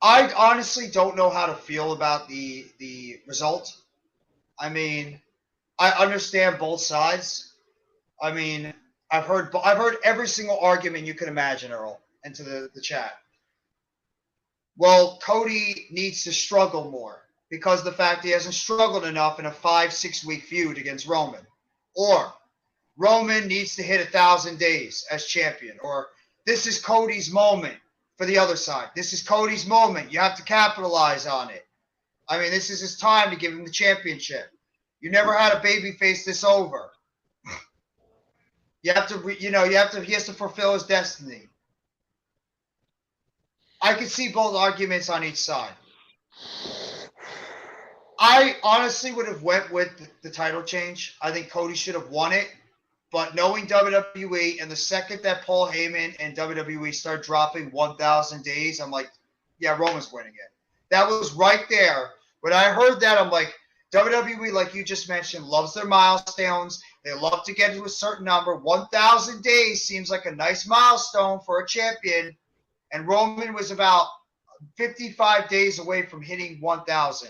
I honestly don't know how to feel about the result. I mean, I understand both sides. I mean, I've heard every single argument you can imagine, Earl, into the chat. Well, Cody needs to struggle more because of the fact he hasn't struggled enough in a 5-6 week feud against Roman. Or Roman needs to hit 1,000 days as champion. Or this is Cody's moment for the other side. This is Cody's moment. You have to capitalize on it. I mean, this is his time to give him the championship. You never had a baby face this over. You have to, he has to fulfill his destiny. I could see both arguments on each side. I honestly would have went with the title change. I think Cody should have won it. But knowing WWE and the second that Paul Heyman and WWE start dropping 1,000 days, I'm like, yeah, Roman's winning it. That was right there. When I heard that, I'm like, WWE, like you just mentioned, loves their milestones. They love to get to a certain number. 1,000 days seems like a nice milestone for a champion. And Roman was about 55 days away from hitting 1,000.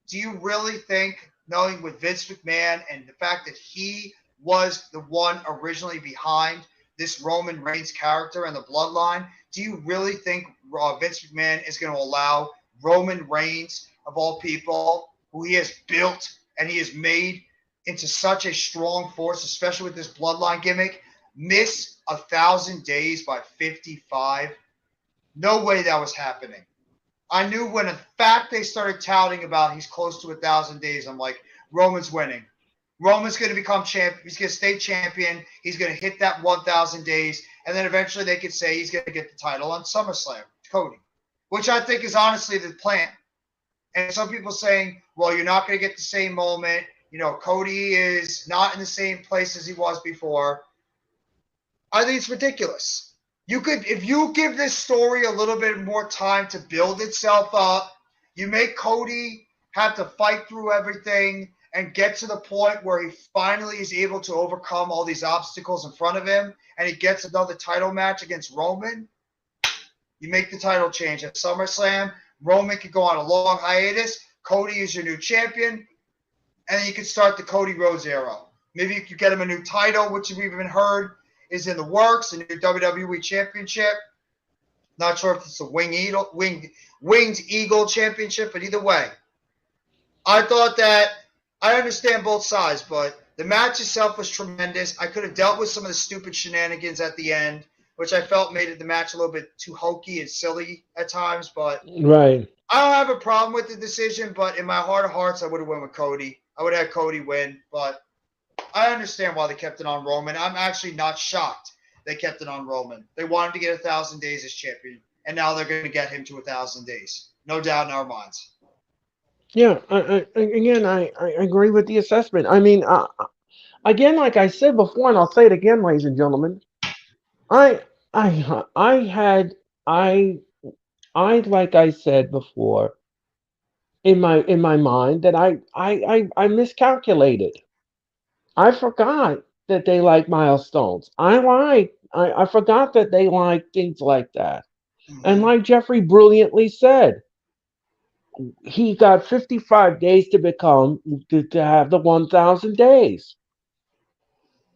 Do you really think, knowing with Vince McMahon and the fact that he was the one originally behind this Roman Reigns character and the bloodline, do you really think Vince McMahon is going to allow Roman Reigns, of all people, who he has built and he has made into such a strong force, especially with this bloodline gimmick, miss 1,000 days by 55? No way that was happening. I knew when in fact they started touting about he's close to 1,000 days, I'm like, Roman's winning. Roman's going to become champ. He's going to stay champion. He's going to hit that 1,000 days. And then eventually they could say he's going to get the title on SummerSlam, Cody, which I think is honestly the plan. And some people saying, well, you're not going to get the same moment. You know, Cody is not in the same place as he was before. I think it's ridiculous. You could, if you give this story a little bit more time to build itself up, you make Cody have to fight through everything and get to the point where he finally is able to overcome all these obstacles in front of him, and he gets another title match against Roman. You make the title change at SummerSlam. Roman could go on a long hiatus. Cody is your new champion, and then you can start the Cody Rhodes era. Maybe you could get him a new title, which we've even heard is in the works, a new WWE championship. Not sure if it's a Winged Eagle championship, but either way, I thought that I understand both sides, but the match itself was tremendous. I could have dealt with some of the stupid shenanigans at the end, which I felt made the match a little bit too hokey and silly at times, but
Right.
I don't have a problem with the decision, but in my heart of hearts, I would have went with Cody. I would have had Cody win, but I understand why they kept it on Roman. I'm actually not shocked they kept it on Roman. They wanted to get 1,000 days as champion, and now they're going to get him to 1,000 days. No doubt in our minds.
Yeah. Again, I agree with the assessment. I mean, again, like I said before, and I'll say it again, ladies and gentlemen, I, I had, I, like I said before, in my mind that I miscalculated. I forgot that they like milestones. I forgot that they like things like that. And
Hmm.
like Jeffrey brilliantly said, he got 55 days to become to have the 1,000 days.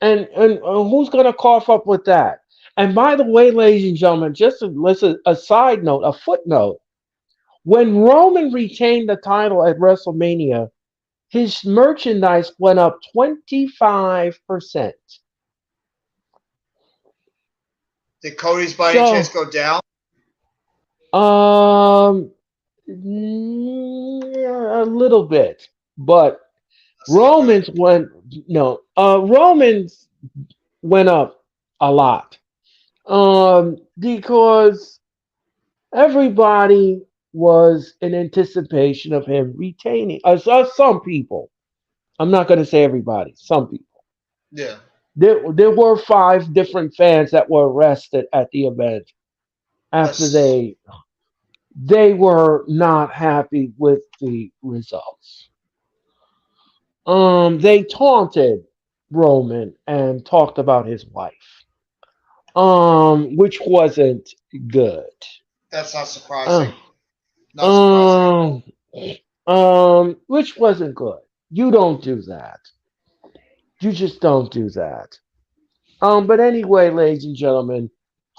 And who's going to cough up with that? And by the way, ladies and gentlemen, just listen, a side note, a footnote. When Roman retained the title at WrestleMania, his merchandise went up 25%.
Did Cody's by any chance
So,
go down?
um, a little bit, but
That's still good.
Romans went no, Romans went up a lot. Because everybody was in anticipation of him retaining. Some people. I'm not going to say everybody. Some people.
Yeah.
There were five different fans that were arrested at the event after
That's
they were not happy with the results. They taunted Roman and talked about his wife, which wasn't good.
that's not
Uh,
surprising. Not surprising at all.
um, which wasn't good. You don't do that. You just don't do that. But anyway, ladies and gentlemen,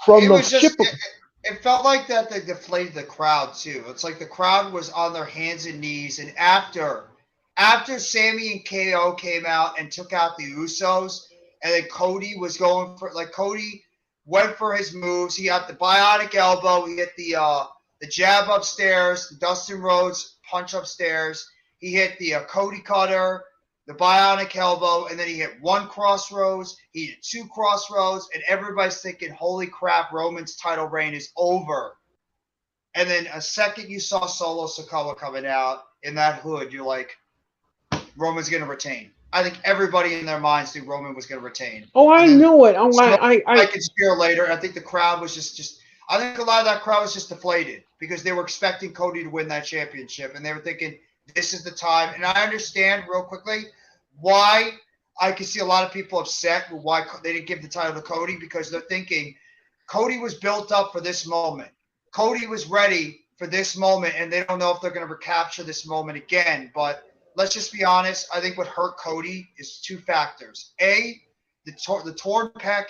from
It
the
was
ship.
just it felt like that they deflated the crowd too. It's like the crowd was on their hands and knees, and after Sammy and KO came out and took out the Usos, and then Cody was going for like Cody went for his moves. He got the bionic elbow. He hit the jab upstairs, the Dustin Rhodes punch upstairs. He hit the Cody Cutter, the bionic elbow, and then he hit one crossroads, he hit two crossroads, and everybody's thinking, holy crap, Roman's title reign is over. And then a second you saw Solo Sikoa coming out in that hood, you're like, Roman's going to retain. I think everybody in their minds knew Roman was going to retain.
Oh,
And
I
then
knew it. Oh,
Smoke I
I.
could spear later. I think the crowd was just I think a lot of that crowd was just deflated because they were expecting Cody to win that championship and they were thinking this is the time. And I understand real quickly why I can see a lot of people upset with why they didn't give the title to Cody because they're thinking Cody was built up for this moment. Cody was ready for this moment, and they don't know if they're going to recapture this moment again. But let's just be honest. I think what hurt Cody is two factors. A, the torn pec.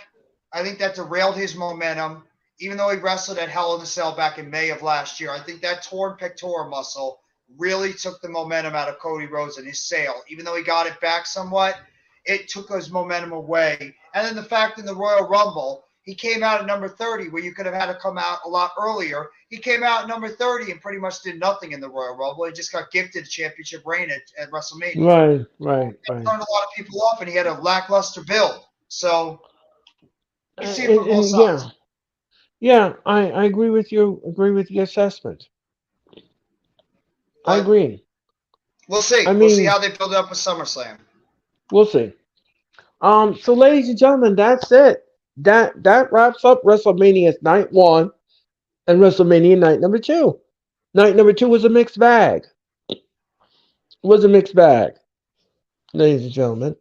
I think that derailed his momentum. Even though he wrestled at Hell in a Cell back in May of last year, I think that torn pectoral muscle really took the momentum out of Cody Rhodes and his sail. Even though he got it back somewhat, it took his momentum away. And then the fact in the Royal Rumble, he came out at number 30, where you could have had to come out a lot earlier. He came out at number 30 and pretty much did nothing in the Royal Rumble. He just got gifted a championship reign at WrestleMania.
Right, right,
It
right.
turned a lot of people off, and he had a lackluster build. So you see it from both
And yeah,
sides.
yeah, I agree with you. Agree with the assessment. I
But
agree.
we'll see.
I
We'll see
mean,
how they build it up with SummerSlam.
we'll see. So ladies and gentlemen, that's it. That wraps up WrestleMania's night one and WrestleMania night number two. Night number two was a mixed bag. Was a mixed bag, ladies and gentlemen.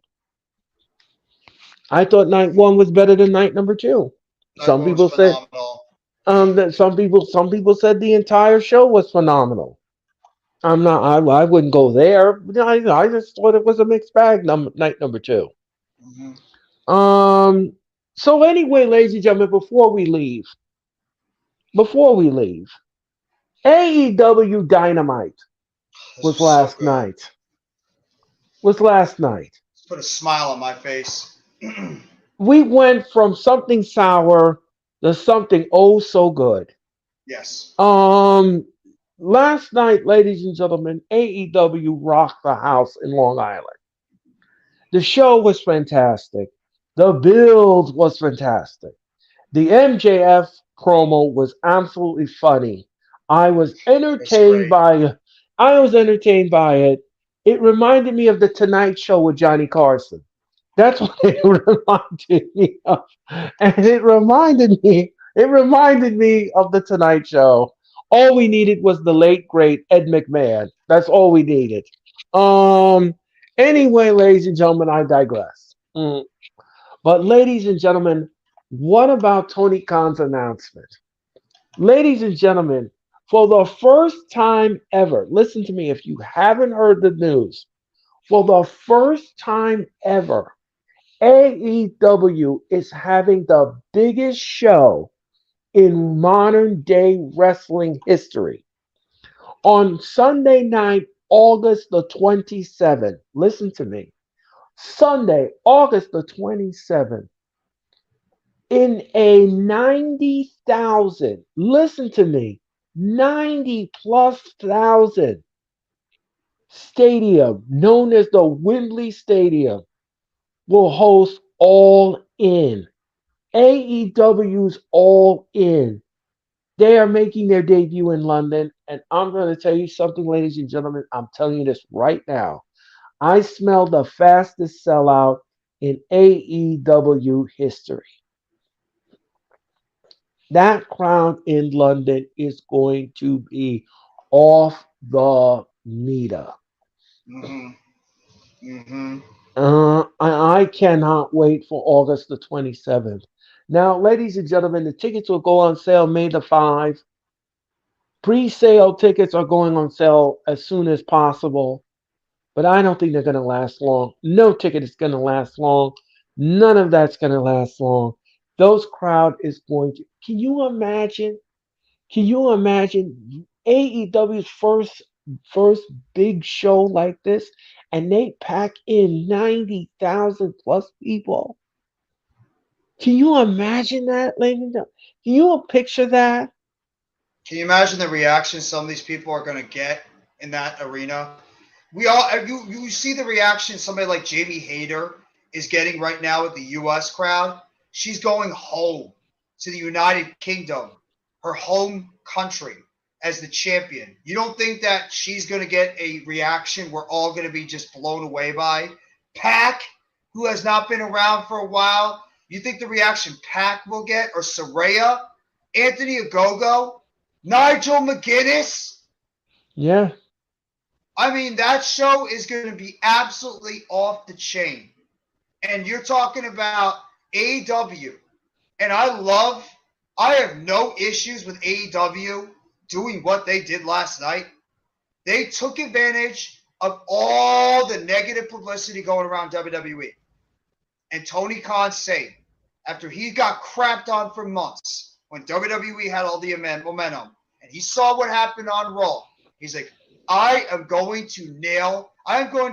I thought night one was better than night number two.
Night
Some
one was
people said
phenomenal.
that some people said the entire show was phenomenal. I'm not. I wouldn't go there. I just thought it was a mixed bag. Night number two.
Mm-hmm.
Um. So anyway, ladies and gentlemen, before we leave, AEW Dynamite
This
was
was so
last
good.
night. Was last night.
It's put a smile on my face.
We went from something sour to something oh so good.
Yes.
Um, Last night, ladies and gentlemen, AEW rocked the house in Long Island. The show was fantastic. The build was fantastic. The MJF promo was absolutely funny. I was
It's
entertained
great.
by I was entertained by it. It reminded me of the Tonight Show with Johnny Carson. That's what it reminded me of. And it reminded me of the Tonight Show All we needed was the late great Ed McMahon. That's all we needed. Um. Anyway, ladies and gentlemen, I digress. But ladies and gentlemen, what about Tony Khan's announcement? Ladies and gentlemen, for the first time ever, listen to me if you haven't heard the news. For the first time ever, AEW is having the biggest show in modern day wrestling history. On Sunday night, August the 27th, listen to me. Sunday, August the 27th, in a 90,000, listen to me, 90 plus thousand stadium known as the Wembley Stadium will host All In. AEW's All In. They are making their debut in London, and I'm going to tell you something, ladies and gentlemen. I'm telling you this right now. I smell the fastest sellout in AEW history. That crowd in London is going to be off the meter.
Mm-hmm. Mm-hmm.
I cannot wait for August the 27th. Now, ladies and gentlemen, the tickets will go on sale May the 5th. Pre-sale tickets are going on sale as soon as possible, but I don't think they're going to last long. No ticket is going to last long. None of that's going to last long. Those crowd is going to. Can you imagine? Can you imagine AEW's first big show like this, and they pack in 90,000 plus people? Can you imagine that, ladies and gentlemen? Can you picture that?
Can you imagine the reaction some of these people are going to get in that arena? You see the reaction somebody like Jamie Hayter is getting right now with the U.S. crowd. She's going home to the United Kingdom, her home country, as the champion. You don't think that she's going to get a reaction we're all going to be just blown away by? Pac, who has not been around for a while, you think the reaction Pac will get, or Saraya, Anthony Ogogo, Nigel McGuinness?
Yeah.
I mean, that show is going to be absolutely off the chain. And you're talking about AEW. And I have no issues with AEW doing what they did last night. They took advantage of all the negative publicity going around WWE. And Tony Khan saying, after he got crapped on for months, when WWE had all the momentum, and he saw what happened on Raw, he's like, I am going to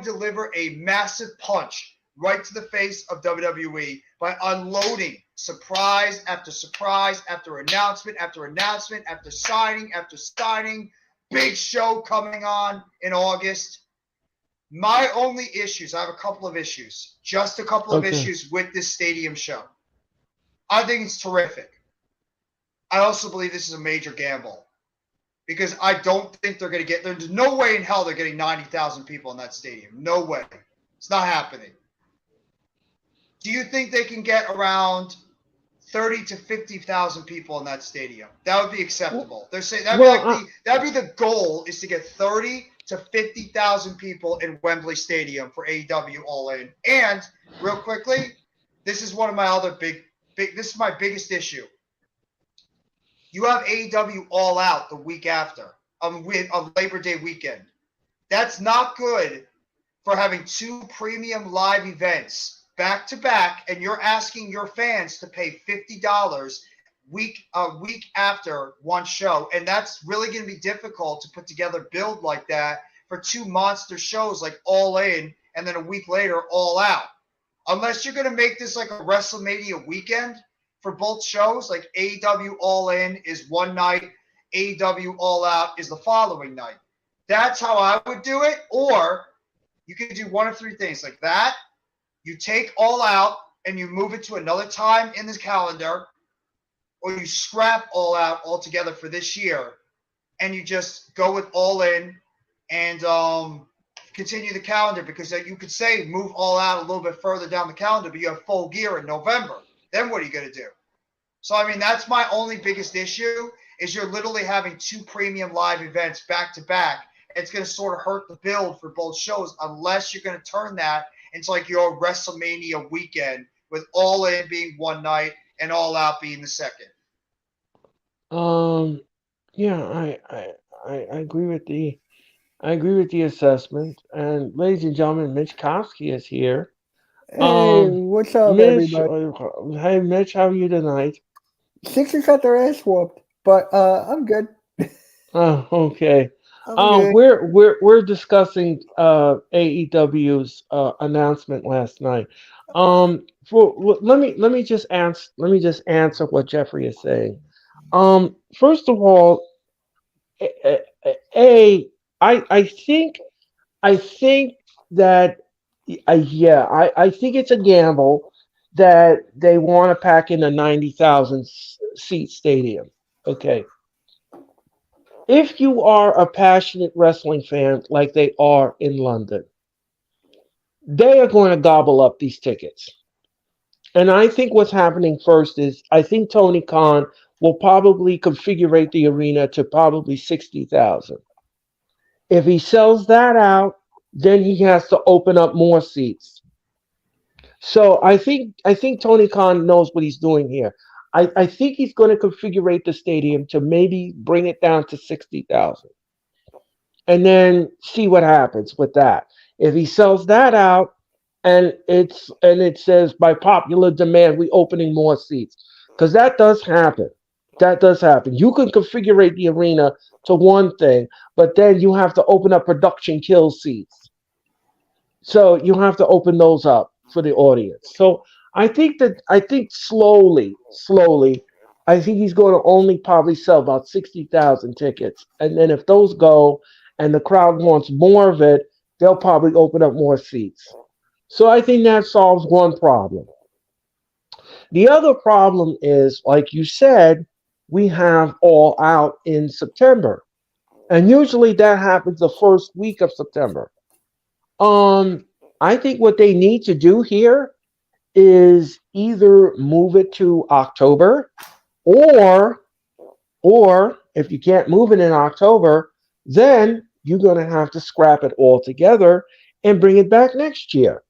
deliver a massive punch right to the face of WWE by unloading surprise after announcement after announcement after signing, big show coming on in August. My only issues, I have a couple of issues, just a couple of
Okay.
issues with this stadium show. I think it's terrific. I also believe this is a major gamble because I don't think they're going to get, there's no way in hell they're getting 90,000 people in that stadium. No way. It's not happening. Do you think they can get around 30 to 50,000 people in that stadium? That would be acceptable. They're saying
Well,
that'd be the goal, is to get 30 to 50,000 people in Wembley Stadium for AEW All In. And real quickly, this is one of my other this is my biggest issue. You have AEW All Out the week after, on Labor Day weekend. That's not good for having two premium live events back to back, and you're asking your fans to pay $50 a week after one show, and that's really going to be difficult to put together build like that for two monster shows like All In and then a week later All Out. Unless you're going to make this like a WrestleMania weekend for both shows, like AEW All In is one night, AEW All Out is the following night. That's how I would do it. Or you could do one of three things like that. You take All Out and you move it to another time in this calendar, or you scrap All Out altogether for this year, and you just go with All In and continue the calendar, because you could say move All Out a little bit further down the calendar, but you have Full Gear in November. Then what are you going to do? So, I mean, that's my only biggest issue. is you're literally having two premium live events back to back. It's going to sort of hurt the build for both shows unless you're going to turn that into like your WrestleMania weekend with All In being one night and All Out being the second.
Um, yeah, I agree with the assessment. And ladies and gentlemen, Mitch Kosky is here.
Hey,
Um,
what's up,
Mitch,
everybody?
hey Mitch, how are you tonight?
Sixers got their ass whooped, but I'm good.
Oh, okay.
I'm good.
We're discussing AEW's announcement last night. Let me just answer what Jeffrey is saying. First of all, a, a I think that yeah, I think it's a gamble that they want to pack in a 90,000 seat stadium. Okay, if you are a passionate wrestling fan like they are in London, they are going to gobble up these tickets. And I think what's happening first is I think Tony Khan will probably configure the arena to probably 60,000. If he sells that out, then he has to open up more seats. So I think Tony Khan knows what he's doing here. I think he's going to configure the stadium to maybe bring it down to 60,000 and then see what happens with that. If he sells that out and it says by popular demand we opening more seats because that does happen. That does happen. You can configure the arena to one thing, but then you have to open up production kill seats. So you have to open those up for the audience. So I think slowly, I think he's going to only probably sell about 60,000 tickets, and then if those go and the crowd wants more of it, they'll probably open up more seats. So I think that solves one problem. The other problem is, like you said, we have All Out in September, and usually that happens the first week of September. Um, I think what they need to do here is either move it to October or or if you can't move it in October, then you're going to have to scrap it all together and bring it back next year.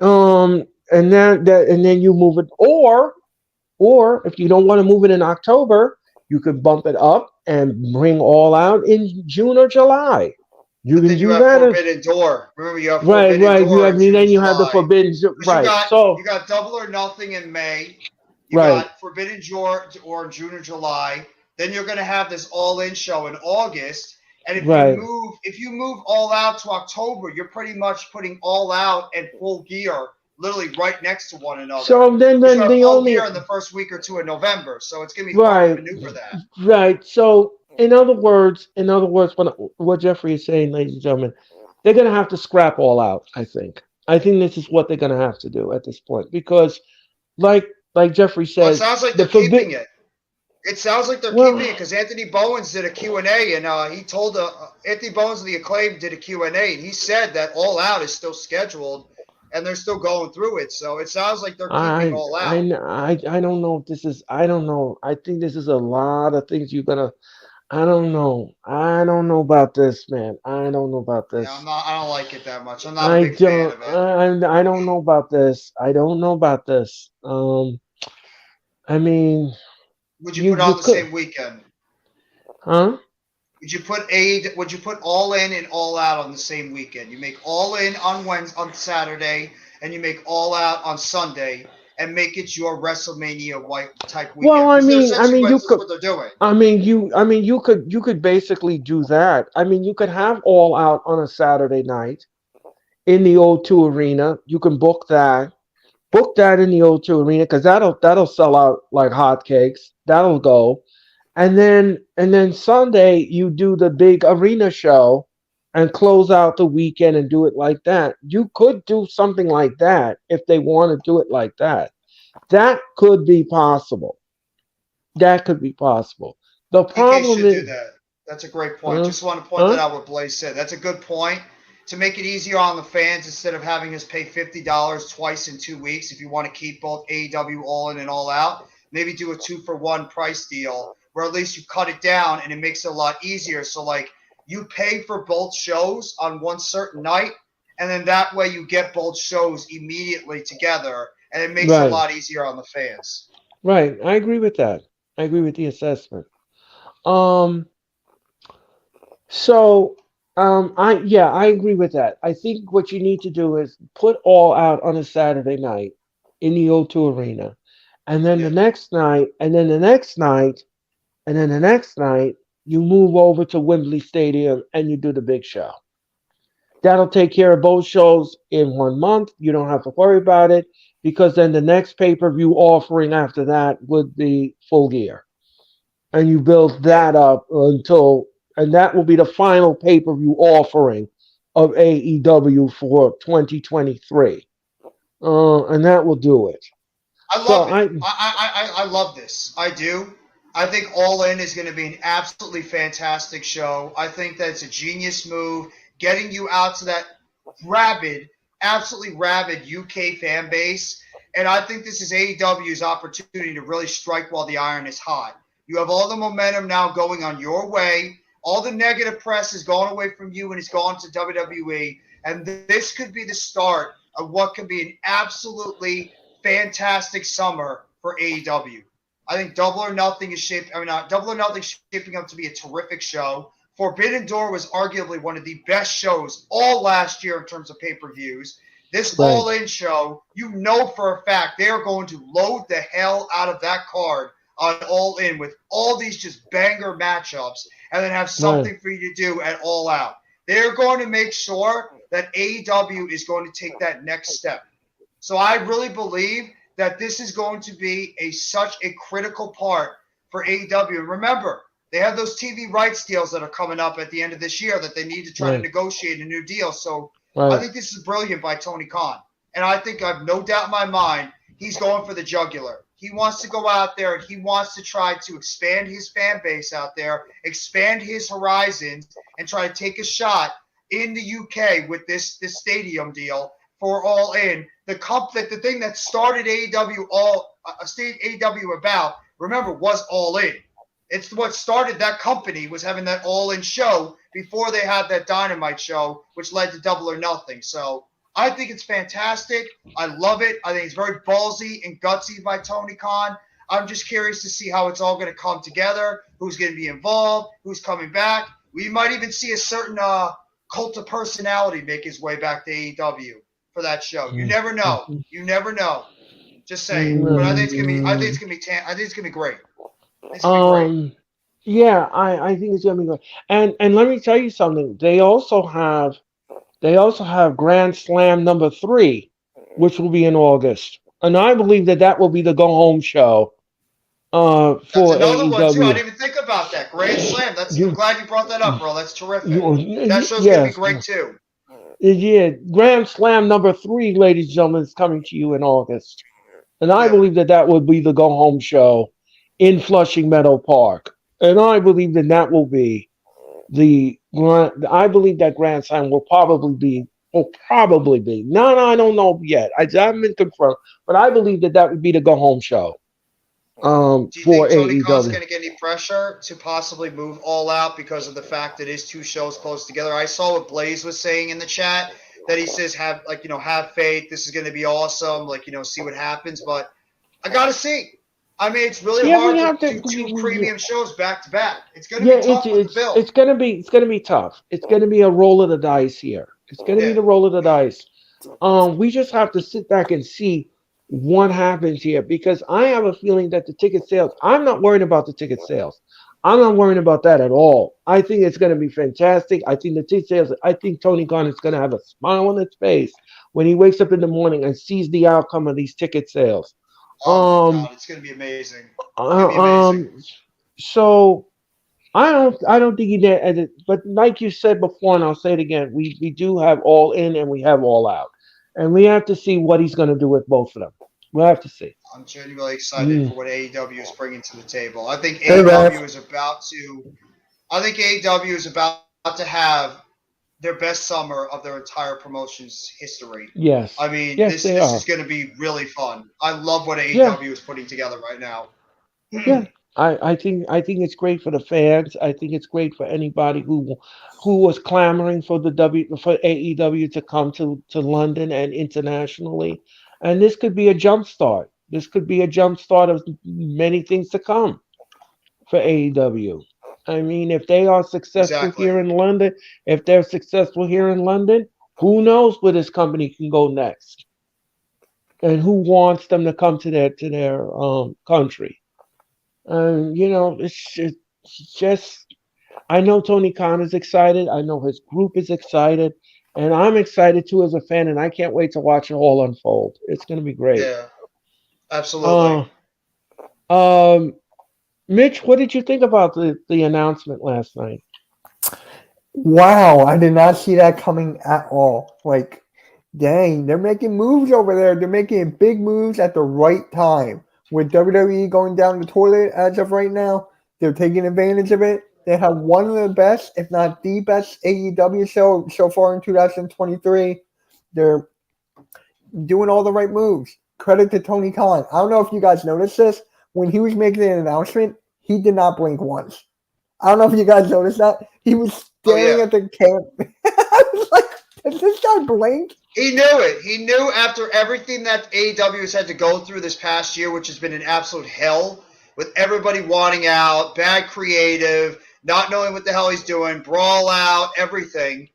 And then you move it or if you don't want to move it in October, you could bump it up and bring all out in June or July. You
But
can
then you
do
have
that as
Forbidden Door. Remember, you have Forbidden
right. You
Door
have
in June,
then you have the
July.
forbidden
Because
right.
you
So
got Double or Nothing in May. You
right,
got Forbidden Door or June or July. Then you're going to have this All In show in August. And
right.
if you move All Out to October, you're pretty much putting All Out and Full Gear literally right next to one another.
So
Because you
then
have
the
Full
only
Gear in the first week or two of November, so it's going to be hard to
right,
maneuver that.
right. So in other words, what Jeffrey is saying, ladies and gentlemen, they're going to have to scrap all out. I think this is what they're going to have to do at this point because, like Jeffrey
Well, it
says,
sounds like
the
they're
forbid.
keeping it. It sounds like they're keeping
Well,
it because Anthony Bowens did a Q&A, and he told Anthony Bowens of the Acclaim did a Q&A, and he said that All Out is still scheduled and they're still going through it. So it sounds like they're keeping All Out.
I don't know if this is. I don't know. I think this is a lot of things you're gonna. I don't know. I don't know about this, man. I don't know about
Yeah,
this.
I don't like it that much. I'm not a
I
big fan
don't.
of it.
I don't know about this. I don't know about this. I mean,
Would you put it
you
on the
could,
same weekend?
huh?
Would you put All In and All Out on the same weekend? You make All In on Wednesday, on Saturday, and you make All Out on Sunday, and make it your WrestleMania white type
Well,
weekend because they're essentially
you
that's
could.
what they're doing.
You could basically do that. I mean, you could have All Out on a Saturday night in the O2 Arena. You can book that in the O2 Arena because that'll sell out like hotcakes. That'll go. And then Sunday you do the big arena show and close out the weekend and do it like that. You could do something like that if they want to do it like that. That could be possible. That could be possible. The
TK
problem
should do
is,
that. That's a great point.
huh?
Just want to point that
Huh?
out what Blaze said. That's a good point. To make it easier on the fans, instead of having us pay $50 twice in 2 weeks, if you want to keep both AEW All In and All Out, maybe do a 2-for-1 price deal where at least you cut it down and it makes it a lot easier. So like you pay for both shows on one certain night, and then that way you get both shows immediately together, and it makes it a
Right.
lot easier on the fans.
Right. I agree with that. I agree with the assessment. Um, so, I agree with that. I think what you need to do is put All Out on a Saturday night in the O2 Arena, and then the
Yeah.
next night, and then the next night, and then the next night, you move over to Wembley Stadium and you do the big show. That'll take care of both shows in 1 month. You don't have to worry about it because then the next pay per view offering after that would be Full Gear, and you build
Yeah.
that up until, and that will be the final pay per view offering of AEW for 2023, and that will do it.
I
So
love it.
I
I love this. I do. I think All In is going to be an absolutely fantastic show. I think that it's a genius move, getting you out to that rabid, absolutely rabid UK fan base. And I think this is AEW's opportunity to really strike while the iron is hot. You have all the momentum now going on your way. All the negative press has gone away from you and it's gone to WWE. And this could be the start of what could be an absolutely fantastic summer for AEW. I think Double or Nothing is shaped. I mean, Double or Nothing is shaping up to be a terrific show. Forbidden Door was arguably one of the best shows all last year in terms of pay-per-views. This
right,
All In show, you know for a fact they are going to load the hell out of that card on All In with all these just banger matchups, and then have
right,
something for you to do at All Out. They're going to make sure that AEW is going to take that next step. So I really believe that this is going to be such a critical part for AEW. And remember, they have those TV rights deals that are coming up at the end of this year that they need to try to
right,
negotiate a new deal. So I
right,
think this is brilliant by Tony Khan. And I think I have no doubt in my mind he's going for the jugular. He wants to go out there and he wants to try to expand his fan base out there, expand his horizons, and try to take a shot in the UK with this stadium deal for All In. The thing that started AEW about, remember, was All In. It's what started that company was having that All In show before they had that Dynamite show, which led to Double or Nothing. So I think it's fantastic. I love it. I think it's very ballsy and gutsy by Tony Khan. I'm just curious to see how it's all going to come together, who's going to be involved, who's coming back. We might even see a certain cult of personality make his way back to AEW for that show. You never know. You never know. Just saying. But I think it's gonna be. I think it's gonna be. I think it's gonna be great. It's gonna be great.
um, yeah, I think it's gonna be good. And let me tell you something. They also have Grand Slam number three, which will be in August, and I believe that that will be the go home show
That's
for
another one too. I
AEW.
didn't even think about that. Grand Slam. That's. I'm
You,
glad you brought that up, bro. That's terrific. That
you,
show's gonna be
yes,
great too.
yeah. Grand Slam number three, ladies and gentlemen, is coming to you in August, and I
Yep.
believe that that will be the go home show in Flushing Meadow Park, and I believe that that will be I believe that Grand Slam will probably be. No, I don't know yet. I haven't been confirmed, but I believe that that would be the go home show
Do you
for
think Tony Khan's
AEW.
going to get any pressure to possibly move All Out because of the fact that his two shows close together? I saw what Blaze was saying in the chat that he says have faith. This is going to be awesome. See what happens. But I got to see. I mean, it's really
Yeah, we
hard to
have to.
do two premium shows back to back. It's going to
Yeah,
be
it's
tough with the
it's
bill.
it's gonna be tough. It's gonna be a roll of the dice here. It's gonna be
Yeah.
the roll of the dice. We just have to sit back and see what happens here because I have a feeling that the ticket sales. I'm not worried about the ticket sales. I'm not worried about that at all. I think it's going to be fantastic. I think the ticket sales. I think Tony Khan is going to have a smile on his face when he wakes up in the morning and sees the outcome of these ticket sales.
Oh my
Um,
God, it's going to be amazing. It's going to be
uh,
amazing.
so I don't think he did. But like you said before, and I'll say it again, we do have all in and we have all out, and we have to see what he's going to do with both of them. We'll have to see.
I'm genuinely excited
Mm.
for what AEW is bringing to the table. I think
Hey,
AEW
Ref.
is about to. I think AEW is about to have their best summer of their entire promotion's history. I
Yes,
mean,
yes,
this
they
is
are.
going to be really fun. I love what
Yeah,
AEW is putting together right now.
yeah. I think it's great for the fans. I think it's great for anybody who was clamoring for for AEW to come to London and internationally. And this could be a jump start. This could be a jump start of many things to come for AEW. I mean, if they are successful
Exactly.
here in London, if they're successful here in London, who knows where this company can go next, and who wants them to come to their country. It's just I know Tony Khan is excited. I know his group is excited, and I'm excited too as a fan. And I can't wait to watch it all unfold. It's going to be great.
Yeah, absolutely.
Uh, um, Mitch, what did you think about the announcement last night?
Wow, I did not see that coming at all. Like, dang, they're making moves over there. They're making big moves at the right time. With WWE going down the toilet as of right now, they're taking advantage of it. They have one of the best, if not the best, AEW show so far in 2023. They're doing all the right moves. Credit to Tony Khan. I don't know if you guys noticed this. When he was making an announcement, he did not blink once. I don't know if you guys noticed that. He was
Oh
staring
yeah.
at the camera. I was like, does this guy blink?
He knew it. He knew after everything that AEW has had to go through this past year, which has been an absolute hell, with everybody wanting out, bad creative, not knowing what the hell he's doing, brawl out, everything.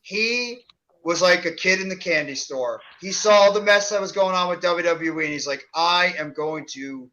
He was like a kid in the candy store. He saw the mess that was going on with WWE, and he's like, I'm going to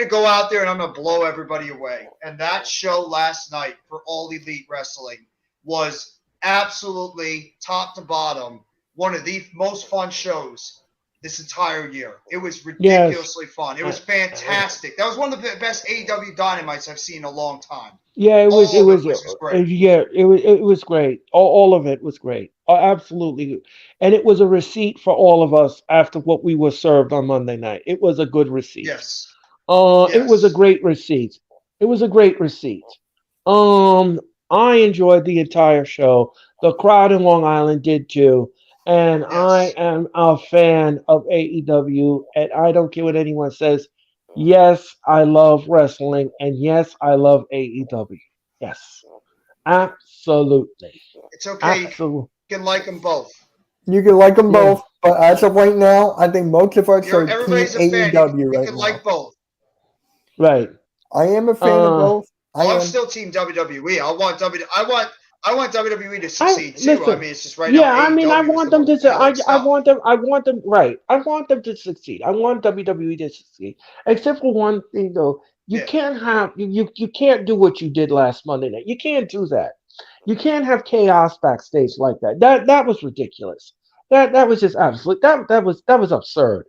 go out there and I'm going to blow everybody away. And that show last night for All Elite Wrestling was absolutely top to bottom one of the most fun shows this entire year. It was
Yes.
ridiculously fun. It was fantastic. That was one of the best AEW Dynamites I've seen in a long time.
Yeah, it was. It
All of
was.
it was great.
Yeah, it was great. All of it was great. Absolutely, and it was a receipt for all of us after what we were served on Monday night. It was a good receipt.
Yes.
It was a
Yes.
great receipt. It was a great receipt. I enjoyed the entire show. The crowd in Long Island did too. And I
Yes.
am a fan of AEW, and I don't care what anyone says. Yes, I love wrestling, and yes, I love AEW. Yes, absolutely,
It's okay. You
absolutely.
can like them both.
You can like them
Yeah,
both, but as of right now, I think most of us are Team
Everybody's a fan.
AEW
You
right
can
now.
like both.
right.
I am a fan of
Uh,
both. I
Well, I'm
am.
still Team WWE. I want WWE to
I
succeed too. I
listen.
mean, it's just right now
Yeah, I mean, I
AEW is
want
the
them
most
to.
telling
I
stuff.
want them. I want them. Right. I want them to succeed. I want WWE to succeed. Except for one thing, though. You
Yeah.
can't have you can't do what you did last Monday night. You can't do that. You can't have chaos backstage like that. That was ridiculous. That was just absolute. That was absurd.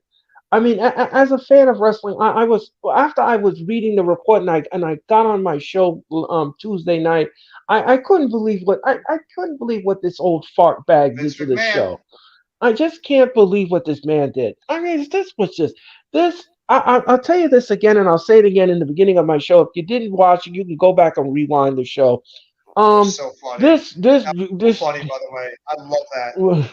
I mean, as a fan of wrestling, I was after I was reading the report and I got on my show Tuesday night. I couldn't believe I couldn't believe what this old fart bag did
Vince
to this
McMahon.
show. I just can't believe what this man did. I mean, this was just this. I'll tell you this again, and I'll say it again in the beginning of my show. If you didn't watch it, you can go back and rewind the show.
It was
Um,
so funny.
this this
That was so
this
funny, by the way. I love that.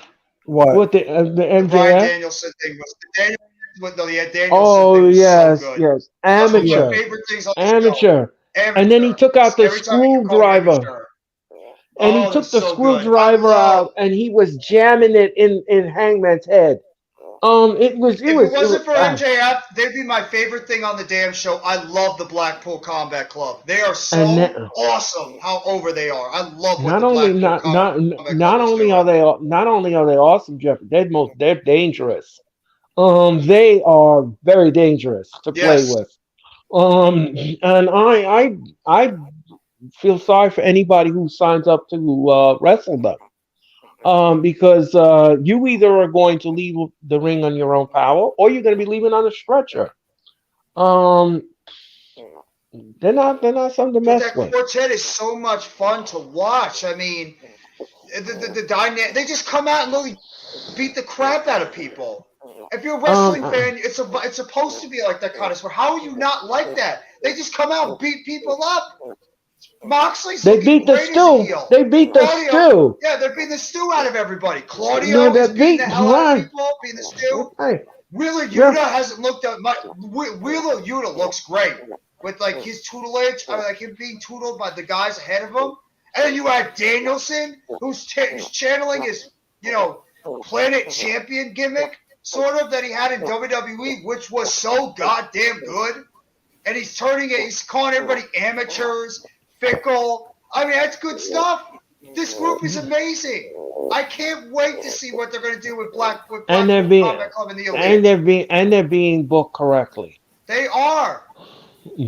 What?
what the
The Brian
MJF?
Danielson thing was the Daniel. No, the Danielson
Oh
thing was so
yes,
good.
yes,
That was one of my
Yeah.
amateur,
favorite things on the show.
amateur. And then he
Amateur.
took out the
Every time he kept calling him
screwdriver,
amateur.
and he
Oh, that
took
was
the
so good. I
screwdriver
love.
out, and he was jamming it in Hangman's head. It
If it
was it was
wasn't for MJF, they'd be my favorite thing on the damn show. I love the Blackpool Combat Club. They are
and
so
that,
awesome how over they are. I love what
not
the
only
Blackpool
not not
Combat Club
not
is
only
doing.
are they awesome, Jeff. They're dangerous. They are very dangerous to play
Yes.
with. And I feel sorry for anybody who signs up to wrestle them. Because you either are going to leave the ring on your own power, or you're going to be leaving on a stretcher. Um, they're not something to
But
mess
that
with.
quartet is so much fun to watch. I mean, the dynamic, they just come out and literally beat the crap out of people. If you're a
Um,
wrestling fan, it's supposed to be like that kind of sport. How are you not like that? They just come out and beat people up. Moxley's
they
looking
beat the
great as a
stew.
heel.
They beat the
Claudio,
stew.
yeah, they're beating the stew out of everybody.
No,
Claudio
they
is beating
beat
the hell out of
right.
people, beating the stew.
Right.
Wheeler
Yeah.
Yuta hasn't looked at much. Wheeler Yuta looks great. with like his tutelage, I mean, like him being tuteled by the guys ahead of him. And then you had Danielson, who's channeling his, Planet Champion gimmick, sort of, that he had in WWE, which was so goddamn good. And he's turning it, he's calling everybody amateurs, fickle. I mean, that's good stuff. This group is amazing. I can't wait to see what they're going to do with Blackpool Combat Club and the Elite.
They're being booked correctly.
They are.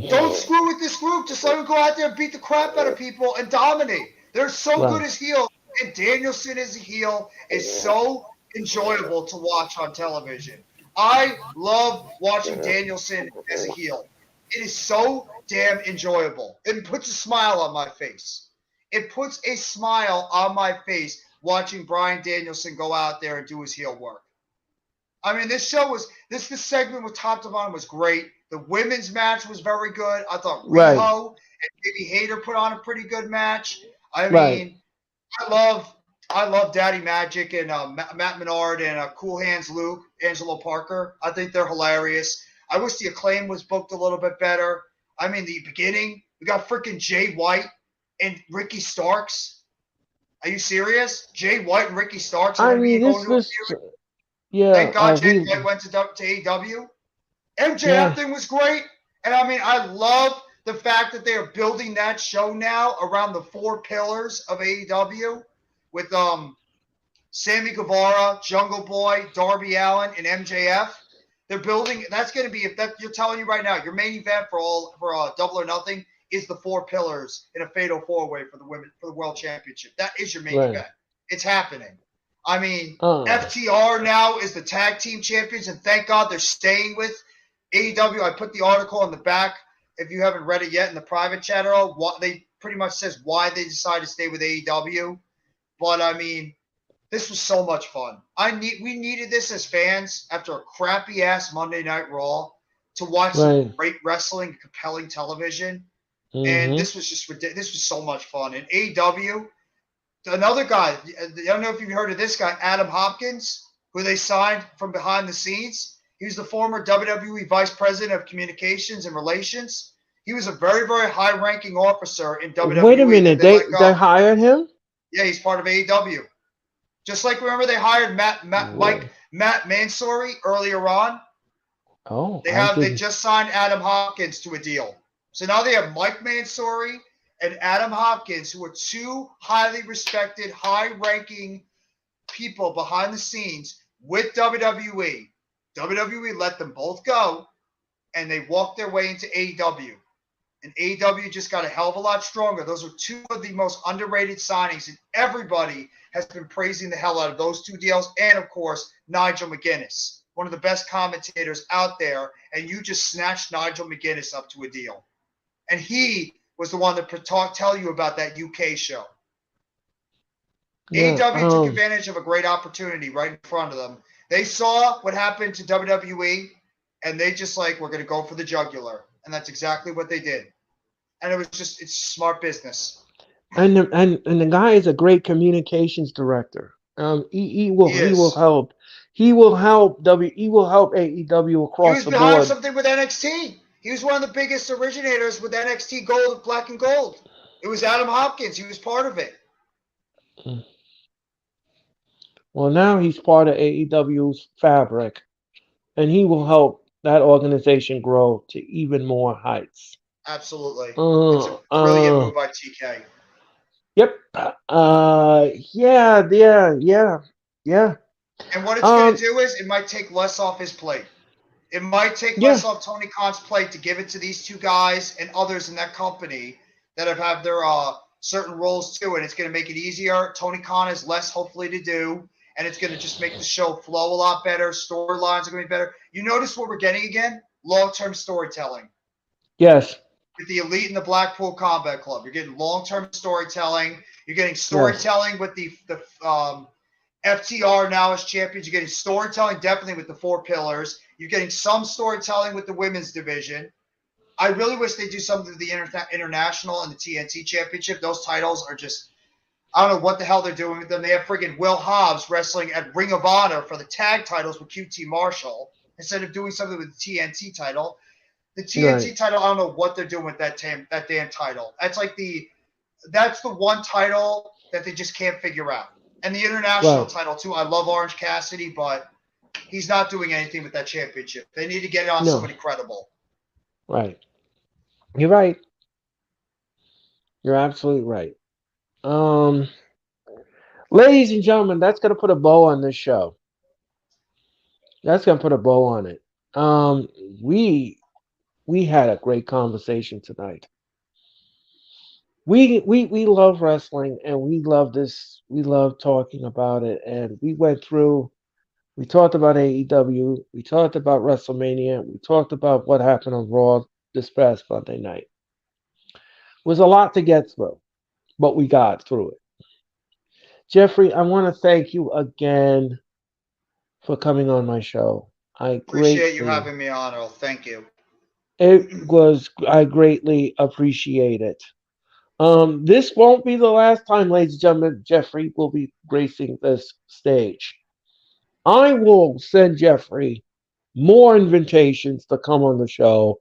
Don't screw with this group. Just let them go out there and beat the crap out of people and dominate. They're so good as heels. And Danielson as a heel is so enjoyable to watch on television. I love watching Danielson as a heel. It is so damn enjoyable. It puts a smile on my face. It puts a smile on my face watching Bryan Danielson go out there and do his heel work. I mean, this segment with top to bottom was great. The women's match was very good. I thought Riho and Baby Hayter put on a pretty good match. I mean, I love Daddy Magic and Matt Menard and Cool Hands Luke, Angelo Parker. I think they're hilarious. I wish the Acclaim was booked a little bit better. I mean, the beginning, we got freaking Jay White and Ricky Starks. Are you serious? Jay White and Ricky Starks are going to go to
yeah.
Thank God Jay White went to AEW. MJF thing was great. And I mean, I love the fact that they are building that show now around the 4 pillars of AEW with Sammy Guevara, Jungle Boy, Darby Allin, and MJF. They're building. That's going to be. You're telling you right now, your main event for Double or Nothing is the 4 pillars in a fatal 4-way for the World Championship. That is your main event. It's happening. I mean, FTR now is the tag team champions, and thank God they're staying with AEW. I put the article on the back if you haven't read it yet in the private chat. They pretty much says why they decided to stay with AEW. But I mean, this was so much fun. We needed this as fans after a crappy ass Monday Night Raw to watch some great wrestling, compelling television. And this was just ridiculous. This was so much fun. And AEW, another guy, I don't know if you've heard of this guy, Adam Hopkins, who they signed from behind the scenes. He was the former WWE Vice President of Communications and Relations. He was a very, very high-ranking officer in WWE.
Wait a minute, they hired him?
Yeah, he's part of AEW. Just like, remember, they hired Matt Mansouri earlier on.
Oh,
they just signed Adam Hopkins to a deal. So now they have Mike Mansouri and Adam Hopkins, who are 2 highly respected, high-ranking people behind the scenes with WWE. WWE let them both go, and they walked their way into AEW. And AEW just got a hell of a lot stronger. Those are 2 of the most underrated signings, and everybody has been praising the hell out of those 2 deals. And, of course, Nigel McGuinness, one of the best commentators out there, and you just snatched Nigel McGuinness up to a deal. And he was the one that tell you about that UK show. Yeah, AEW took advantage of a great opportunity right in front of them. They saw what happened to WWE, and they just we're going to go for the jugular. And that's exactly what they did. And it's smart business.
And the guy is a great communications director. He will help AEW across the board.
He was behind something with NXT. He was one of the biggest originators with NXT Gold, Black and Gold. It was Adam Hopkins. He was part of it.
Well, now he's part of AEW's fabric, and he will help that organization grow to even more heights.
Absolutely. It's a brilliant move by TK.
Yep. Yeah.
And what it's going to do is it might take less off his plate. It might take less off Tony Khan's plate to give it to these 2 guys and others in that company that have their certain roles too, and it's going to make it easier. Tony Khan has less, hopefully, to do, and it's going to just make the show flow a lot better. Storylines are going to be better. You notice what we're getting again? Long-term storytelling.
Yes.
With the Elite and the Blackpool Combat Club, you're getting long-term storytelling. You're getting storytelling with the FTR now as champions. You're getting storytelling definitely with the 4 pillars. You're getting some storytelling with the women's division. I really wish they do something with the international and the TNT championship. Those titles are just, I don't know what the hell they're doing with them. They have friggin' Will Hobbs wrestling at Ring of Honor for the tag titles with QT Marshall instead of doing something with the TNT title. The TNT
Right.
title, I don't know what they're doing with that damn title. That's the one title that they just can't figure out. And the international
Right.
title too. I love Orange Cassidy, but he's not doing anything with that championship. They need to get it on
No.
somebody credible.
Right. You're right. You're absolutely right. Um, ladies and gentlemen, that's gonna put a bow on this show. That's gonna put a bow on it. Um, we we had a great conversation tonight. We love wrestling and we love this. We love talking about it. And we went through. We talked about AEW. We talked about WrestleMania. We talked about what happened on Raw this past Monday night. It was a lot to get through, but we got through it. Jeffrey, I want to thank you again for coming on my show. I
Appreciate you
greatly
having me on, Earl. Thank you.
I greatly appreciate it. This won't be the last time, ladies and gentlemen, Jeffrey will be gracing this stage. I will send Jeffrey more invitations to come on the show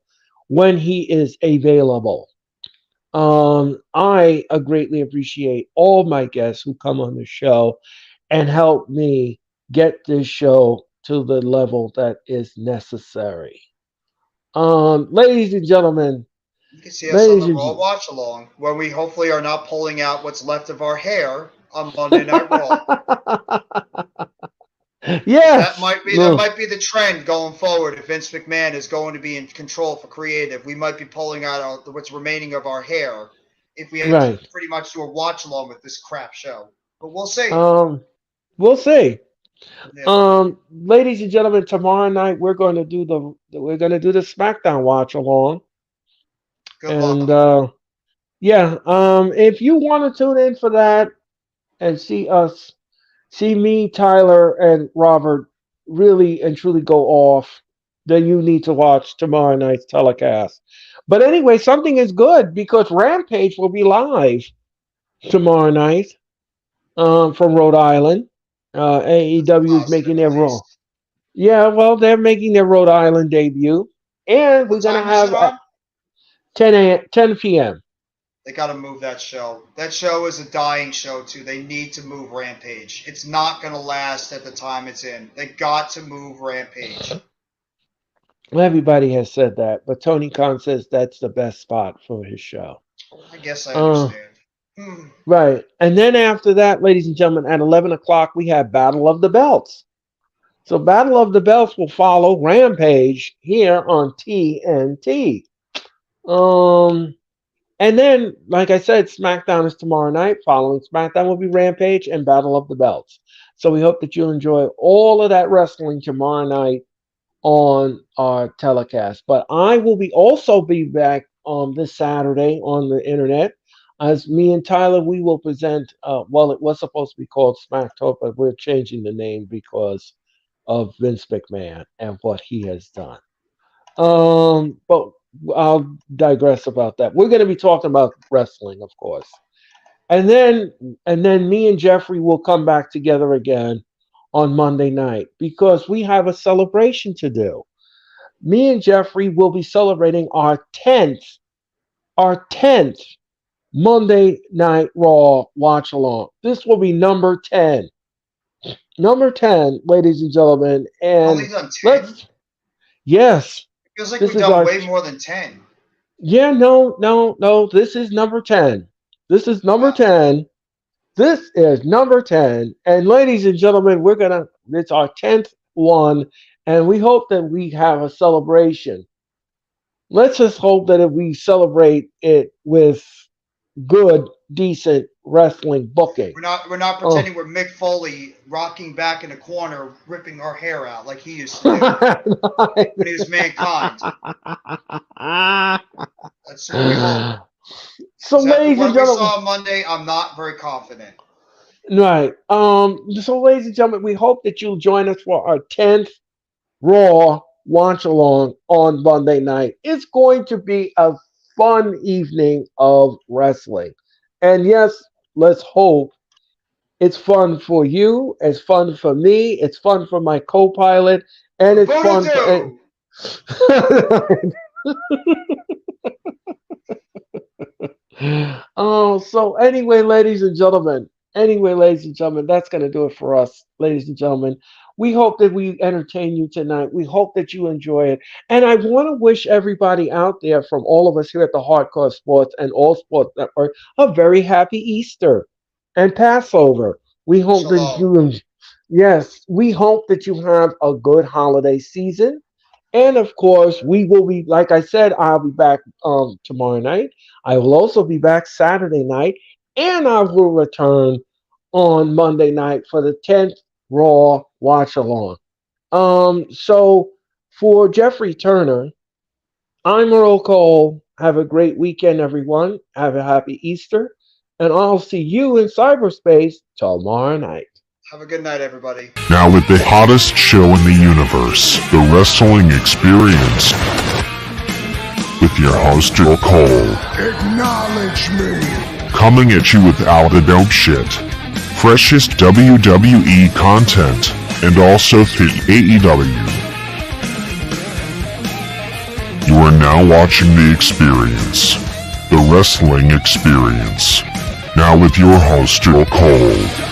when he is available. I greatly appreciate all my guests who come on the show and help me get this show to the level that is necessary. Ladies and gentlemen,
You can see us on
ladies
the
and
Raw
gen-
Watch Along, where we hopefully are not pulling out what's left of our hair on Monday Night Raw. Because that
yes,
might be that might be the trend going forward. If Vince McMahon is going to be in control for creative, we might be pulling out what's remaining of our hair if we had to
right.
pretty much do a watch along with this crap show. But we'll see.
Um, we'll see.
Yeah.
Ladies and gentlemen, tomorrow night we're going to do the SmackDown watch along,
Good
and
luck.
yeah, if you want to tune in for that and see me, Tyler, and Robert really and truly go off, then you need to watch tomorrow night's telecast. But anyway, something is good because Rampage will be live tomorrow night from Rhode Island.
That's a
AEW is making
positive at
their Raw.
least.
Yeah, well, they're making their Rhode Island debut, and we're
What
gonna
time is it
have
on?
10 p.m.
They got to move that show. That show is a dying show too. They need to move Rampage. It's not going to last at the time it's in. They got to move Rampage.
Everybody has said that, but Tony Khan says that's the best spot for his show.
I guess I
Uh,
understand. Hmm.
right. And then after that, ladies and gentlemen, at 11 o'clock, we have Battle of the Belts. So Battle of the Belts will follow Rampage here on TNT. Um, and then, like I said, SmackDown is tomorrow night. Following SmackDown will be Rampage and Battle of the Belts. So we hope that you enjoy all of that wrestling tomorrow night on our telecast. But I will be also be back this Saturday on the internet. As me and Tyler, we will present. Well, it was supposed to be called Smacktalk, but we're changing the name because of Vince McMahon and what he has done. But I'll digress about that. We're going to be talking about wrestling, of course, and then me and Jeffrey will come back together again on Monday night because we have a celebration to do. Me and Jeffrey will be celebrating our tenth Monday Night Raw watch along. This will be number 10, ladies and gentlemen.
Only
And
done 10?
let's, yes,
Feels like
this
we've
is
done
our,
way more than 10.
yeah, no, no, no, this is number 10. This is number
Wow.
10. This is number 10. And ladies and gentlemen, it's our 10th one. And we hope that we have a celebration. Let's just hope that if we celebrate it with good, decent wrestling booking.
We're not
Oh.
pretending we're Mick Foley rocking back in a corner, ripping our hair out like he used to do when he was mankind. That's what we hope.
So,
'Cause after
ladies and
what we
gentlemen,
saw on Monday, I'm not very confident.
right. So, ladies and gentlemen, we hope that you'll join us for our 10th Raw watch along on Monday night. It's going to be a fun evening of wrestling. And yes, let's hope it's fun for you, it's fun for me, it's fun for my co pilot, and
For
it's fun for.
Voodoo!
Oh, so ladies and gentlemen, that's going to do it for us, ladies and gentlemen. We hope that we entertain you tonight. We hope that you enjoy it. And I want to wish everybody out there, from all of us here at the Hardcore Sports and All Sports Network, a very happy Easter and Passover. We hope that
Shalom.
yes, we hope that you have a good holiday season. And of course, we will be, like I said, I'll be back tomorrow night. I will also be back Saturday night. And I will return on Monday night for the 10th Raw Watch Along. So for Jeffrey Turner, I'm Earl Cole. Have a great weekend, everyone. Have a happy Easter. And I'll see you in cyberspace tomorrow night.
Have a good night, everybody.
Now with the hottest show in the universe, the Wrestling Experience, with your host, Earl Cole.
Acknowledge me.
Coming at you with all the dope shit, freshest WWE content, and also the AEW. You are now watching The Experience, the Wrestling Experience. Now with your host, Earl Cole.